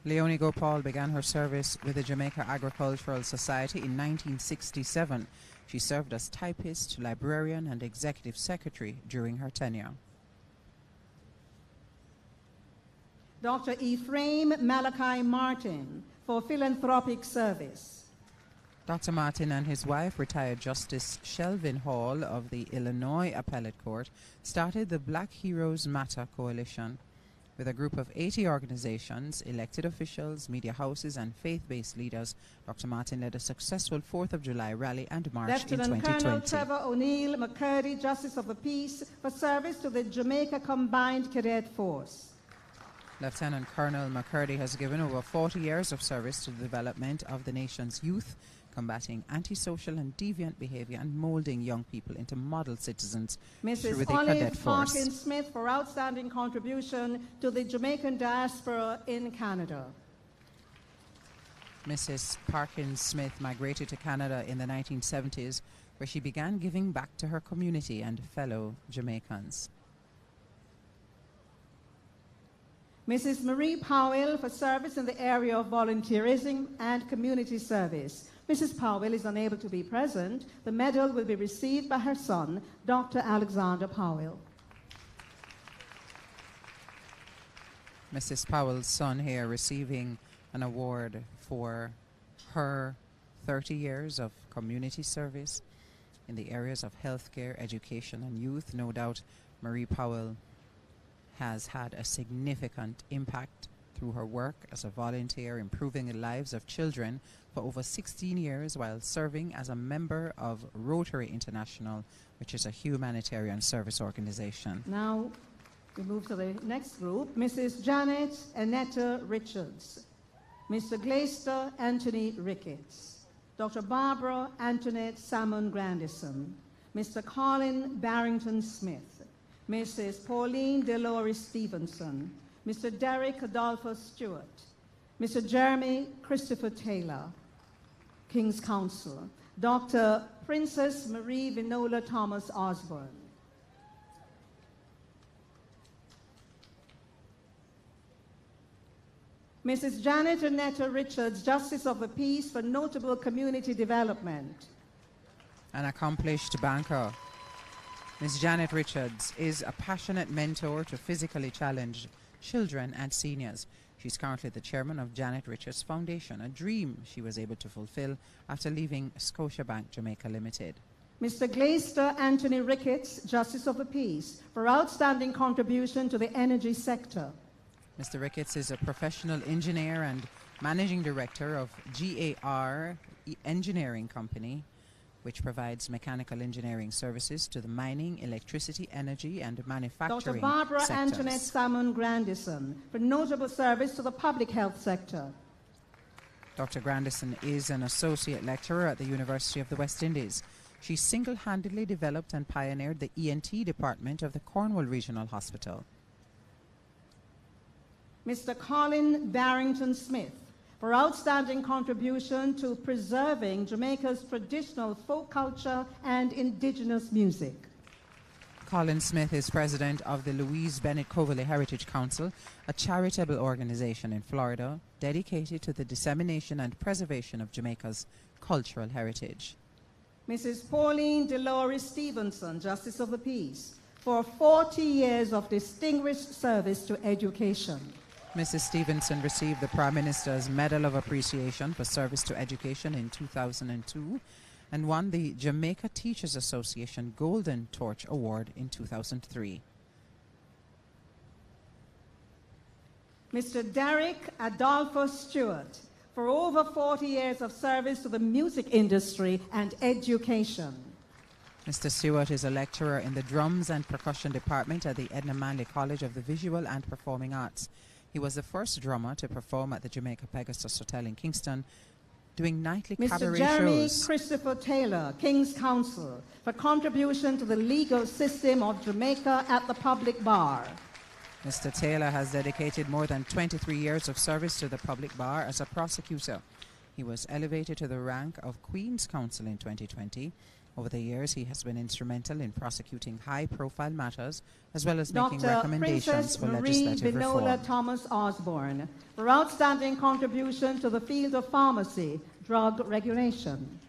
Leonie Gopal began her service with the Jamaica Agricultural Society in 1967. She served as typist, librarian, and executive secretary during her tenure. Dr. Ephraim Malachi Martin, for philanthropic service. Dr. Martin and his wife, retired Justice Shelvin Hall of the Illinois Appellate Court, started the Black Heroes Matter Coalition. With a group of 80 organizations, elected officials, media houses, and faith-based leaders, Dr. Martin led a successful 4th of July rally and march in 2020. Lieutenant Colonel Trevor O'Neill McCurdy, Justice of the Peace, for service to the Jamaica Combined Cadet Force. Lieutenant Colonel McCurdy has given over 40 years of service to the development of the nation's youth, combating antisocial and deviant behavior and molding young people into model citizens through the Mrs. Olive Cadet Force. Parkins Smith, for outstanding contribution to the Jamaican diaspora in Canada. Mrs. Parkins Smith migrated to Canada in the 1970s, where she began giving back to her community and fellow Jamaicans. Mrs. Marie Powell, for service in the area of volunteerism and community service. Mrs. Powell is unable to be present. The medal will be received by her son, Dr. Alexander Powell. Mrs. Powell's son here receiving an award for her 30 years of community service in the areas of healthcare, education, and youth. No doubt Marie Powell has had a significant impact through her work as a volunteer, improving the lives of children for over 16 years while serving as a member of Rotary International, which is a humanitarian service organization. Now we move to the next group. Mrs. Janet Annetta Richards, Mr. Glaister Anthony Ricketts, Dr. Barbara Antoinette Salmon Grandison, Mr. Colin Barrington Smith, Mrs. Pauline Delores Stevenson, Mr. Derek Adolphus Stewart, Mr. Jeremy Christopher Taylor, King's Counsel, Dr. Princess Marie Vinola Thomas Osborne. Mrs. Janet Annetta Richards, Justice of the Peace for Notable Community Development. An accomplished banker, Ms. Janet Richards is a passionate mentor to physically challenged children and seniors. She's currently the chairman of Janet Richards Foundation, a dream she was able to fulfill after leaving Scotiabank Jamaica Limited. Mr. Glaister Anthony Ricketts, Justice of the Peace, for outstanding contribution to the energy sector. Mr. Ricketts is a professional engineer and managing director of GAR Engineering Company, which provides mechanical engineering services to the mining, electricity, energy, and manufacturing Dr. Barbara sectors. Antoinette Salmon Grandison, for notable service to the public health sector. Dr. Grandison is an associate lecturer at the University of the West Indies. She single-handedly developed and pioneered the ENT department of the Cornwall Regional Hospital. Mr. Colin Barrington Smith, for outstanding contribution to preserving Jamaica's traditional folk culture and indigenous music. Colin Smith is president of the Louise Bennett Coverley Heritage Council, a charitable organization in Florida dedicated to the dissemination and preservation of Jamaica's cultural heritage. Mrs. Pauline Delores Stevenson, Justice of the Peace, for 40 years of distinguished service to education. Mrs. Stevenson received the Prime Minister's Medal of Appreciation for Service to Education in 2002 and won the Jamaica Teachers Association Golden Torch Award in 2003. Mr. Derek Adolfo Stewart, for over 40 years of service to the music industry and education. Mr. Stewart is a lecturer in the Drums and Percussion Department at the Edna Manley College of the Visual and Performing Arts. He was the first drummer to perform at the Jamaica Pegasus Hotel in Kingston, doing nightly cabaret Mr. Jeremy shows. Christopher Taylor, King's Counsel, for contribution to the legal system of Jamaica at the public bar. Mr. Taylor has dedicated more than 23 years of service to the public bar as a prosecutor. He was elevated to the rank of Queen's Counsel in 2020. Over the years, he has been instrumental in prosecuting high-profile matters, as well as making recommendations Princess for Marie legislative Vinola reform. Thomas Osborne, for outstanding contribution to the field of pharmacy, drug regulation.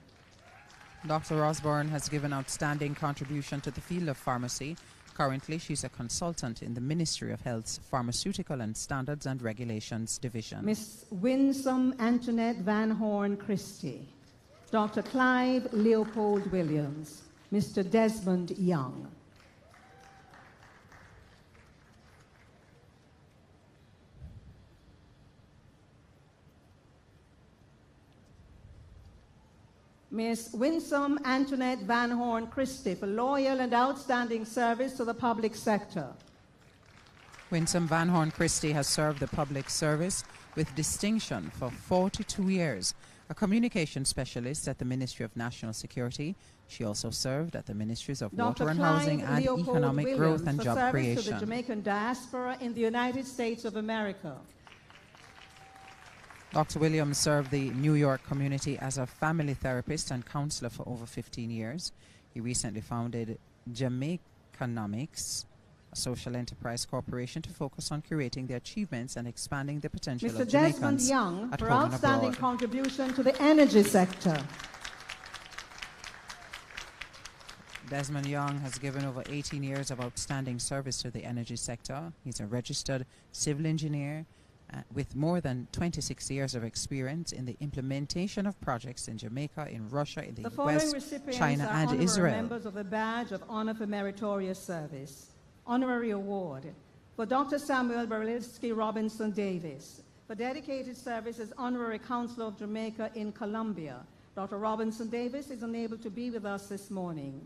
Dr. Osborne has given outstanding contribution to the field of pharmacy. Currently, she's a consultant in the Ministry of Health's Pharmaceutical and Standards and Regulations Division. Miss Winsome Antoinette Van Horn Christie, Dr. Clive Leopold Williams, Mr. Desmond Young. Miss Winsome Antoinette Van Horn Christie, for loyal and outstanding service to the public sector. Winsome Van Horn Christie has served the public service with distinction for 42 years. A communication specialist at the Ministry of National Security, she also served at the Ministries of Dr. Water and Clive Housing and Leopold Economic Williams, Growth and for Job service Creation. to the Jamaican diaspora in the United States of America. Dr. Williams served the New York community as a family therapist and counselor for over 15 years. He recently founded Jamaicanomics, a social enterprise corporation to focus on curating the achievements and expanding the potential Mr. of Desmond Jamaicans Young, at for home and outstanding abroad. contribution to the energy sector. Desmond Young has given over 18 years of outstanding service to the energy sector. He's a registered civil engineer with more than 26 years of experience in the implementation of projects in Jamaica, in Russia, in the following US, recipients China, are and honorary Israel. members of the Badge of Honor for Meritorious Service. Honorary Award for Dr. Samuel Berlinski Robinson Davis, for dedicated service as Honorary Consul of Jamaica in Colombia. Dr. Robinson Davis is unable to be with us this morning.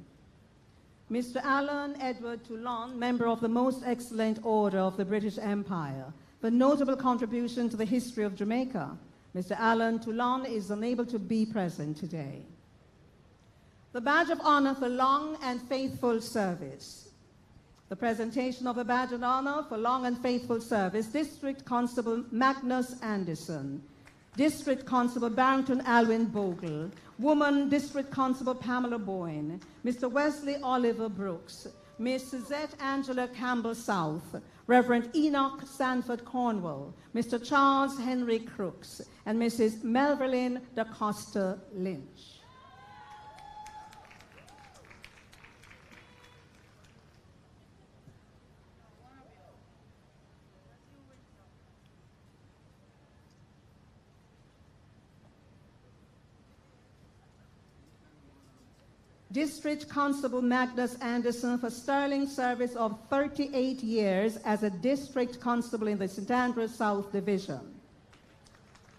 Mr. Alan Edward Toulon, member of the Most Excellent Order of the British Empire, for notable contribution to the history of Jamaica. Mr. Alan Toulon is unable to be present today. The Badge of Honor for Long and Faithful Service. The presentation of the Badge of Honor for Long and Faithful Service, District Constable Magnus Anderson. District Constable Barrington Alwyn Bogle, Woman District Constable Pamela Boyne, Mr. Wesley Oliver Brooks, Miss Suzette Angela Campbell South, Reverend Enoch Sanford Cornwall, Mr. Charles Henry Crooks, and Mrs. Melverlyn da Costa Lynch. District Constable Magnus Anderson for sterling service of 38 years as a District Constable in the St. Andrews South Division.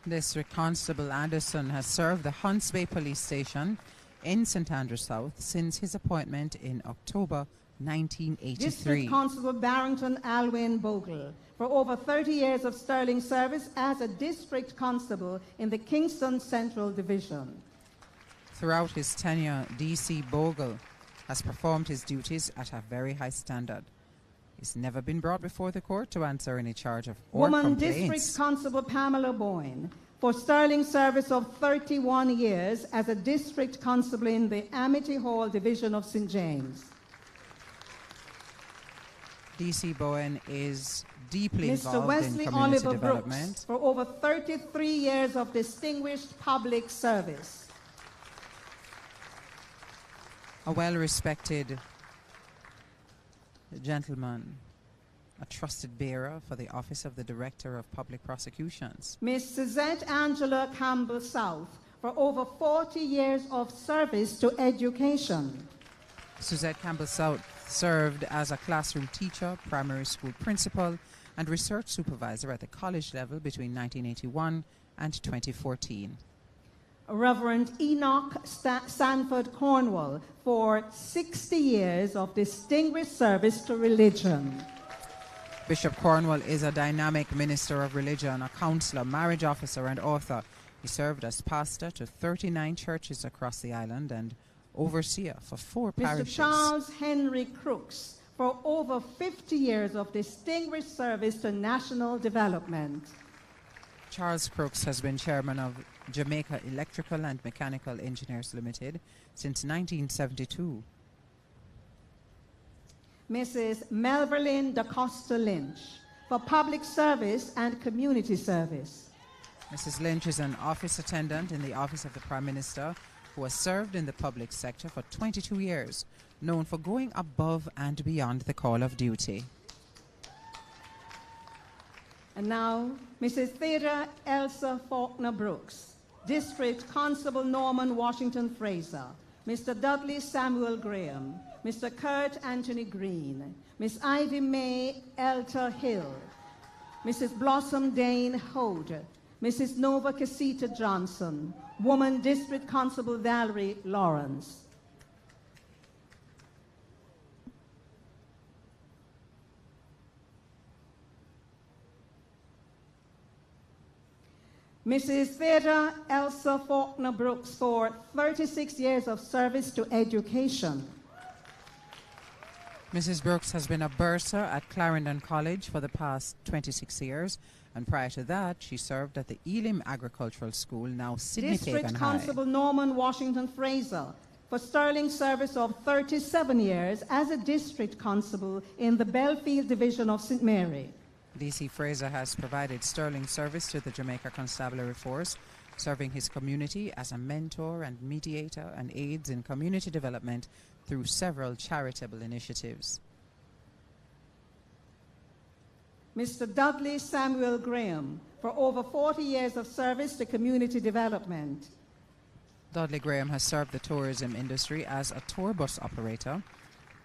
District Constable Anderson has served the Hunts Bay Police Station in St. Andrews South since his appointment in October 1983. District Constable Barrington Alwyn Bogle for over 30 years of sterling service as a District Constable in the Kingston Central Division. Throughout his tenure, D.C. Bogle has performed his duties at a very high standard. He's never been brought before the court to answer any charge of or Woman complaints. District Constable Pamela Boyne for sterling service of 31 years as a District Constable in the Amity Hall Division of St. James. D.C. Bowen is deeply Mr. involved Wesley in community Oliver development. Brooks for over 33 years of distinguished public service. A well-respected gentleman, a trusted bearer for the office of the Director of Public Prosecutions. Miss Suzette Angela Campbell South for over 40 years of service to education. Suzette Campbell South served as a classroom teacher, primary school principal, and research supervisor at the college level between 1981 and 2014. Reverend Enoch Sanford Cornwall for 60 years of distinguished service to religion. Bishop Cornwall is a dynamic minister of religion, a counselor, marriage officer, and author. He served as pastor to 39 churches across the island and overseer for 4 parishes. Mr. Charles Henry Crooks for over 50 years of distinguished service to national development. Charles Crooks has been chairman of Jamaica Electrical and Mechanical Engineers Limited since 1972. Mrs. Melverlyn da Costa Lynch for public service and community service. Mrs. Lynch is an office attendant in the Office of the Prime Minister who has served in the public sector for 22 years, known for going above and beyond the call of duty. And now, Mrs. Theda Elsa Faulkner Brooks, District Constable Norman Washington Fraser, Mr. Dudley Samuel Graham, Mr. Kurt Anthony Green, Miss Ivy Mae Elter Hill, Mrs. Blossom Dane Hode, Mrs. Nova Casita Johnson, Woman District Constable Valerie Lawrence. Mrs. Theda Elsa Faulkner Brooks for 36 years of service to education. Mrs. Brooks has been a bursar at Clarendon College for the past 26 years, and prior to that, she served at the Elim Agricultural School, now Sydney District Pagan High. Constable Norman Washington Fraser for sterling service of 37 years as a District Constable in the Belfield Division of St. Mary. D.C. Fraser has provided sterling service to the Jamaica Constabulary Force, serving his community as a mentor and mediator and aids in community development through several charitable initiatives. Mr. Dudley Samuel Graham for over 40 years of service to community development. Dudley Graham has served the tourism industry as a tour bus operator.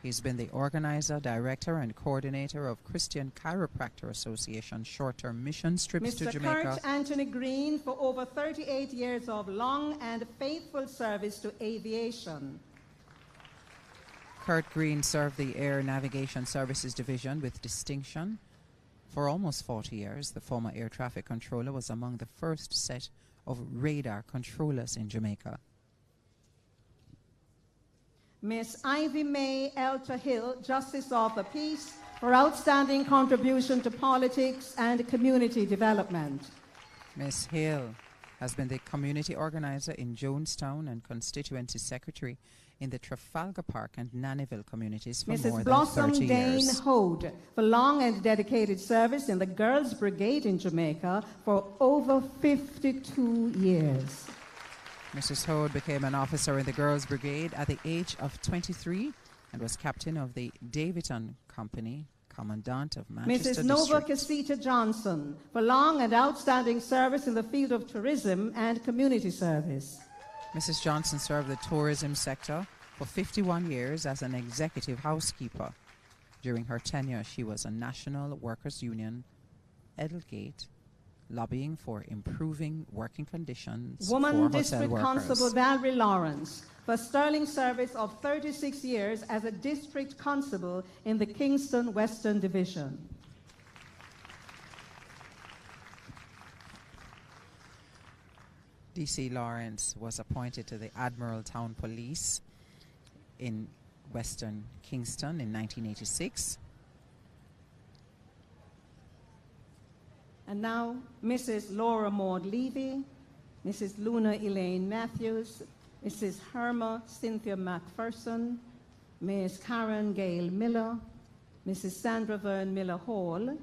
He's been the organizer, director, and coordinator of Christian Chiropractor Association short-term missions trips to Jamaica. Mr. Kurt Anthony Green for over 38 years of long and faithful service to aviation. Kurt Green served the Air Navigation Services Division with distinction. For almost 40 years, the former air traffic controller was among the first set of radar controllers in Jamaica. Miss Ivy Mae Elter Hill, Justice of the Peace, for outstanding contribution to politics and community development. Miss Hill has been the community organizer in Jonestown and constituency secretary in the Trafalgar Park and Nannyville communities for more Mrs. than Blossom 30 Dane years. Hode for long and dedicated service in the Girls Brigade in Jamaica for over 52 years. Mrs. Hode became an officer in the Girls Brigade at the age of 23 and was captain of the Davidson Company, commandant of Manchester Mrs. Nova District. Casita Johnson for long and outstanding service in the field of tourism and community service. Mrs. Johnson served the tourism sector for 51 years as an executive housekeeper. During her tenure, she was a National Workers' Union, Edelgate, lobbying for improving working conditions Woman for hotel District workers. Constable Valerie Lawrence for sterling service of 36 years as a district constable in the Kingston Western Division. D.C. Lawrence was appointed to the Admiral Town Police in Western Kingston in 1986. And now, Mrs. Laura Maud Levy, Mrs. Luna Elaine Matthews, Mrs. Herma Cynthia McPherson, Ms. Karen Gail Miller, Mrs. Sandra Vern Miller Hall,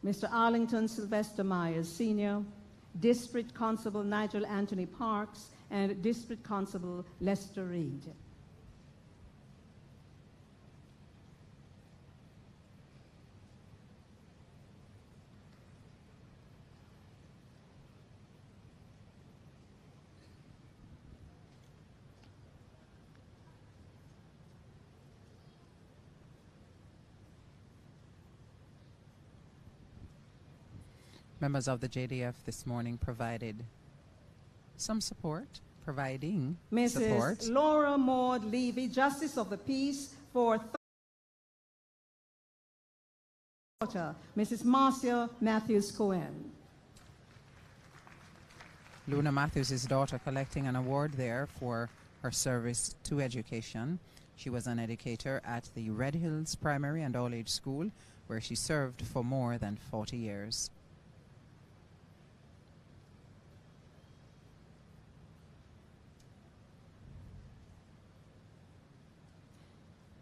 Mr. Arlington Sylvester Myers Sr., District Constable Nigel Anthony Parks, and District Constable Lester Reed. Members of the JDF this morning provided some support, providing support. Mrs. Laura Maud Levy, Justice of the Peace, for Mrs. Marcia Matthews Cohen. Luna Matthews' daughter collecting an award there for her service to education. She was an educator at the Red Hills Primary and All-Age School, where she served for more than 40 years.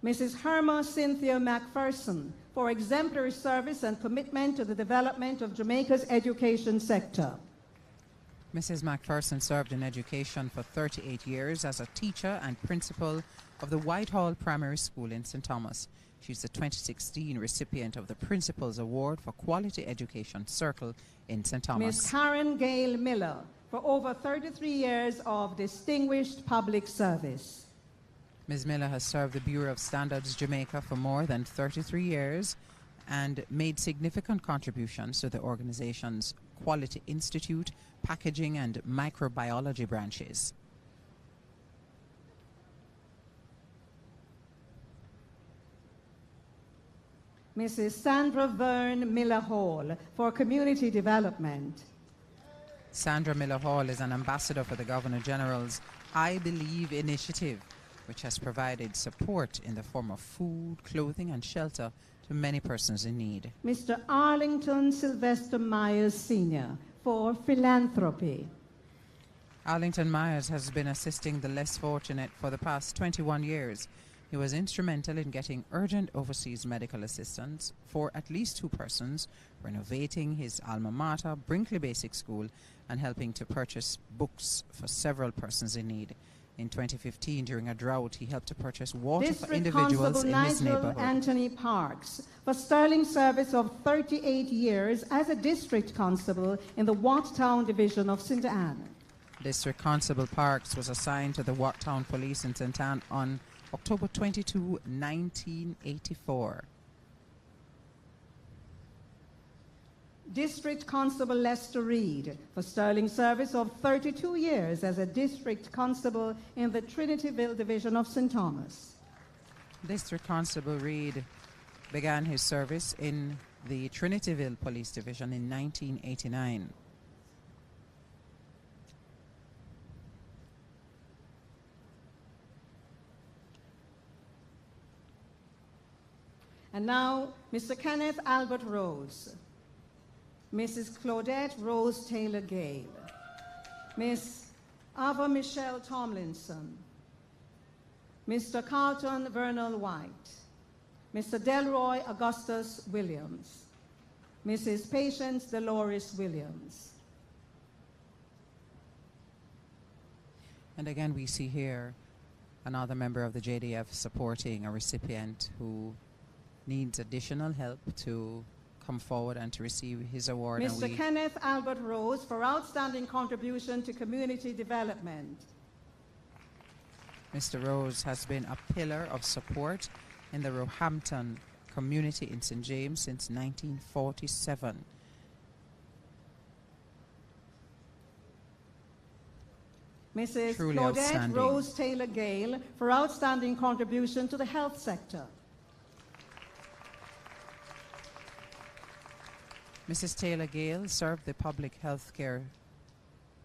Mrs. Herma Cynthia McPherson for exemplary service and commitment to the development of Jamaica's education sector. Mrs. McPherson served in education for 38 years as a teacher and principal of the Whitehall Primary School in St. Thomas. She's the 2016 recipient of the Principal's Award for Quality Education Circle in St. Thomas. Ms. Karen Gail Miller for over 33 years of distinguished public service. Ms. Miller has served the Bureau of Standards Jamaica for more than 33 years and made significant contributions to the organization's Quality Institute, packaging and microbiology branches. Mrs. Sandra Vern Miller Hall for community development. Sandra Miller Hall is an ambassador for the Governor General's I Believe initiative, which has provided support in the form of food, clothing, and shelter to many persons in need. Mr. Arlington Sylvester Myers Sr. for philanthropy. Arlington Myers has been assisting the less fortunate for the past 21 years. He was instrumental in getting urgent overseas medical assistance for at least 2 persons, renovating his alma mater, Brinkley Basic School, and helping to purchase books for several persons in need. In 2015, during a drought, he helped to purchase water District for individuals Constable in his Nigel neighborhood. Anthony Parks for sterling service of 38 years as a district constable in the Watttown Division of St. Anne. District Constable Parks was assigned to the Watttown Police in St. Anne on October 22, 1984. District Constable Lester Reed for sterling service of 32 years as a district constable in the Trinityville Division of St. Thomas. District Constable Reed began his service in the Trinityville Police Division in 1989. And now, Mr. Kenneth Albert Rose, Mrs. Claudette Rose Taylor Gale, Miss Ava Michelle Tomlinson, Mr. Carlton Vernal White, Mr. Delroy Augustus Williams, Mrs. Patience Dolores Williams. And again, we see here another member of the JDF supporting a recipient who needs additional help to come forward and to receive his award. Mr. Kenneth Albert Rose for outstanding contribution to community development. Mr. Rose has been a pillar of support in the Roehampton community in St. James since 1947. Mrs. Truly Claudette outstanding. Rose Taylor Gale for outstanding contribution to the health sector. Mrs. Taylor Gale served the public health care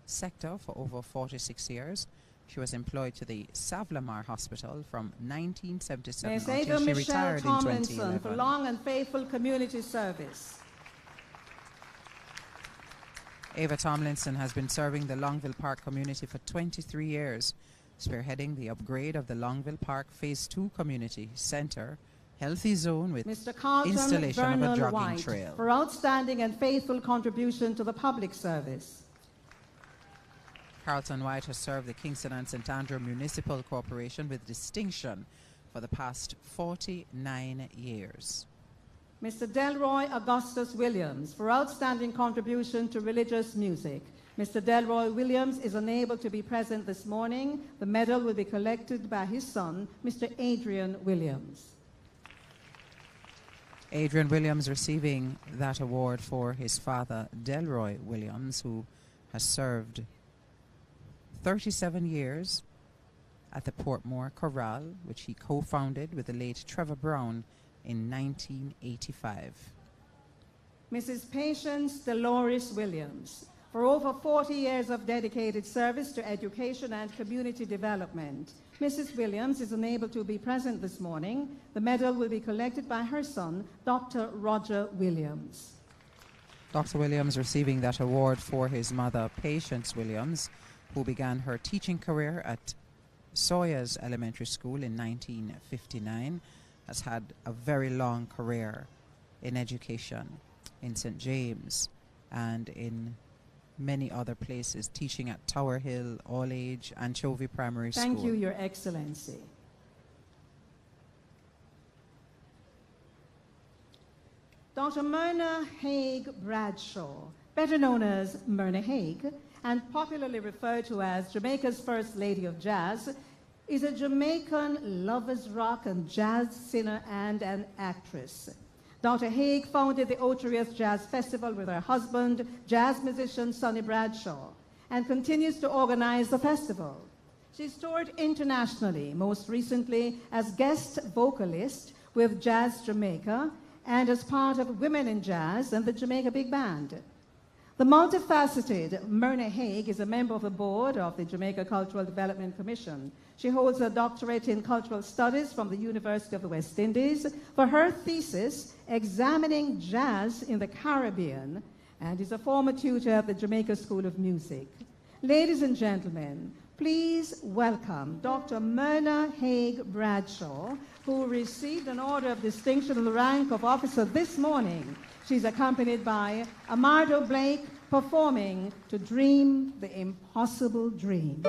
sector for over 46 years. She was employed to the Savlamar Hospital from 1977 Ms. until Ava she Michelle retired in Tomlinson 2011. for long and faithful community service. Ava Tomlinson has been serving the Longville Park community for 23 years, spearheading the upgrade of the Longville Park Phase 2 Community Center Healthy Zone with Mr. Carlton installation of a Vernal jogging White trail. for outstanding and faithful contribution to the public service. Carlton White has served the Kingston and St. Andrew Municipal Corporation with distinction for the past 49 years. Mr. Delroy Augustus Williams for outstanding contribution to religious music. Mr. Delroy Williams is unable to be present this morning. The medal will be collected by his son, Mr. Adrian Williams. Adrian Williams receiving that award for his father, Delroy Williams, who has served 37 years at the Portmore Chorale, which he co-founded with the late Trevor Brown in 1985. Mrs. Patience Dolores Williams for over 40 years of dedicated service to education and community development. Mrs. Williams is unable to be present this morning. The medal will be collected by her son, Dr. Roger Williams. Dr. Williams receiving that award for his mother, Patience Williams, who began her teaching career at Sawyers Elementary School in 1959, has had a very long career in education in St. James and in many other places, teaching at Tower Hill, All Age, Anchovy Primary School. Thank you, Your Excellency. Dr. Myrna Haig Bradshaw, better known as Myrna Haig, and popularly referred to as Jamaica's First Lady of Jazz, is a Jamaican lovers rock and jazz singer and an actress. Dr. Haig founded the Oterious Jazz Festival with her husband, jazz musician Sonny Bradshaw, and continues to organize the festival. She's toured internationally, most recently as guest vocalist with Jazz Jamaica and as part of Women in Jazz and the Jamaica Big Band. The multifaceted Myrna Haig is a member of the board of the Jamaica Cultural Development Commission. She holds a doctorate in cultural studies from the University of the West Indies for her thesis, Examining Jazz in the Caribbean, and is a former tutor at the Jamaica School of Music. Ladies and gentlemen, please welcome Dr. Myrna Haig Bradshaw, who received an Order of Distinction in the rank of officer this morning. She's accompanied by Amardo Blake performing To Dream the Impossible Dream.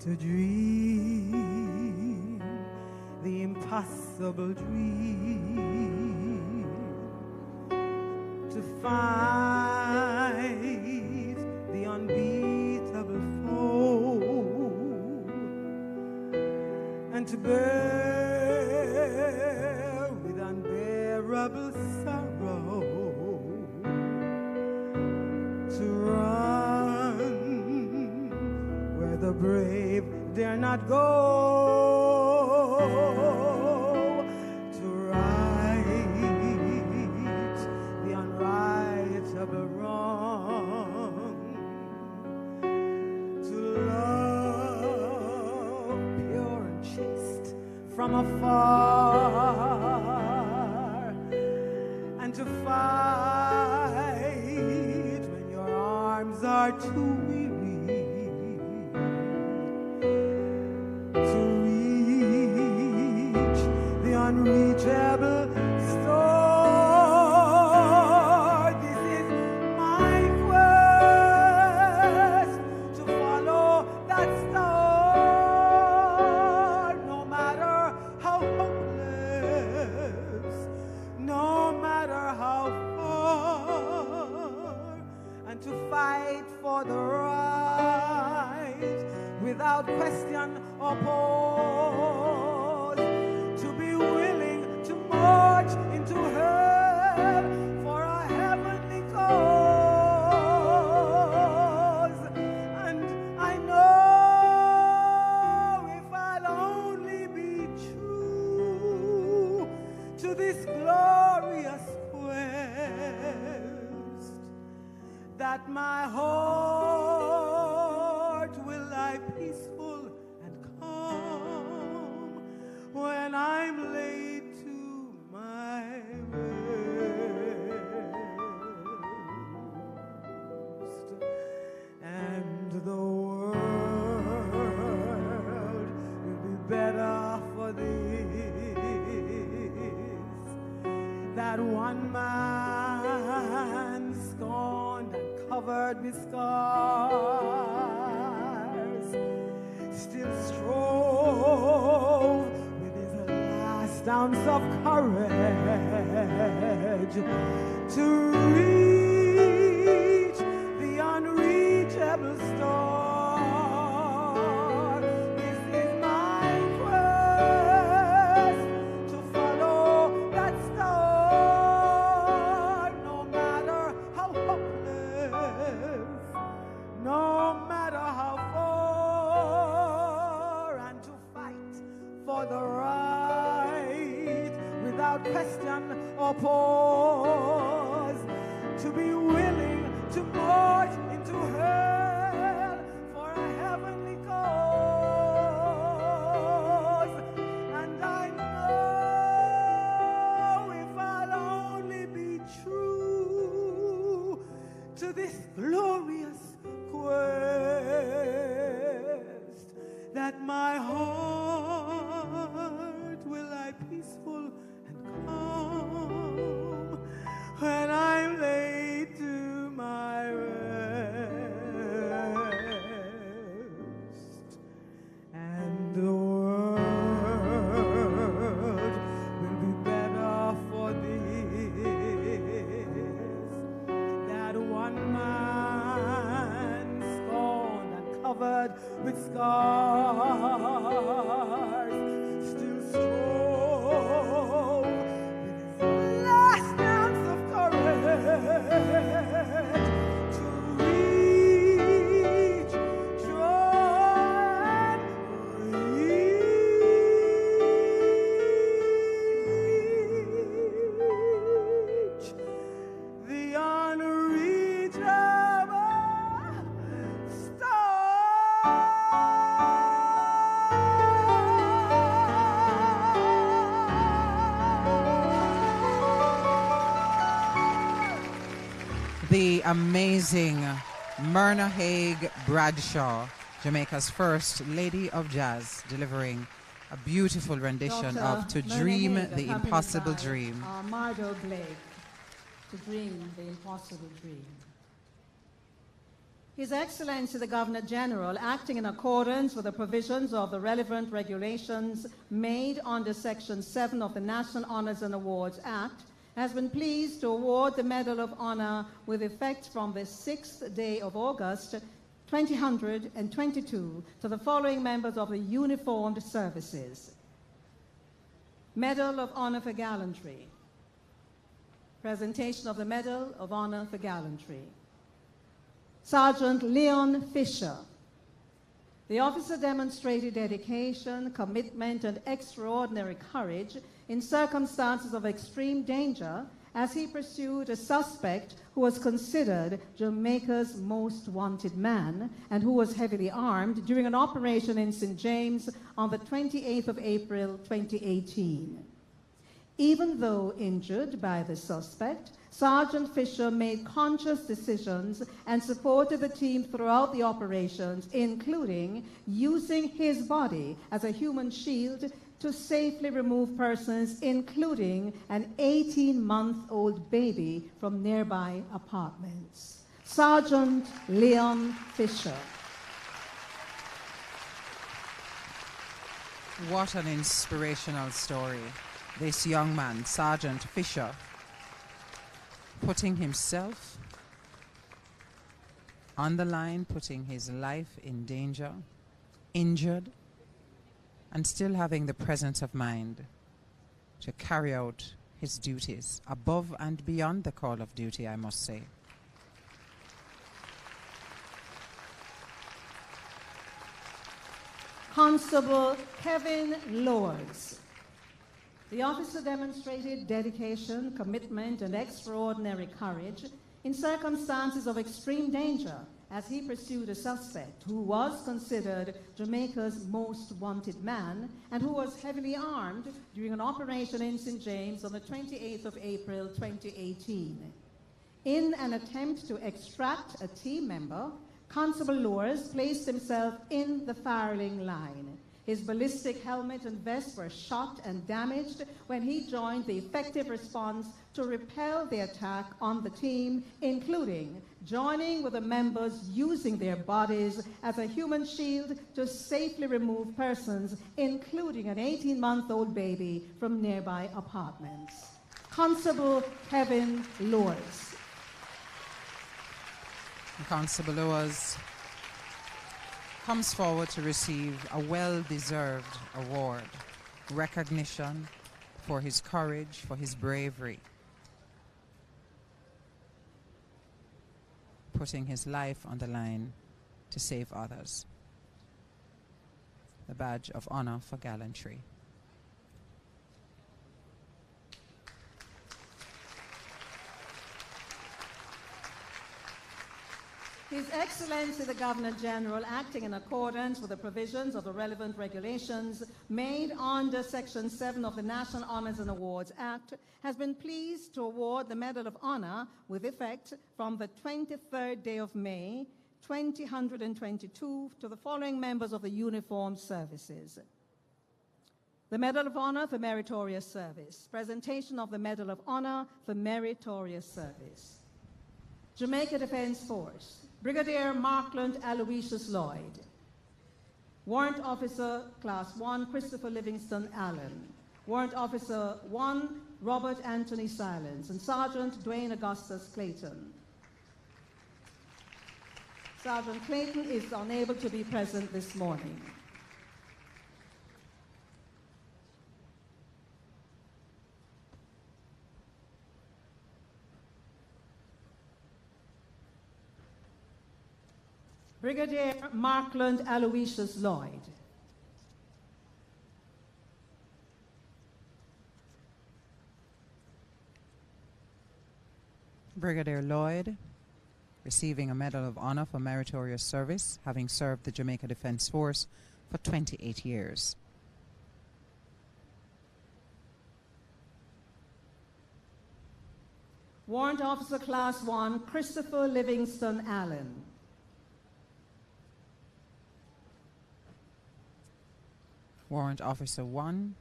To dream the impossible dream, to fight the unbeatable foe, and to bear with unbearable sorrow, to run where the brave dare not go, to write from afar, and to fight when your arms are too weary to reach the unreachable store. This is my quest, to follow that star, no matter how hopeless, no matter how far, and to fight for the right without question or pause, to be willing to march into hell for a heavenly cause. And I know if I'll only be true to this glorious quest, that my heart will lie peaceful and calm when I'm laid to my rest. And the world will be better for this, that one man scorned and covered with scars still strove with his last ounce of courage to reach the unreachable star. This is my quest, to follow that star, no matter how hopeless, no matter how far, and to fight for the right without question or pause, to be willing to march into hell for a heavenly cause. And I know if I'll only be true to this glorious quest, that my heart will lie peaceful and calm when I'm laid to my rest. And the world will be better for this, that one man scorned and covered with scars still strove with his last ounce of courage to reach, try and reach the unreachable star. The amazing Myrna Haig Bradshaw, Jamaica's first Lady of Jazz, delivering a beautiful rendition Dr. of To Myrna Dream Haig, the accompanied Impossible by, Dream. Mardo Blake, To Dream the Impossible Dream. His Excellency the Governor General, acting in accordance with the provisions of the relevant regulations made under Section 7 of the National Honors and Awards Act, has been pleased to award the Medal of Honor with effect from the 6th day of August 2022 to the following members of the uniformed services. Medal of Honor for Gallantry. Presentation of the Medal of Honor for Gallantry. Sergeant Leon Fisher. The officer demonstrated dedication, commitment, and extraordinary courage in circumstances of extreme danger as he pursued a suspect who was considered Jamaica's most wanted man and who was heavily armed during an operation in St. James on the 28th of April 2018. Even though injured by the suspect, Sergeant Fisher made conscious decisions and supported the team throughout the operations, including using his body as a human shield to safely remove persons, including an 18-month-old baby, from nearby apartments. Sergeant Leon Fisher. What an inspirational story. This young man, Sergeant Fisher, putting himself on the line, putting his life in danger, injured, and still having the presence of mind to carry out his duties above and beyond the call of duty, I must say. Constable Kevin Lords. The officer demonstrated dedication, commitment, and extraordinary courage in circumstances of extreme danger as he pursued a suspect who was considered Jamaica's most wanted man and who was heavily armed during an operation in St. James on the 28th of April 2018. In an attempt to extract a team member, Constable Lords placed himself in the firing line. His ballistic helmet and vest were shot and damaged when he joined the effective response to repel the attack on the team, including joining with the members using their bodies as a human shield to safely remove persons, including an 18-month-old baby, from nearby apartments. Constable Kevin Lords. Constable Lewis comes forward to receive a well-deserved award, recognition for his courage, for his bravery, putting his life on the line to save others. The badge of honor for gallantry. His Excellency the Governor-General, acting in accordance with the provisions of the relevant regulations made under Section 7 of the National Honors and Awards Act, has been pleased to award the Medal of Honor with effect from the 23rd day of May, 2022, to the following members of the uniformed services. The Medal of Honor for Meritorious Service. Presentation of the Medal of Honor for Meritorious Service. Jamaica Defense Force. Brigadier Markland Aloysius Lloyd. Warrant Officer Class 1, Christopher Livingston Allen. Warrant Officer 1, Robert Anthony Silence. And Sergeant Dwayne Augustus Clayton. Sergeant Clayton is unable to be present this morning. Brigadier Markland Aloysius Lloyd. Brigadier Lloyd, receiving a Medal of Honor for Meritorious Service, having served the Jamaica Defense Force for 28 years. Warrant Officer Class 1, Christopher Livingston Allen. Warrant Officer 1,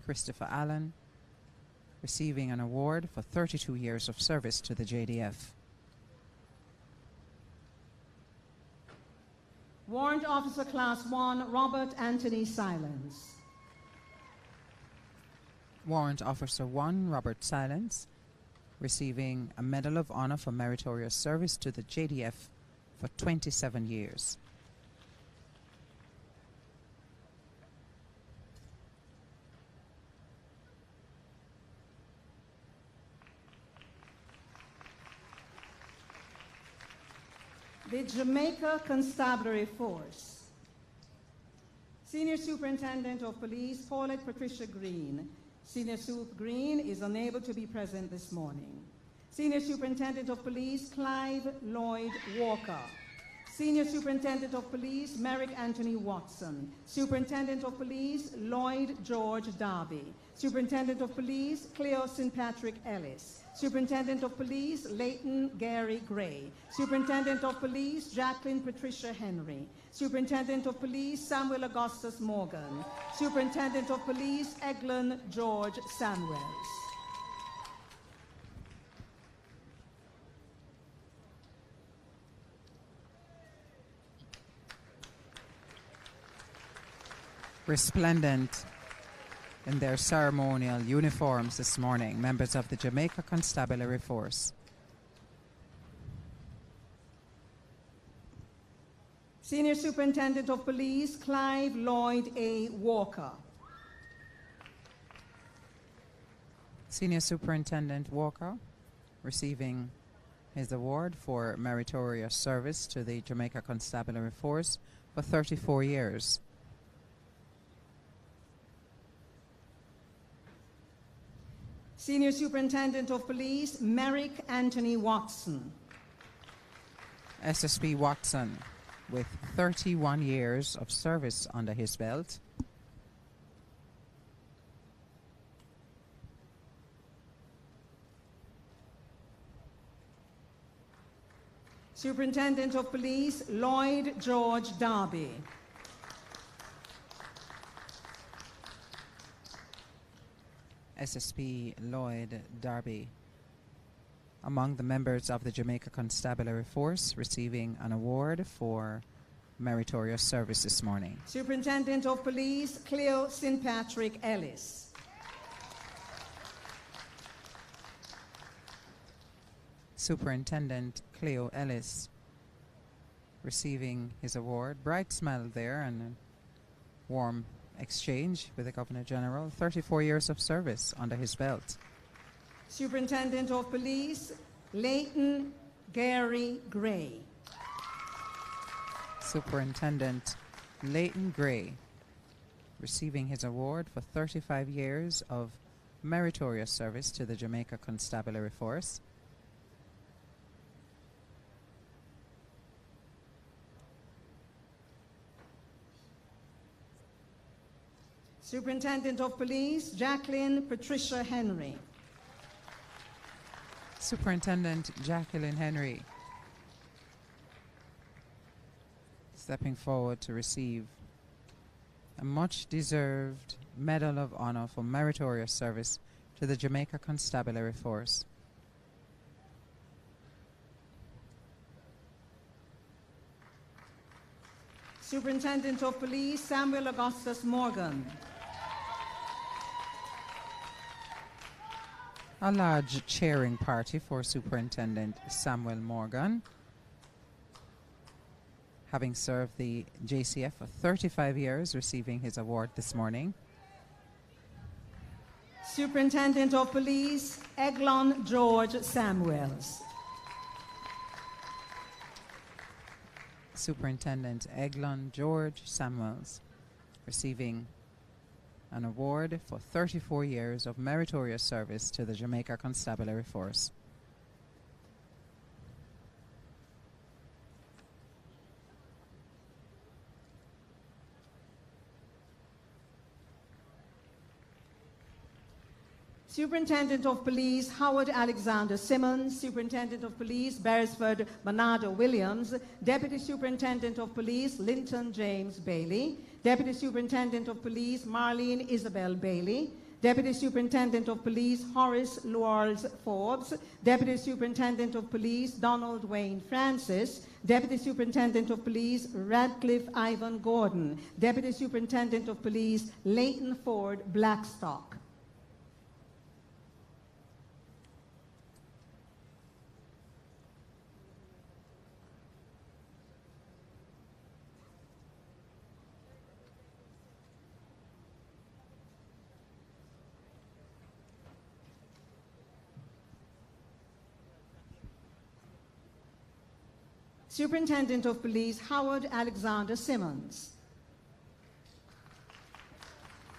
Christopher Allen, receiving an award for 32 years of service to the JDF. Warrant Officer Class 1, Robert Anthony Silence. Warrant Officer 1, Robert Silence, receiving a Medal of Honor for Meritorious Service to the JDF for 27 years. The Jamaica Constabulary Force. Senior Superintendent of Police Paulette Patricia Green. Senior Sup Green is unable to be present this morning. Senior Superintendent of Police Clive Lloyd Walker. Senior Superintendent of Police Merrick Anthony Watson. Superintendent of Police Lloyd George Darby. Superintendent of Police Cleo St. Patrick Ellis. Superintendent of Police Leighton Gary Gray. Superintendent of Police Jacqueline Patricia Henry. Superintendent of Police Samuel Augustus Morgan. Superintendent of Police Eglon George Samuels. Resplendent in their ceremonial uniforms this morning, members of the Jamaica Constabulary Force. Senior Superintendent of Police Clive Lloyd A. Walker. Senior Superintendent Walker receiving his award for meritorious service to the Jamaica Constabulary Force for 34 years. Senior Superintendent of Police Merrick Anthony Watson. SSP Watson, with 31 years of service under his belt. Superintendent of Police Lloyd George Darby. SSP Lloyd Darby, among the members of the Jamaica Constabulary Force receiving an award for meritorious service this morning. Superintendent of Police Cleo St. Patrick Ellis. Superintendent Cleo Ellis receiving his award. Bright smile there and a warm exchange with the Governor General. 34 years of service under his belt. Superintendent of Police Leighton Gary Gray. Superintendent Leighton Gray receiving his award for 35 years of meritorious service to the Jamaica Constabulary Force. Superintendent of Police Jacqueline Patricia Henry. Superintendent Jacqueline Henry stepping forward to receive a much-deserved Medal of Honor for meritorious service to the Jamaica Constabulary Force. Superintendent of Police Samuel Augustus Morgan. A large cheering party for Superintendent Samuel Morgan, having served the JCF for 35 years, receiving his award this morning. Superintendent of Police Eglon George Samuels. Superintendent Eglon George Samuels receiving an award for 34 years of meritorious service to the Jamaica Constabulary Force. Superintendent of Police Howard Alexander Simmons, Superintendent of Police Beresford Bernardo Williams, Deputy Superintendent of Police Linton James Bailey, Deputy Superintendent of Police Marlene Isabel Bailey, Deputy Superintendent of Police Horace Luarls Forbes, Deputy Superintendent of Police Donald Wayne Francis, Deputy Superintendent of Police Radcliffe Ivan Gordon, Deputy Superintendent of Police Leighton Ford Blackstock. Superintendent of Police Howard Alexander Simmons.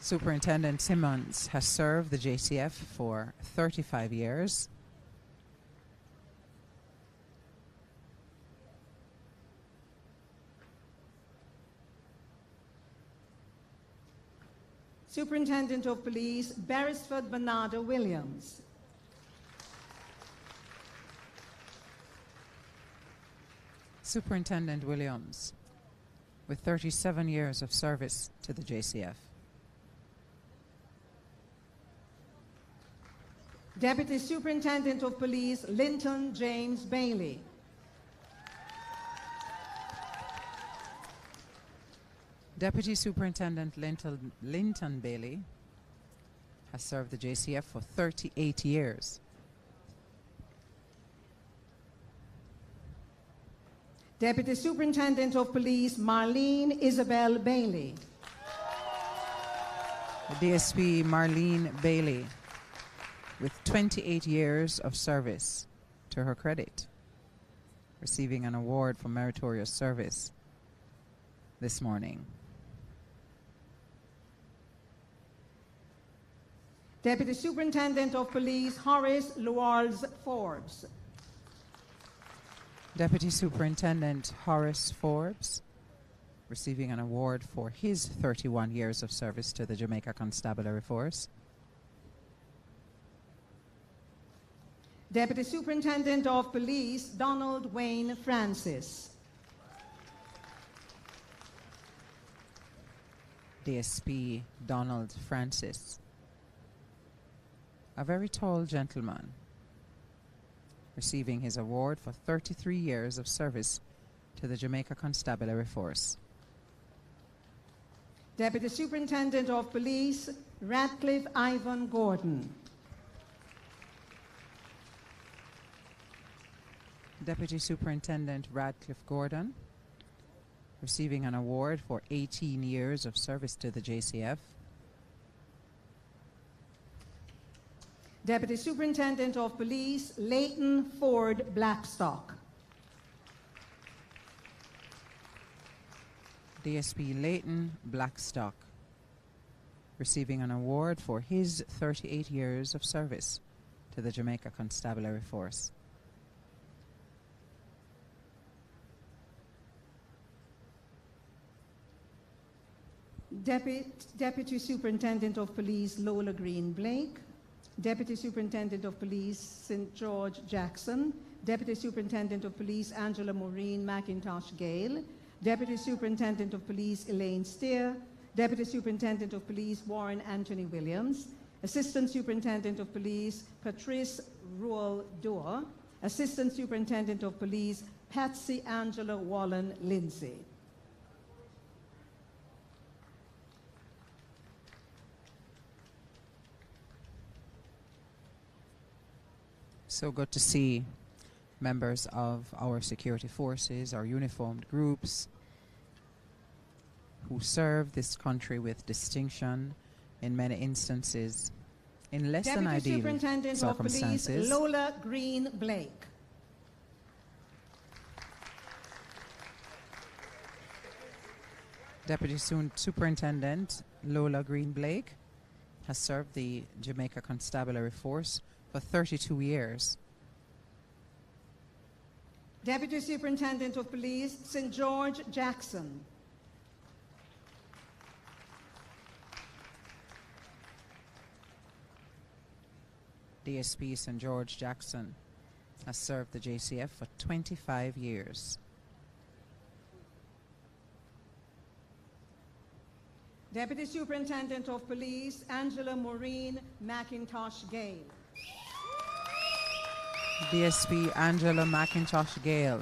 Superintendent Simmons has served the JCF for 35 years. Superintendent of Police Beresford Bernardo Williams. Superintendent Williams, with 37 years of service to the JCF. Deputy Superintendent of Police Linton James Bailey. Deputy Superintendent Linton Bailey has served the JCF for 38 years. Deputy Superintendent of Police Marlene Isabel Bailey. DSP Marlene Bailey, with 28 years of service to her credit, receiving an award for meritorious service this morning. Deputy Superintendent of Police Horace Luarls Forbes. Deputy Superintendent Horace Forbes, receiving an award for his 31 years of service to the Jamaica Constabulary Force. Deputy Superintendent of Police Donald Wayne Francis. DSP Donald Francis, a very tall gentleman, receiving his award for 33 years of service to the Jamaica Constabulary Force. Deputy Superintendent of Police Ratcliffe Ivan Gordon. Deputy Superintendent Radcliffe Gordon, receiving an award for 18 years of service to the JCF. Deputy Superintendent of Police Leighton Ford Blackstock. DSP Leighton Blackstock, receiving an award for his 38 years of service to the Jamaica Constabulary Force. Deputy Superintendent of Police Lola Green Blake. Deputy Superintendent of Police St. George Jackson. Deputy Superintendent of Police Angela Maureen McIntosh Gale. Deputy Superintendent of Police Elaine Steer. Deputy Superintendent of Police Warren Anthony Williams. Assistant Superintendent of Police Patrice Ruel Dua. Assistant Superintendent of Police Patsy Angela Wallen Lindsay. So good to see members of our security forces, our uniformed groups, who serve this country with distinction in many instances, in less than ideal Superintendent circumstances. Of Police Lola Green Blake. Deputy Superintendent Lola Green Blake has served the Jamaica Constabulary Force for 32 years. Deputy Superintendent of Police St. George Jackson. DSP St. George Jackson has served the JCF for 25 years. Deputy Superintendent of Police Angela Maureen McIntosh Gale. DSP Angela McIntosh Gale,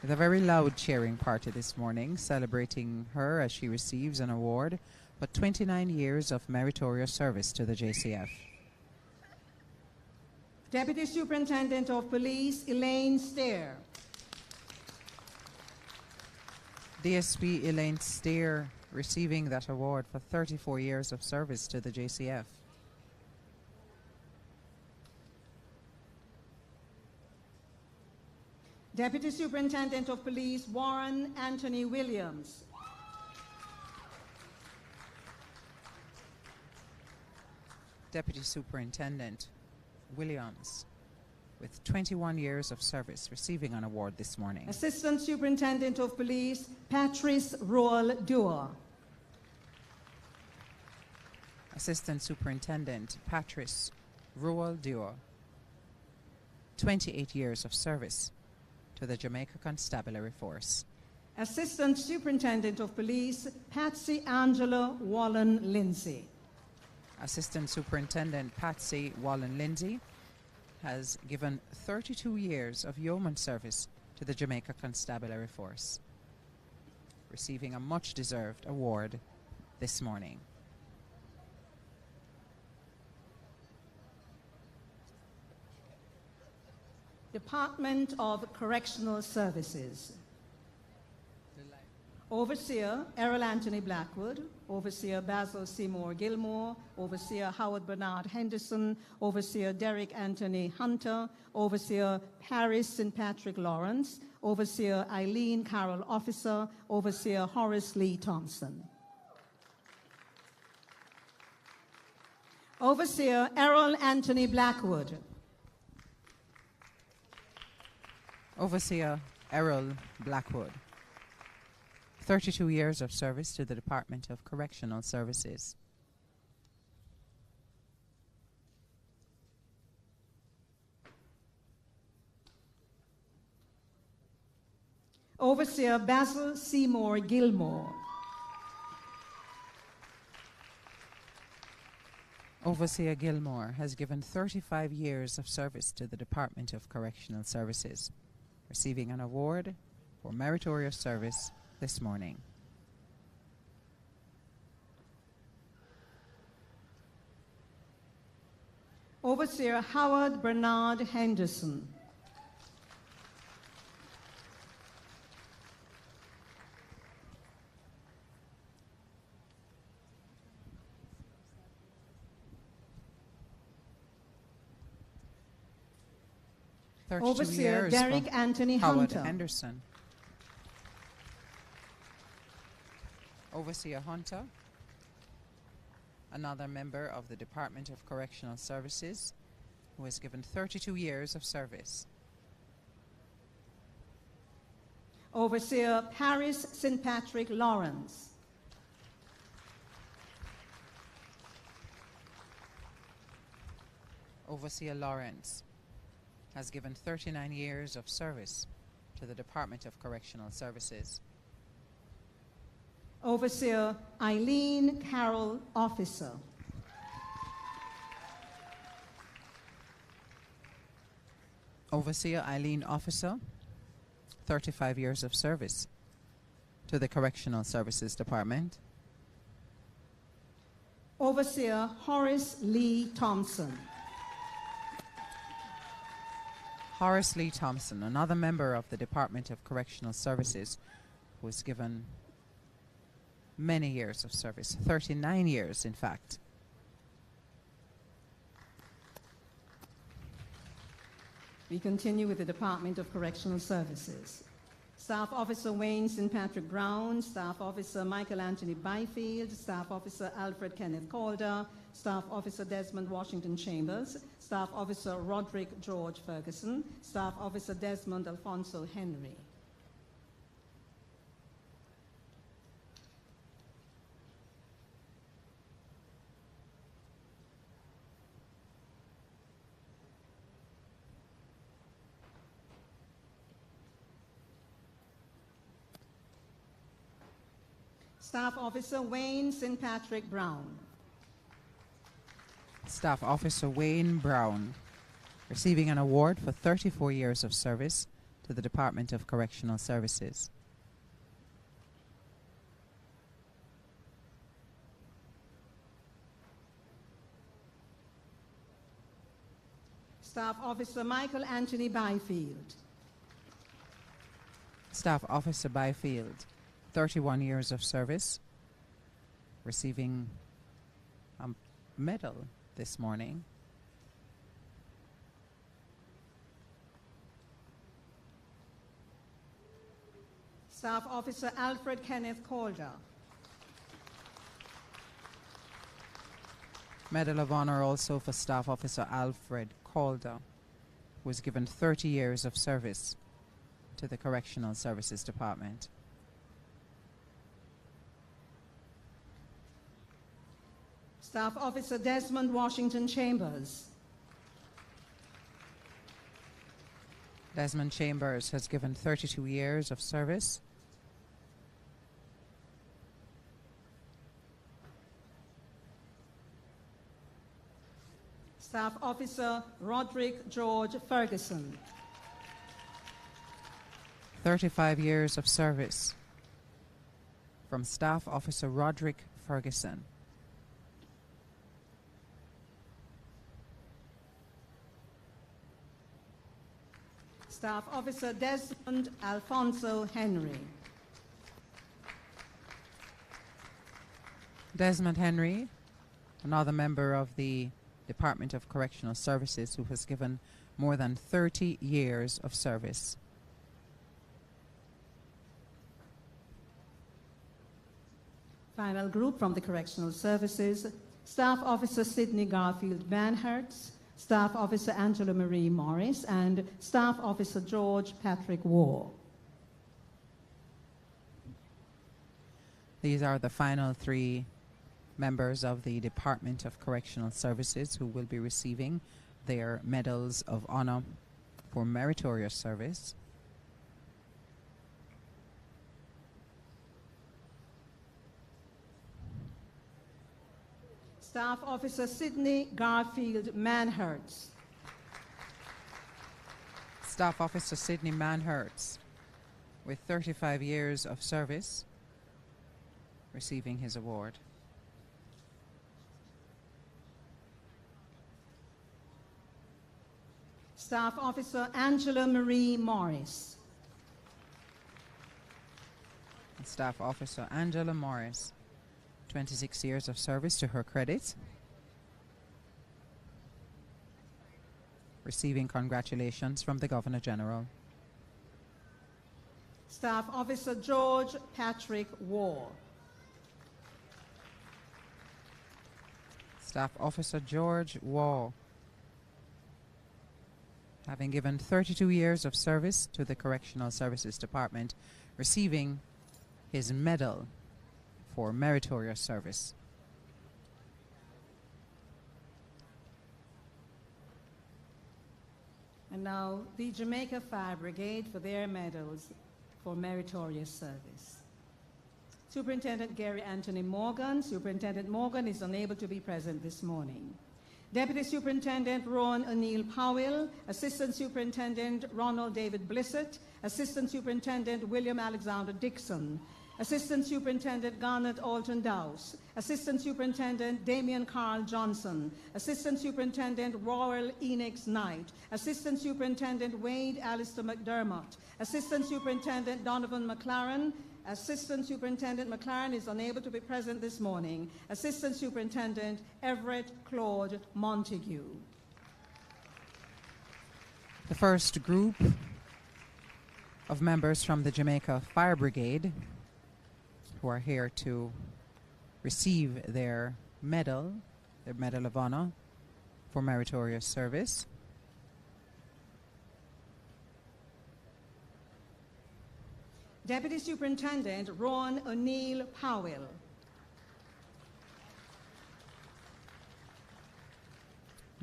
with a very loud cheering party this morning, celebrating her as she receives an award for 29 years of meritorious service to the JCF. Deputy Superintendent of Police Elaine Steer. DSP Elaine Steer, receiving that award for 34 years of service to the JCF. Deputy Superintendent of Police Warren Anthony Williams. Deputy Superintendent Williams, with 21 years of service, receiving an award this morning. Assistant Superintendent of Police Patrice Roel Dua. Assistant Superintendent Patrice Roel Dua, 28 years of service to the Jamaica Constabulary Force. Assistant Superintendent of Police Patsy Angela Wallen Lindsay. Assistant Superintendent Patsy Wallen Lindsay has given 32 years of yeoman service to the Jamaica Constabulary Force, receiving a much-deserved award this morning. Department of Correctional Services. Overseer Errol Anthony Blackwood, Overseer Basil Seymour Gilmore, Overseer Howard Bernard Henderson, Overseer Derek Anthony Hunter, Overseer Paris St. Patrick Lawrence, Overseer Eileen Carroll Officer, Overseer Horace Lee Thompson. Overseer Errol Anthony Blackwood. Overseer Errol Blackwood, 32 years of service to the Department of Correctional Services. Overseer Basil Seymour Gilmore. Overseer Gilmore has given 35 years of service to the Department of Correctional Services, receiving an award for meritorious service this morning. Overseer Howard Bernard Henderson. Overseer Derek Anthony Howard Hunter. Henderson. Overseer Hunter, another member of the Department of Correctional Services, who has given 32 years of service. Overseer Paris St. Patrick Lawrence. Overseer Lawrence has given 39 years of service to the Department of Correctional Services. Overseer Eileen Carroll Officer. Overseer Eileen Officer, 35 years of service to the Correctional Services Department. Overseer Horace Lee Thompson. Horace Lee Thompson, another member of the Department of Correctional Services, who was given many years of service, 39 years in fact. We continue with the Department of Correctional Services. Staff Officer Wayne St. Patrick Brown, Staff Officer Michael Anthony Byfield, Staff Officer Alfred Kenneth Calder, Staff Officer Desmond Washington Chambers, Staff Officer Roderick George Ferguson, Staff Officer Desmond Alfonso Henry. Staff Officer Wayne St. Patrick Brown. Staff Officer Wayne Brown, receiving an award for 34 years of service to the Department of Correctional Services. Staff Officer Michael Anthony Byfield. Staff Officer Byfield, 31 years of service, receiving a medal this morning. Staff Officer Alfred Kenneth Calder. Medal of Honor also for Staff Officer Alfred Calder, who was given 30 years of service to the Correctional Services Department. Staff Officer Desmond Washington Chambers. Desmond Chambers has given 32 years of service. Staff Officer Roderick George Ferguson. 35 years of service from Staff Officer Roderick Ferguson. Staff Officer Desmond Alfonso Henry. Desmond Henry, another member of the Department of Correctional Services who has given more than 30 years of service. Final group from the Correctional Services, Staff Officer Sidney Garfield Manhertz, Staff Officer Angela Marie Morris, and Staff Officer George Patrick War. These are the final three members of the Department of Correctional Services who will be receiving their Medals of Honor for meritorious service. Staff Officer Sidney Garfield Manhertz. Staff Officer Sidney Manhertz, with 35 years of service, receiving his award. Staff Officer Angela Marie Morris. Staff Officer Angela Morris, 26 years of service to her credit, receiving congratulations from the Governor General. Staff Officer George Patrick War. Staff Officer George Waugh, having given 32 years of service to the Correctional Services Department, receiving his medal for meritorious service. And now the Jamaica Fire Brigade for their medals for meritorious service. Superintendent Gary Anthony Morgan. Superintendent Morgan is unable to be present this morning. Deputy Superintendent Rowan O'Neill Powell, Assistant Superintendent Ronald David Blissett, Assistant Superintendent William Alexander Dixon, Assistant Superintendent Garnet Alton Dowse, Assistant Superintendent Damian Carl Johnson, Assistant Superintendent Royal Enix Knight, Assistant Superintendent Wade Alistair McDermott, Assistant Superintendent Donovan McLaren. Assistant Superintendent McLaren is unable to be present this morning. Assistant Superintendent Everett Claude Montague. The first group of members from the Jamaica Fire Brigade who are here to receive their Medal of Honor for meritorious service. Deputy Superintendent Ron O'Neill Powell.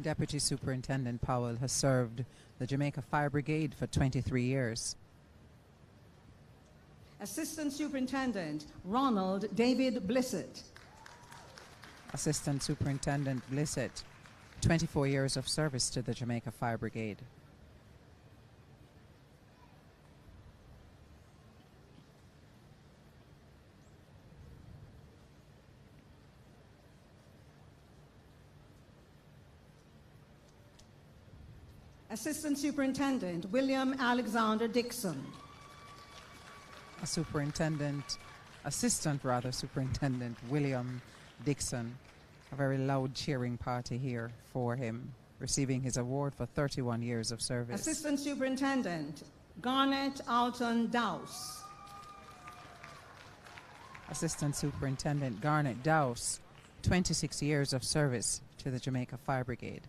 Deputy Superintendent Powell has served the Jamaica Fire Brigade for 23 years. Assistant Superintendent Ronald David Blissett. Assistant Superintendent Blissett, 24 years of service to the Jamaica Fire Brigade. Assistant Superintendent William Alexander Dixon. Assistant Superintendent William Dixon. A very loud cheering party here for him, receiving his award for 31 years of service. Assistant Superintendent Garnet Alton Dowse. Assistant Superintendent Garnet Dowse, 26 years of service to the Jamaica Fire Brigade.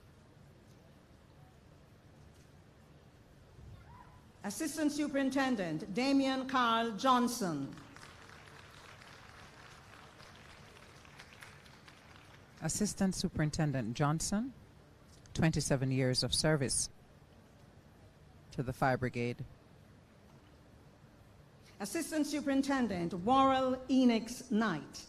Assistant Superintendent Damian Carl Johnson. Assistant Superintendent Johnson, 27 years of service to the Fire Brigade. Assistant Superintendent Worrell Enix Knight.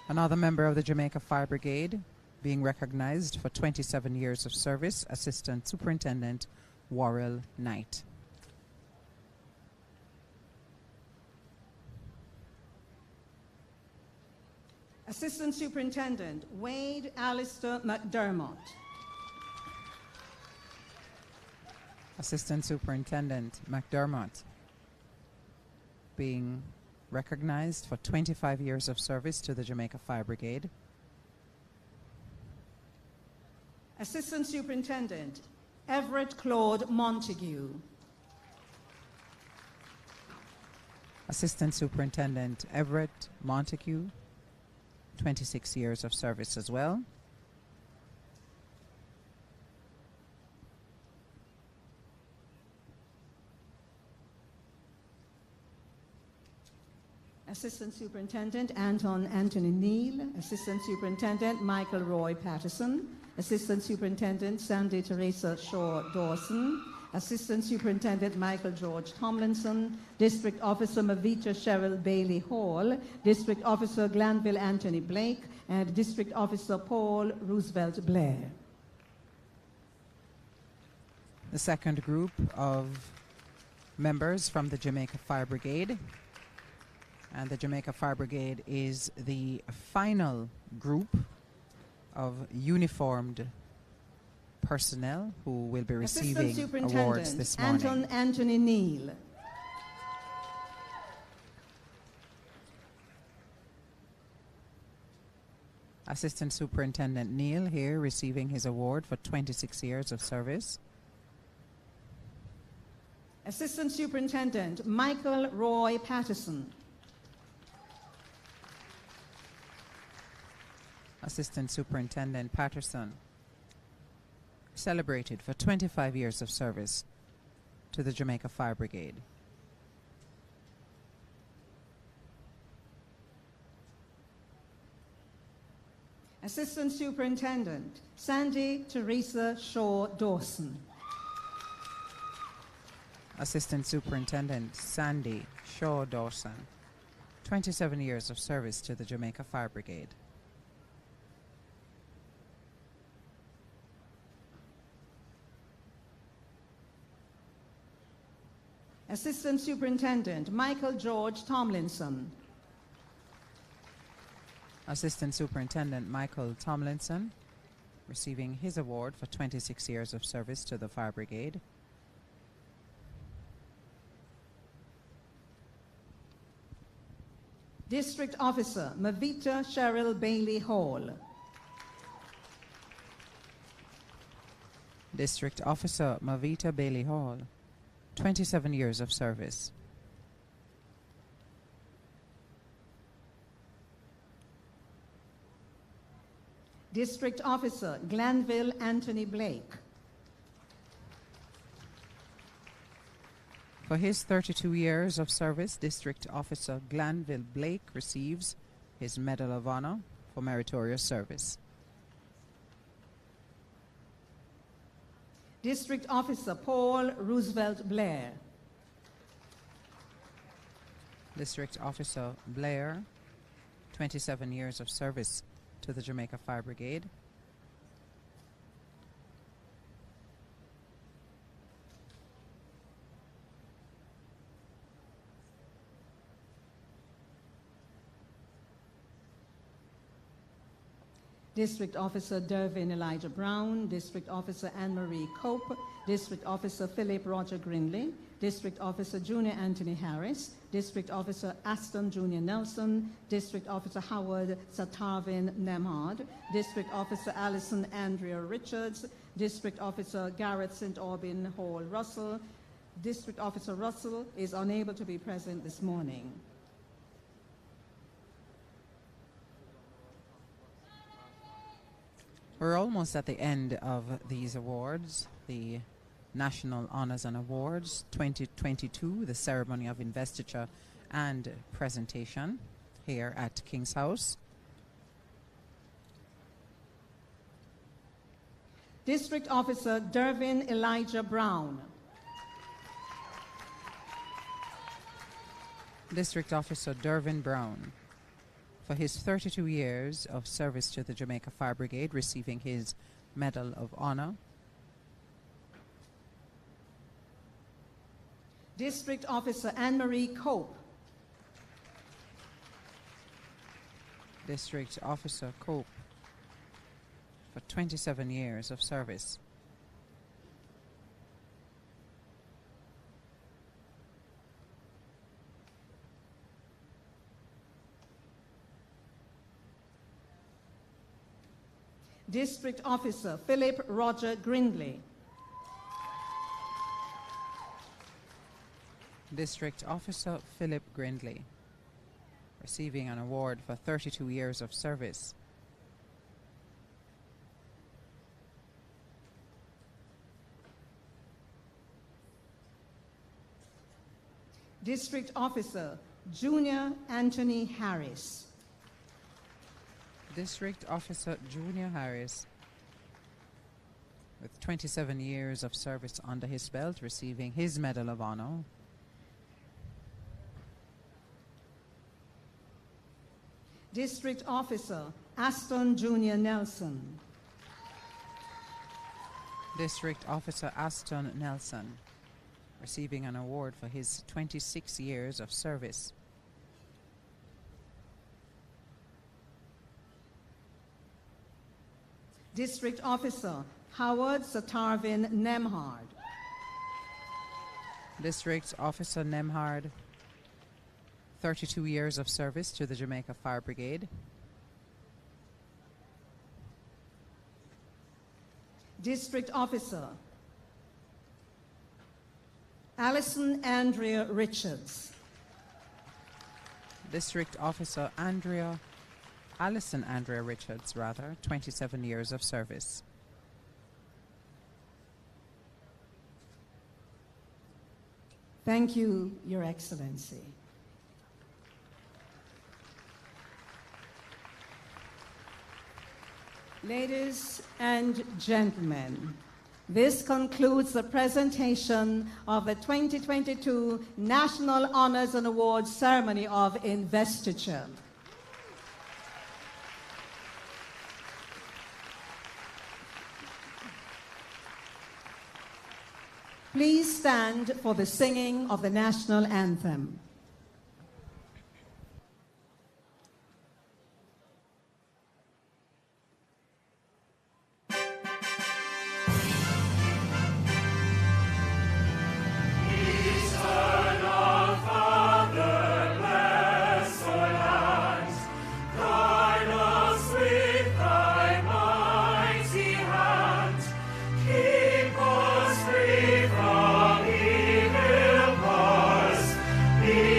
Another member of the Jamaica Fire Brigade being recognized for 27 years of service, Assistant Superintendent Worrell Knight. Assistant Superintendent Wade Alistair McDermott. Assistant Superintendent McDermott being recognized for 25 years of service to the Jamaica Fire Brigade. Assistant Superintendent Everett Claude Montague. Assistant Superintendent Everett Montague, 26 years of service as well. Assistant Superintendent Anton Anthony Neal. Assistant Superintendent Michael Roy Patterson. Assistant Superintendent Sandy Teresa Shaw Dawson. Assistant Superintendent Michael George Tomlinson. District Officer Mavita Cheryl Bailey Hall. District Officer Glanville Anthony Blake. And District Officer Paul Roosevelt Blair. The second group of members from the Jamaica Fire Brigade. And the Jamaica Fire Brigade is the final group of uniformed personnel who will be receiving awards this morning. Anton Anthony Neal. Assistant Superintendent Neal here receiving his award for 26 years of service. Assistant Superintendent Michael Roy Patterson. Assistant Superintendent Patterson celebrated for 25 years of service to the Jamaica Fire Brigade. Assistant Superintendent Sandy Teresa Shaw Dawson. Assistant Superintendent Sandy Shaw Dawson, 27 years of service to the Jamaica Fire Brigade. Assistant Superintendent Michael George Tomlinson. Assistant Superintendent Michael Tomlinson receiving his award for 26 years of service to the Fire Brigade. District Officer Mavita Cheryl Bailey Hall. District Officer Mavita Bailey Hall, 27 years of service. District Officer Glanville Anthony Blake. For his 32 years of service, District Officer Glanville Blake receives his Medal of Honor for meritorious service. District Officer Paul Roosevelt Blair. District Officer Blair, 27 years of service to the Jamaica Fire Brigade. District Officer Dervin Elijah Brown, District Officer Anne-Marie Cope, District Officer Philip Roger Grindley, District Officer Junior Anthony Harris, District Officer Aston Junior Nelson, District Officer Howard Satarvin Nemhard, District Officer Allison Andrea Richards, District Officer Garrett St. Aubin Hall Russell. District Officer Russell is unable to be present this morning. We're almost at the end of these awards, the National Honours and Awards 2022, the ceremony of investiture and presentation here at King's House. District Officer Dervin Elijah Brown. District Officer Dervin Brown, for his 32 years of service to the Jamaica Fire Brigade, receiving his Medal of Honor. District Officer Anne-Marie Cope. District Officer Cope, for 27 years of service. District Officer Philip Roger Grindley. District Officer Philip Grindley, receiving an award for 32 years of service. District Officer Junior Anthony Harris. District Officer Junior Harris, with 27 years of service under his belt, receiving his Medal of Honor. District Officer Aston Junior Nelson. District Officer Aston Nelson, receiving an award for his 26 years of service. District Officer Howard Satarvin Nemhard. District Officer Nemhard, 32 years of service to the Jamaica Fire Brigade. District Officer Alison Andrea Richards. District Officer Alison Andrea Richards, 27 years of service. Thank you, Your Excellency. Ladies and gentlemen, this concludes the presentation of the 2022 National Honours and Awards Ceremony of Investiture. Please stand for the singing of the national anthem. Be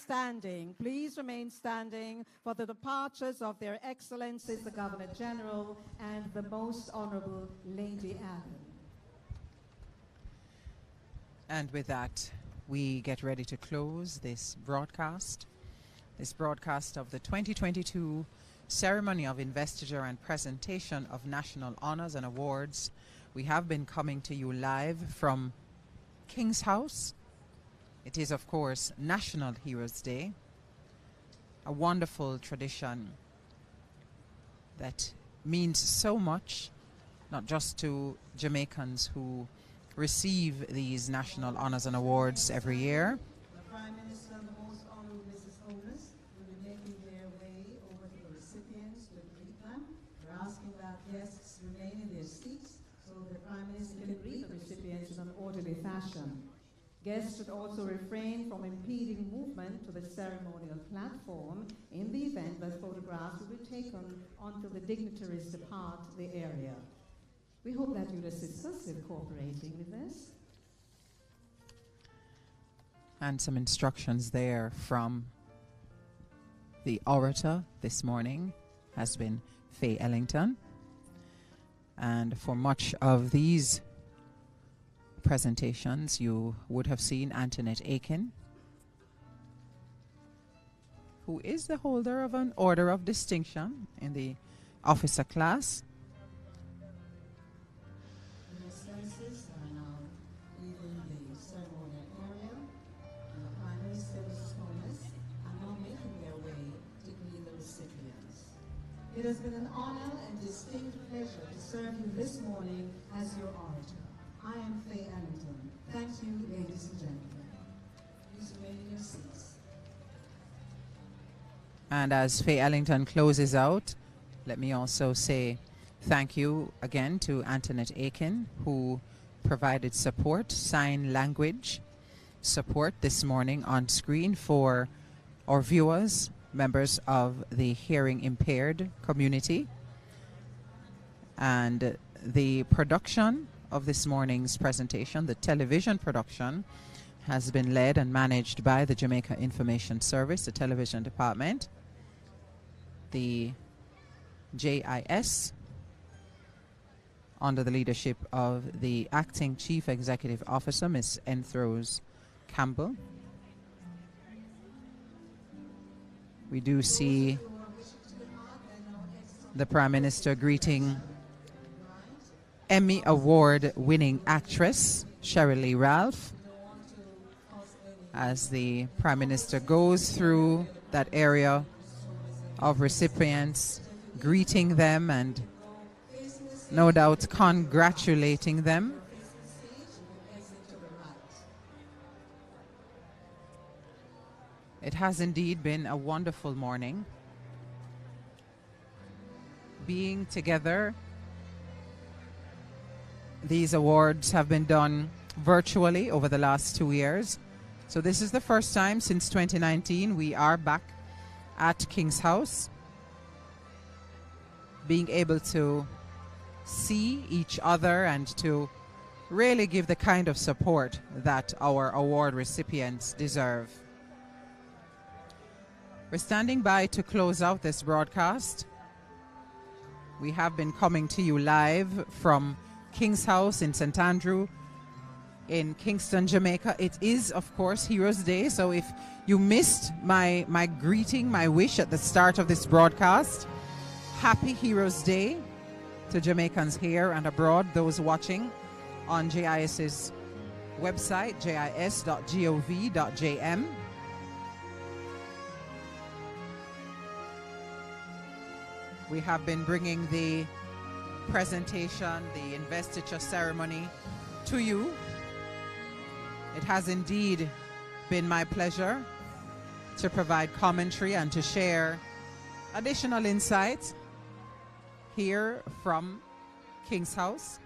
standing. Please remain standing for the departures of their Excellencies, the Governor General and the Most Honorable Lady Allen. And with that, we get ready to close this broadcast of the 2022 Ceremony of Investiture and Presentation of National Honors and Awards. We have been coming to you live from King's House. It is, of course, National Heroes Day, a wonderful tradition that means so much, not just to Jamaicans who receive these national honors and awards every year. The Prime Minister and the Most Honorable Mrs. Holness will be making their way over to the recipients to greet them. We're asking that guests remain in their seats so the Prime Minister can greet the recipients in an orderly fashion. Guests should also refrain from impeding movement to the ceremonial platform in the event that photographs will be taken until the dignitaries depart the area. We hope that you'll assist us in cooperating with this. And some instructions there from the orator this morning has been Faye Ellington. And for much of these presentations, you would have seen Antoinette Aiken, who is the holder of an Order of Distinction in the officer class. The excellencies are now leaving the ceremonial area, and the Prime Minister and Mrs. Holness are now making their way to greet the recipients. It has been an honor and distinct pleasure to serve you this morning as your orator. I am Faye Ellington. Thank you, ladies and gentlemen. Please remain in your seats. And as Faye Ellington closes out, let me also say thank you again to Antoinette Aiken, who provided support, sign language support this morning on screen for our viewers, members of the hearing impaired community. And the production of this morning's presentation, the television production, has been led and managed by the Jamaica Information Service, the television department. The JIS, under the leadership of the Acting Chief Executive Officer, Ms. Enthrose Campbell. We do see the Prime Minister greeting Emmy Award-winning actress Sheryl Lee Ralph as the Prime Minister goes through that area of recipients, greeting them and no doubt congratulating them. It has indeed been a wonderful morning. Being together, these awards have been done virtually over the last 2 years. So this is the first time since 2019 we are back at King's House, being able to see each other and to really give the kind of support that our award recipients deserve. We're standing by to close out this broadcast. We have been coming to you live from King's House in St. Andrew in Kingston, Jamaica. It is, of course, Heroes Day, so if you missed my greeting, my wish at the start of this broadcast, happy Heroes Day to Jamaicans here and abroad, those watching on JIS's website, jis.gov.jm. We have been bringing the presentation, the investiture ceremony to you. It has indeed been my pleasure to provide commentary and to share additional insights here from King's House.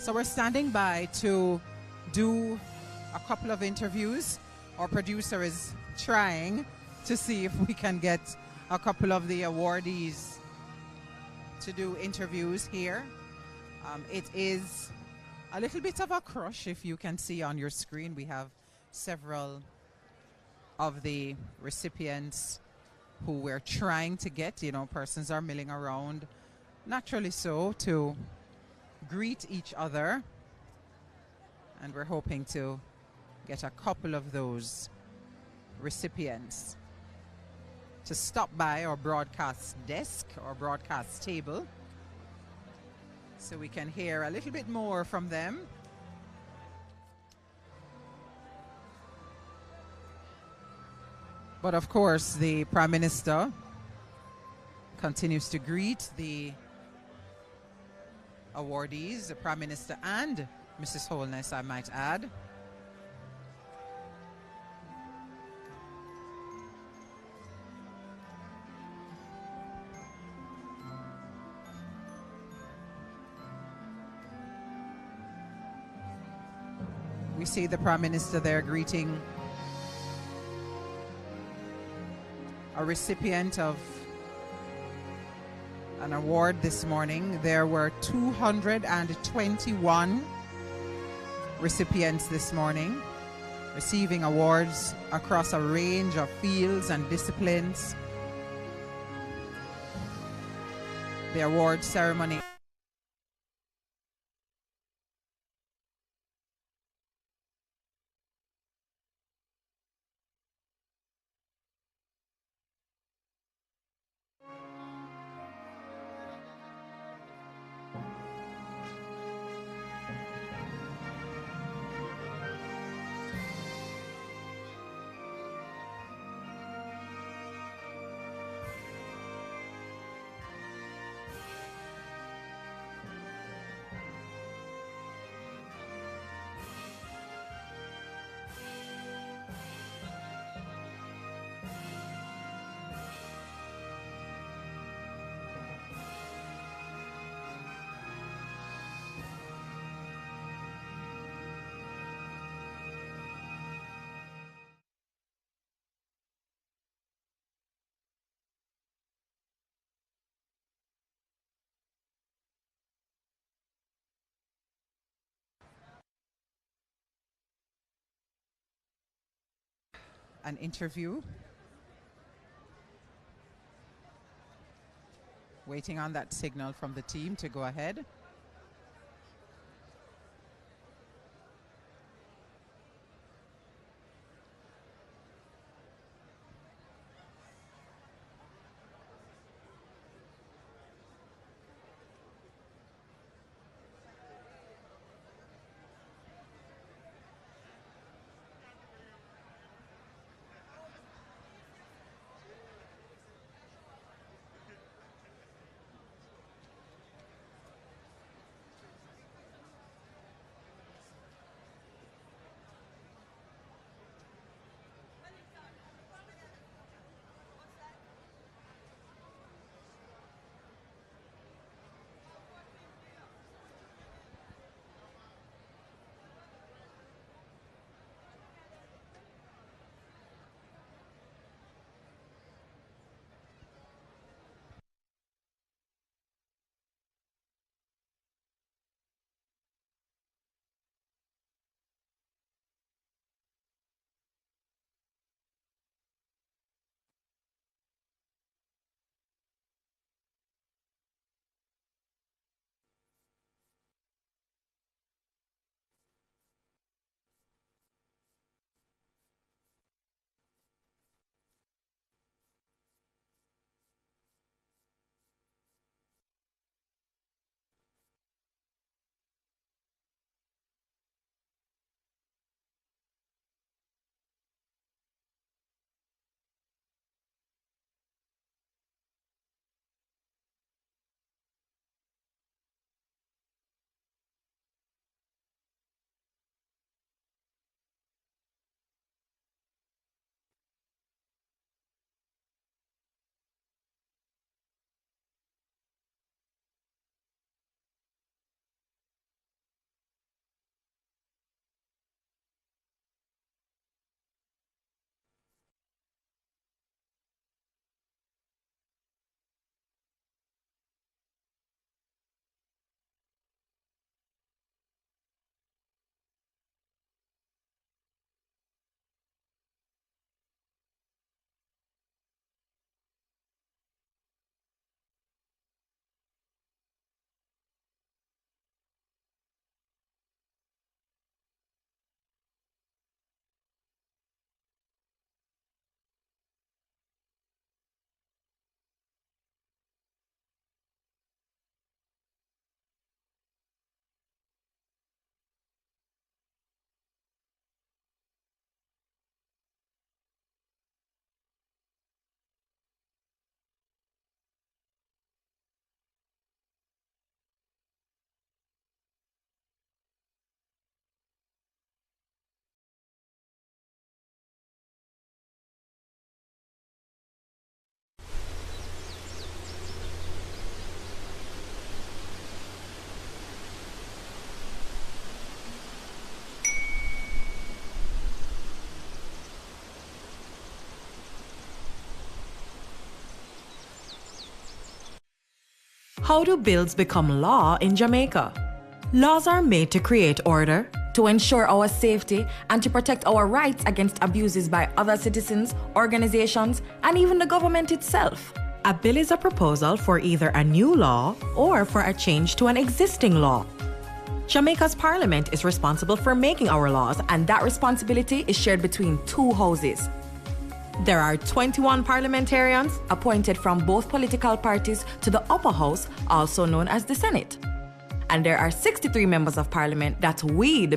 So we're standing by to do a couple of interviews. Our producer is trying to see if we can get a couple of the awardees to do interviews here. It is a little bit of a crush. If you can see on your screen, we have several of the recipients who we're trying to get. You know, persons are milling around, naturally so, to greet each other. And we're hoping to get a couple of those recipients to stop by our broadcast desk or broadcast table so we can hear a little bit more from them. But of course, the Prime Minister continues to greet the awardees, the Prime Minister and Mrs. Holness, I might add. We see the Prime Minister there greeting a recipient of an award this morning. There were 221 recipients this morning receiving awards across a range of fields and disciplines. The award ceremony an interview. Waiting on that signal from the team to go ahead. How do bills become law in Jamaica? Laws are made to create order, to ensure our safety, and to protect our rights against abuses by other citizens, organizations, and even the government itself. A bill is a proposal for either a new law or for a change to an existing law. Jamaica's parliament is responsible for making our laws, And that responsibility is shared between two houses, there are 21 parliamentarians appointed from both political parties to the upper house, also known as the Senate. And there are 63 members of parliament that we, the